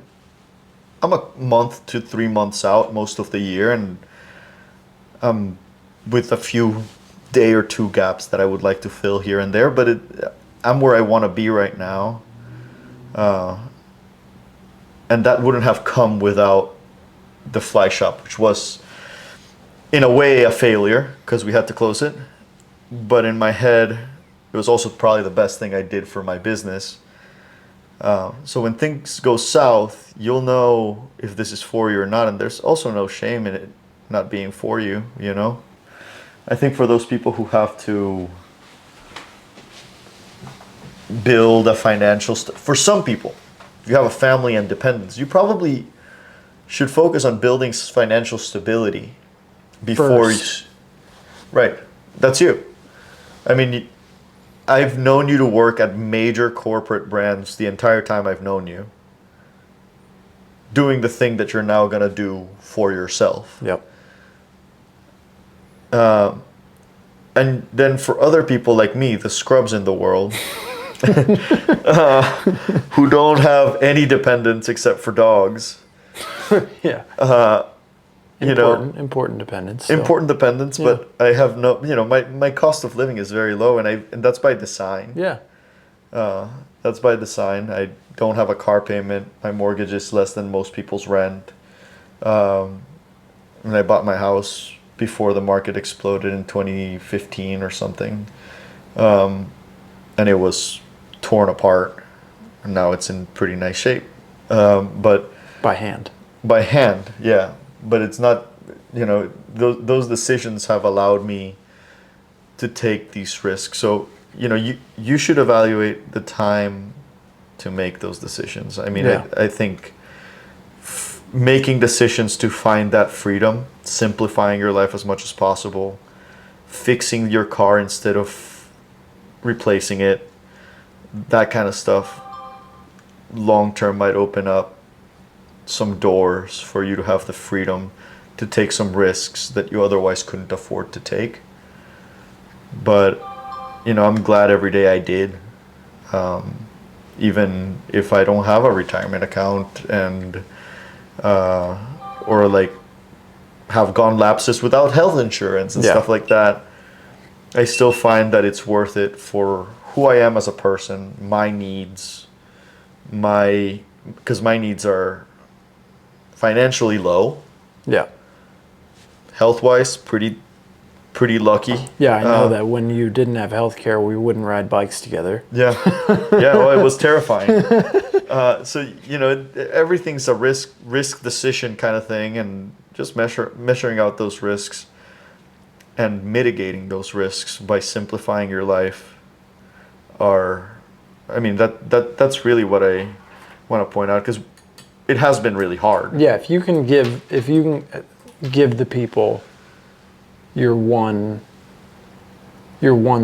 a month to 3 months out most of the year, and with a few day or two gaps that I would like to fill here and there, but I'm where I want to be right now, and that wouldn't have come without the fly shop, which was in a way a failure because we had to close it, but in my head it was also probably the best thing I did for my business. So when things go south, you'll know if this is for you or not, and there's also no shame in it not being for you, you know? I think for those people who have to build a financial, for some people, if you have a family and dependents, you probably should focus on building financial stability before First. right, that's you. I mean, I've known you to work at major corporate brands the entire time I've known you, doing the thing that you're now going to do for yourself. Yep. And then for other people like me, the scrubs in the world, who don't have any dependents except for dogs, Yeah. Important dependence. Still. Important dependents, but I have no, my cost of living is very low, and that's by design. Yeah. That's by design. I don't have a car payment. My mortgage is less than most people's rent. And I bought my house before the market exploded in 2015 or something. And it was torn apart. And now it's in pretty nice shape. But By hand. by hand, yeah. But it's not, those decisions have allowed me to take these risks. So, you should evaluate the time to make those decisions. I mean, Yeah. I think making decisions to find that freedom, simplifying your life as much as possible, fixing your car instead of replacing it, that kind of stuff, long term might open up some doors for you to have the freedom to take some risks that you otherwise couldn't afford to take. But, I'm glad every day I did. Even if I don't have a retirement account and or like have gone lapses without health insurance and stuff like that, I still find that it's worth it for who I am as a person, my needs, because my needs are financially low, Yeah. health-wise pretty lucky. Yeah, I know that when you didn't have health care, we wouldn't ride bikes together. Yeah, well, it was terrifying. So everything's a risk decision kind of thing, and just measuring out those risks and mitigating those risks by simplifying your life that's really what I want to point out, because it has been really hard. Yeah, if you can give the people your one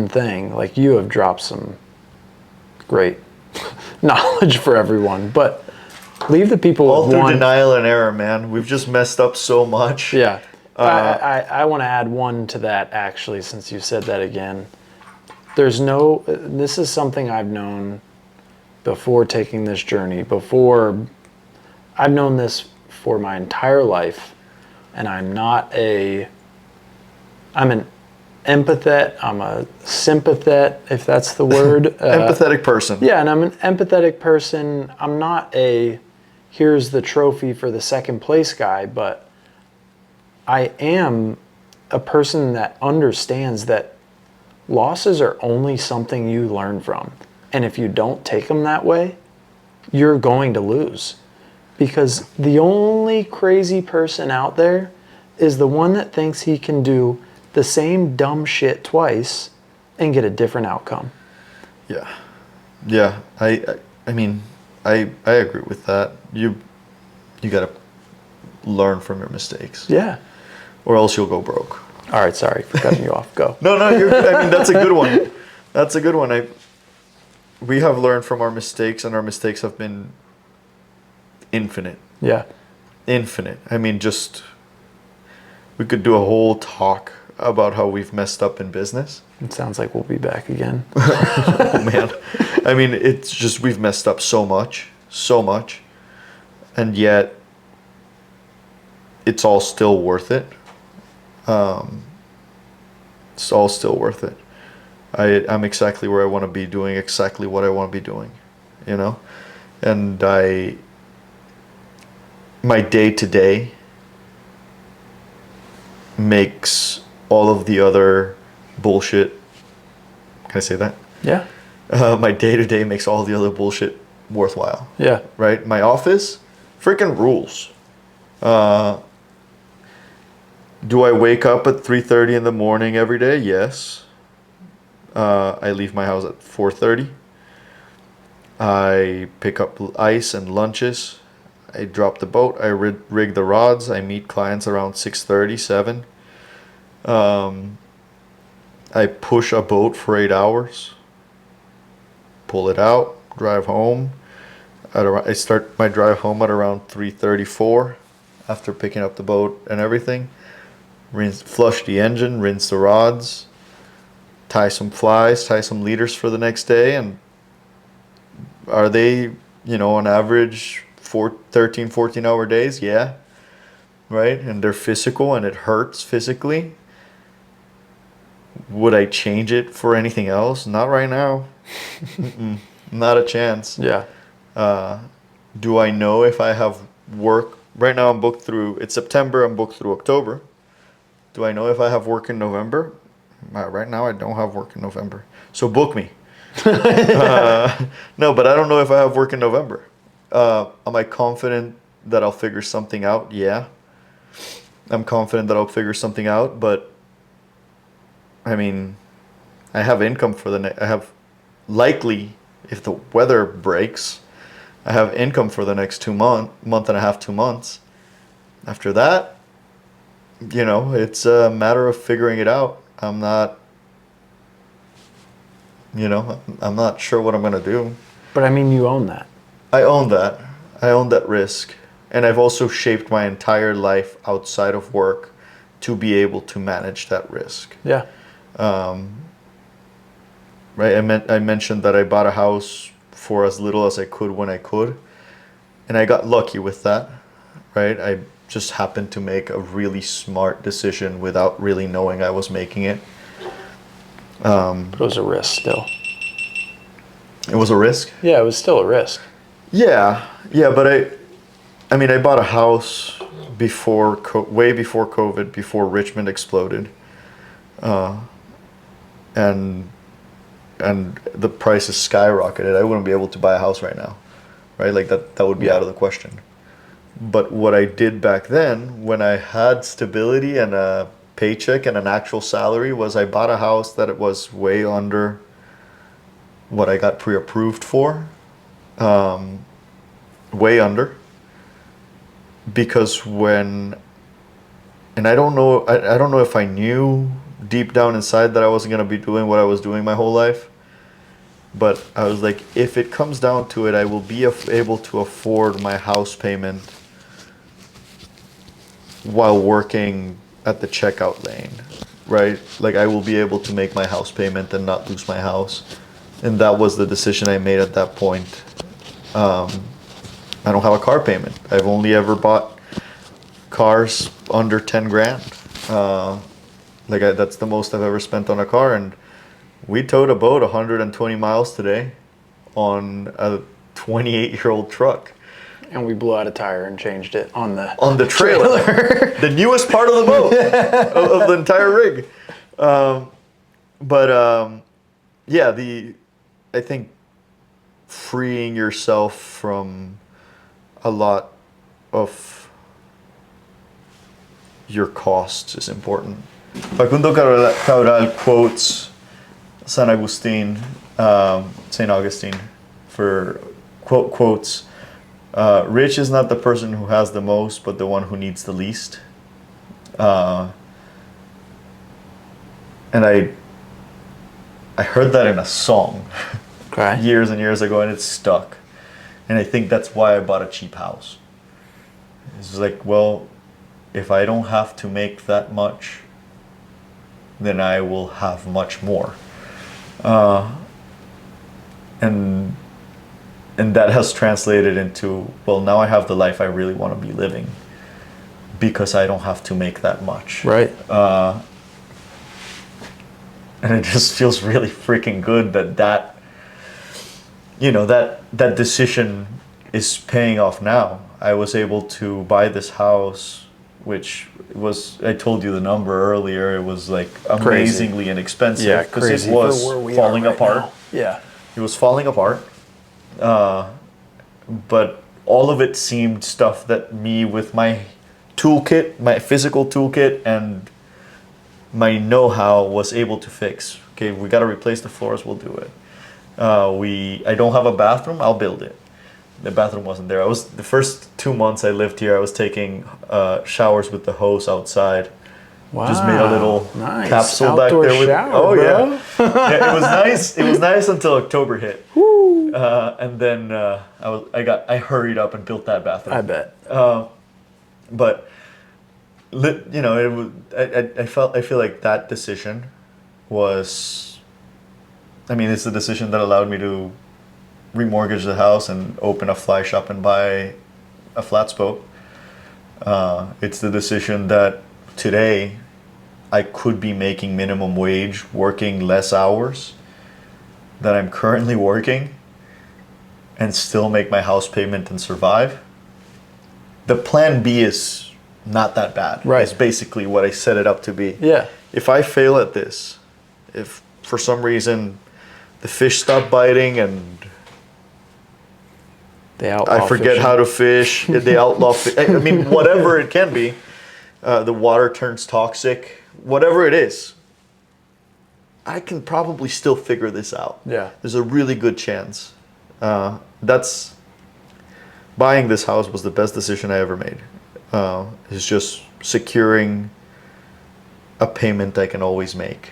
thing, like you have dropped some great knowledge for everyone, but leave the people All with through one. denial and error, man. We've just messed up so much. Yeah. I want to add one to that, actually, since you said that again. This is something I've known before taking this journey, I've known this for my entire life, and I'm an empathetic, I'm a sympathetic, if that's the word. Empathetic person. Yeah, and I'm an empathetic person. I'm not here's the trophy for the second place guy, but I am a person that understands that losses are only something you learn from. And if you don't take them that way, you're going to lose. Because the only crazy person out there is the one that thinks he can do the same dumb shit twice and get a different outcome. Yeah. Yeah. I mean, I agree with that. You got to learn from your mistakes. Yeah. Or else you'll go broke. All right, sorry for cutting you off. Go. No, that's a good one. That's a good one. We have learned from our mistakes, and our mistakes have been infinite. Yeah. Infinite. I mean, we could do a whole talk about how we've messed up in business. It sounds like we'll be back again. Oh, man. I mean, it's just we've messed up so much. And yet, it's all still worth it. It's all still worth it. I'm exactly where I want to be, doing exactly what I want to be doing, and my day-to-day makes all of the other bullshit, can I say that? Yeah. My day-to-day makes all the other bullshit worthwhile. Yeah. Right? My office freaking rules. Do I wake up at 3:30 in the morning every day? Yes. I leave my house at 4:30. I pick up ice and lunches. I drop the boat. I rig the rods. I meet clients around 6:30, 7. I push a boat for 8 hours, pull it out, drive home. I start my drive home at around 3:34 after picking up the boat and everything. Flush the engine, rinse the rods, tie some flies, tie some leaders for the next day. And are they, on average 13, 14-hour days? Yeah. Right? And they're physical and it hurts physically. Would I change it for anything else? Not right now. Not a chance. Yeah. Do I know if I have work? Right now I'm booked through, it's September, I'm booked through October. Do I know if I have work in November? Right now I don't have work in November. So book me. No, but I don't know if I have work in November. Am I confident that I'll figure something out? Yeah. I'm confident that I'll figure something out, but I mean, I have income for I have likely, if the weather breaks, I have income for the next month and a half, 2 months. After that, it's a matter of figuring it out. I'm not sure what I'm going to do. But I mean, you own that. I own that. I own that risk. And I've also shaped my entire life outside of work to be able to manage that risk. Yeah. Right. I mentioned that I bought a house for as little as I could when I could. And I got lucky with that. Right. I just happened to make a really smart decision without really knowing I was making it. It was a risk still. It was a risk? Yeah, it was still a risk. Yeah, but I mean, I bought a house way before COVID, before Richmond exploded, and the prices skyrocketed. I wouldn't be able to buy a house right now, right? Like that would be out of the question. But what I did back then, when I had stability and a paycheck and an actual salary, was I bought a house that it was way under what I got pre-approved for, way under. Because and I don't know if I knew deep down inside that I wasn't going to be doing what I was doing my whole life. But I was like, if it comes down to it, I will be able to afford my house payment while working at the checkout lane, right? Like I will be able to make my house payment and not lose my house. And that was the decision I made at that point. I don't have a car payment. I've only ever bought cars under 10 grand. That's the most I've ever spent on a car. And we towed a boat 120 miles today on a 28-year-old truck. And we blew out a tire and changed it on the trailer. The newest part of the boat, of the entire rig. I think freeing yourself from a lot of your costs is important. Facundo Cabral quotes St. Augustine for quotes, rich is not the person who has the most, but the one who needs the least. And I heard that in a song years and years ago, and it stuck. And I think that's why I bought a cheap house. It's like, well, if I don't have to make that much, then I will have much more. And that has translated into, well, now I have the life I really want to be living because I don't have to make that much. Right. And it just feels really freaking good that decision is paying off now. I was able to buy this house, which was, I told you the number earlier, it was like amazingly inexpensive. Yeah, because crazy it was for where we falling are right apart. now. Yeah. It was falling apart. But all of it seemed stuff that me, with my toolkit, my physical toolkit, and my know-how, was able to fix. Okay, we got to replace the floors, we'll do it. I don't have a bathroom, I'll build it. The bathroom wasn't there. The first 2 months I lived here, I was taking showers with the hose outside Wow. Just made a little nice. capsule Outdoor back there. Shower, bro. Yeah, it was nice. It was nice until October hit, and then I hurried up and built that bathroom. I bet. But you know, it was, I feel like that decision was, I mean, it's the decision that allowed me to remortgage the house and open a fly shop and buy a flats boat. It's the decision that today I could be making minimum wage, working less hours than I'm currently working, and still make my house payment and survive. The plan B is not that bad. Right. It's basically what I set it up to be. Yeah. If I fail at this, if for some reason the fish stop biting and I forget how to fish, they outlaw I mean, whatever it can be, the water turns toxic, whatever it is, I can probably still figure this out. Yeah. There's a really good chance. Buying this house was the best decision I ever made. It's just securing a payment I can always make.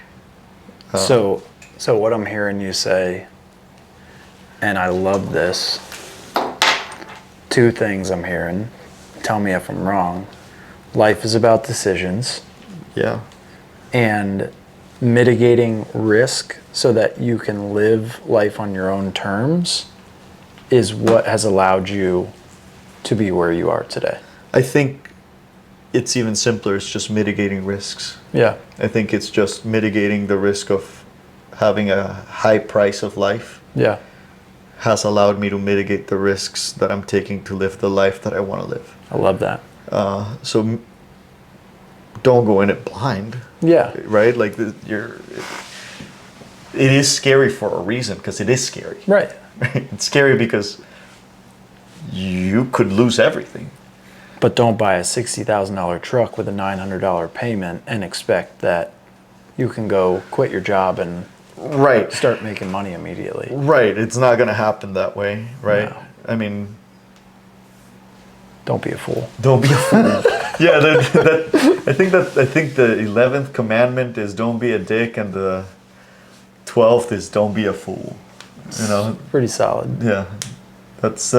So what I'm hearing you say, and I love this, two things I'm hearing. Tell me if I'm wrong. Life is about decisions. Yeah. And mitigating risk so that you can live life on your own terms is what has allowed you to be where you are today. I think it's even simpler. It's just mitigating risks. Yeah. I think it's just mitigating the risk of having a high price of life. Yeah. Has allowed me to mitigate the risks that I'm taking to live the life that I want to live. I love that. So don't go in it blind. Yeah. Right? Like it is scary for a reason, because it is scary. Right. It's scary because you could lose everything. But don't buy a $60,000 truck with a $900 payment and expect that you can go quit your job and Right. start making money immediately. Right. It's not going to happen that way. Right. No. I mean, Don't be a fool. don't be a fool. Yeah. I think the 11th commandment is don't be a dick, and the 12th is don't be a fool. You know. Pretty solid. Yeah. That's.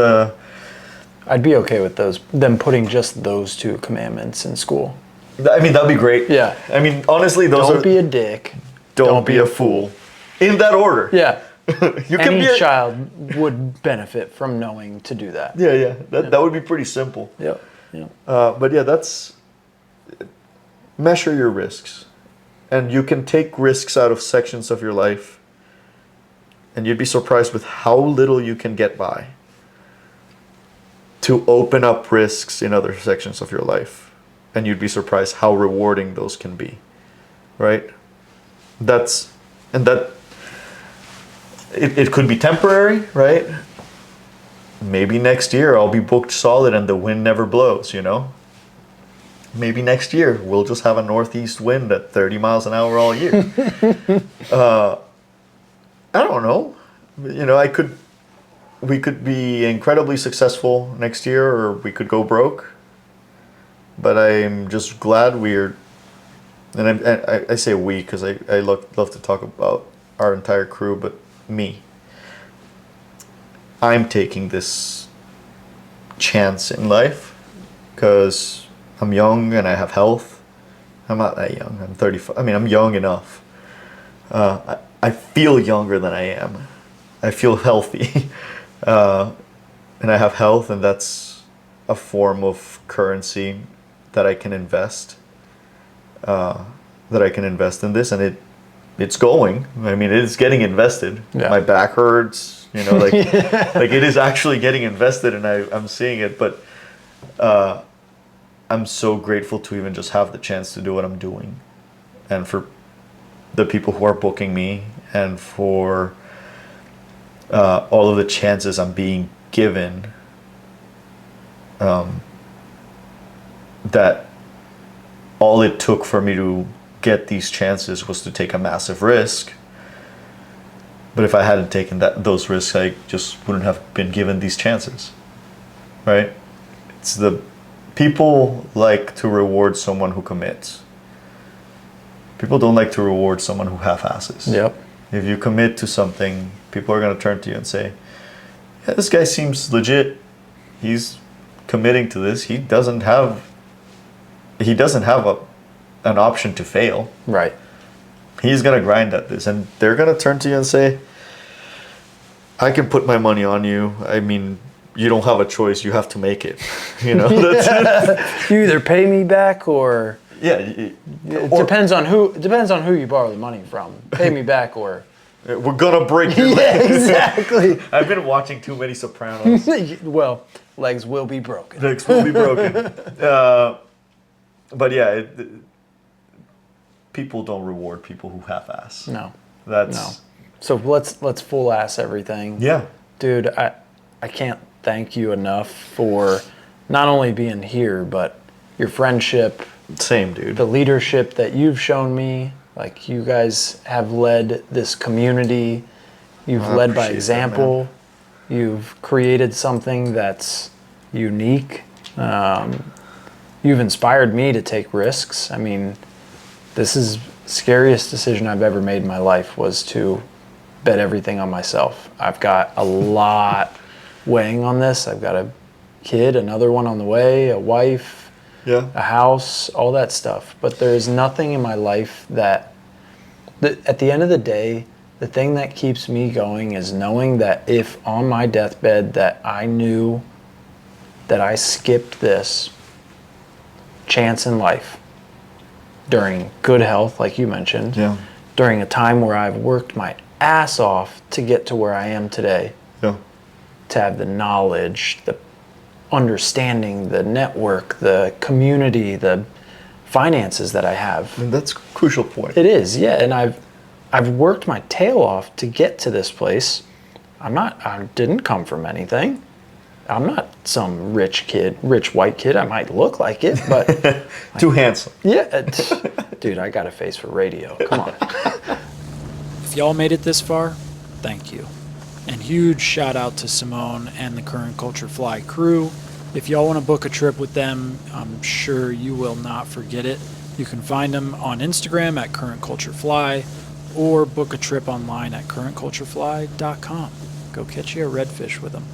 I'd be okay with them putting just those two commandments in school. I mean, that'd be great. Yeah. I mean, honestly, those Don't are. be a dick. Don't be a fool. In that order. Yeah. You can Any be a child would benefit from knowing to do that. Yeah. That would be pretty simple. Yep. Yep. But yeah, that's measure your risks, and you can take risks out of sections of your life, and you'd be surprised with how little you can get by to open up risks in other sections of your life, and you'd be surprised how rewarding those can be, right? It could be temporary, right? Maybe next year I'll be booked solid and the wind never blows, you know? Maybe next year we'll just have a northeast wind at 30 miles an hour all year. I don't know. You know, we could be incredibly successful next year, or we could go broke. But I'm just glad and I say we because I love to talk about our entire crew, but me. I'm taking this chance in life because I'm young and I have health. I'm not that young. I'm 35. I mean, I'm young enough. I feel younger than I am. I feel healthy. And I have health, and that's a form of currency that I can invest. That I can invest in this, and it's going. I mean, it's getting invested. Yeah. My back hurts, you know, like like it is actually getting invested, and I'm seeing it. But I'm so grateful to even just have the chance to do what I'm doing, and for the people who are booking me, and for all of the chances I'm being given. That all it took for me to get these chances was to take a massive risk. But if I hadn't taken those risks, I just wouldn't have been given these chances, right? It's the people like to reward someone who commits. People don't like to reward someone who half-asses. Yep. If you commit to something, people are going to turn to you and say, yeah, this guy seems legit. He's committing to this. He doesn't have an option to fail. Right. He's going to grind at this. And they're going to turn to you and say, I can put my money on you. I mean, you don't have a choice. You have to make it. You know? That's You either pay me back or... Yeah. It depends on who you borrow the money from. Pay me back or... We're going to break your Yeah, legs. exactly. I've been watching too many Sopranos. Well, legs will be broken. Legs will be broken. But yeah, people don't reward people who half-ass. No. That's... No. So let's full ass everything. Yeah. Dude, I can't thank you enough for not only being here, but your friendship, Same, dude. the leadership that you've shown me. Like, you guys have led this community. You've led by appreciate that, example. You've created something that's unique. You've inspired me to take risks. I mean, this is the scariest decision I've ever made in my life, was to bet everything on myself. I've got a lot weighing on this. I've got a kid, another one on the way, a wife, Yeah. a house, all that stuff. But there's nothing in my life that at the end of the day, the thing that keeps me going is knowing that if on my deathbed that I knew that I skipped this chance in life during good health, like you mentioned, Yeah. during a time where I've worked my ass off to get to where I am today, Yeah. to have the knowledge, the understanding, the network, the community, the finances that I have. And that's a crucial point. It is, yeah. And I've worked my tail off to get to this place. I didn't come from anything. I'm not some rich white kid. I might look like it, but Too handsome. yeah, dude, I got a face for radio. Come on. If y'all made it this far, thank you. And huge shout out to Simón and the Current Culture Fly crew. If y'all want to book a trip with them, I'm sure you will not forget it. You can find them on Instagram at Current Culture Fly, or book a trip online at currentculturefly.com. Go catch you a redfish with them.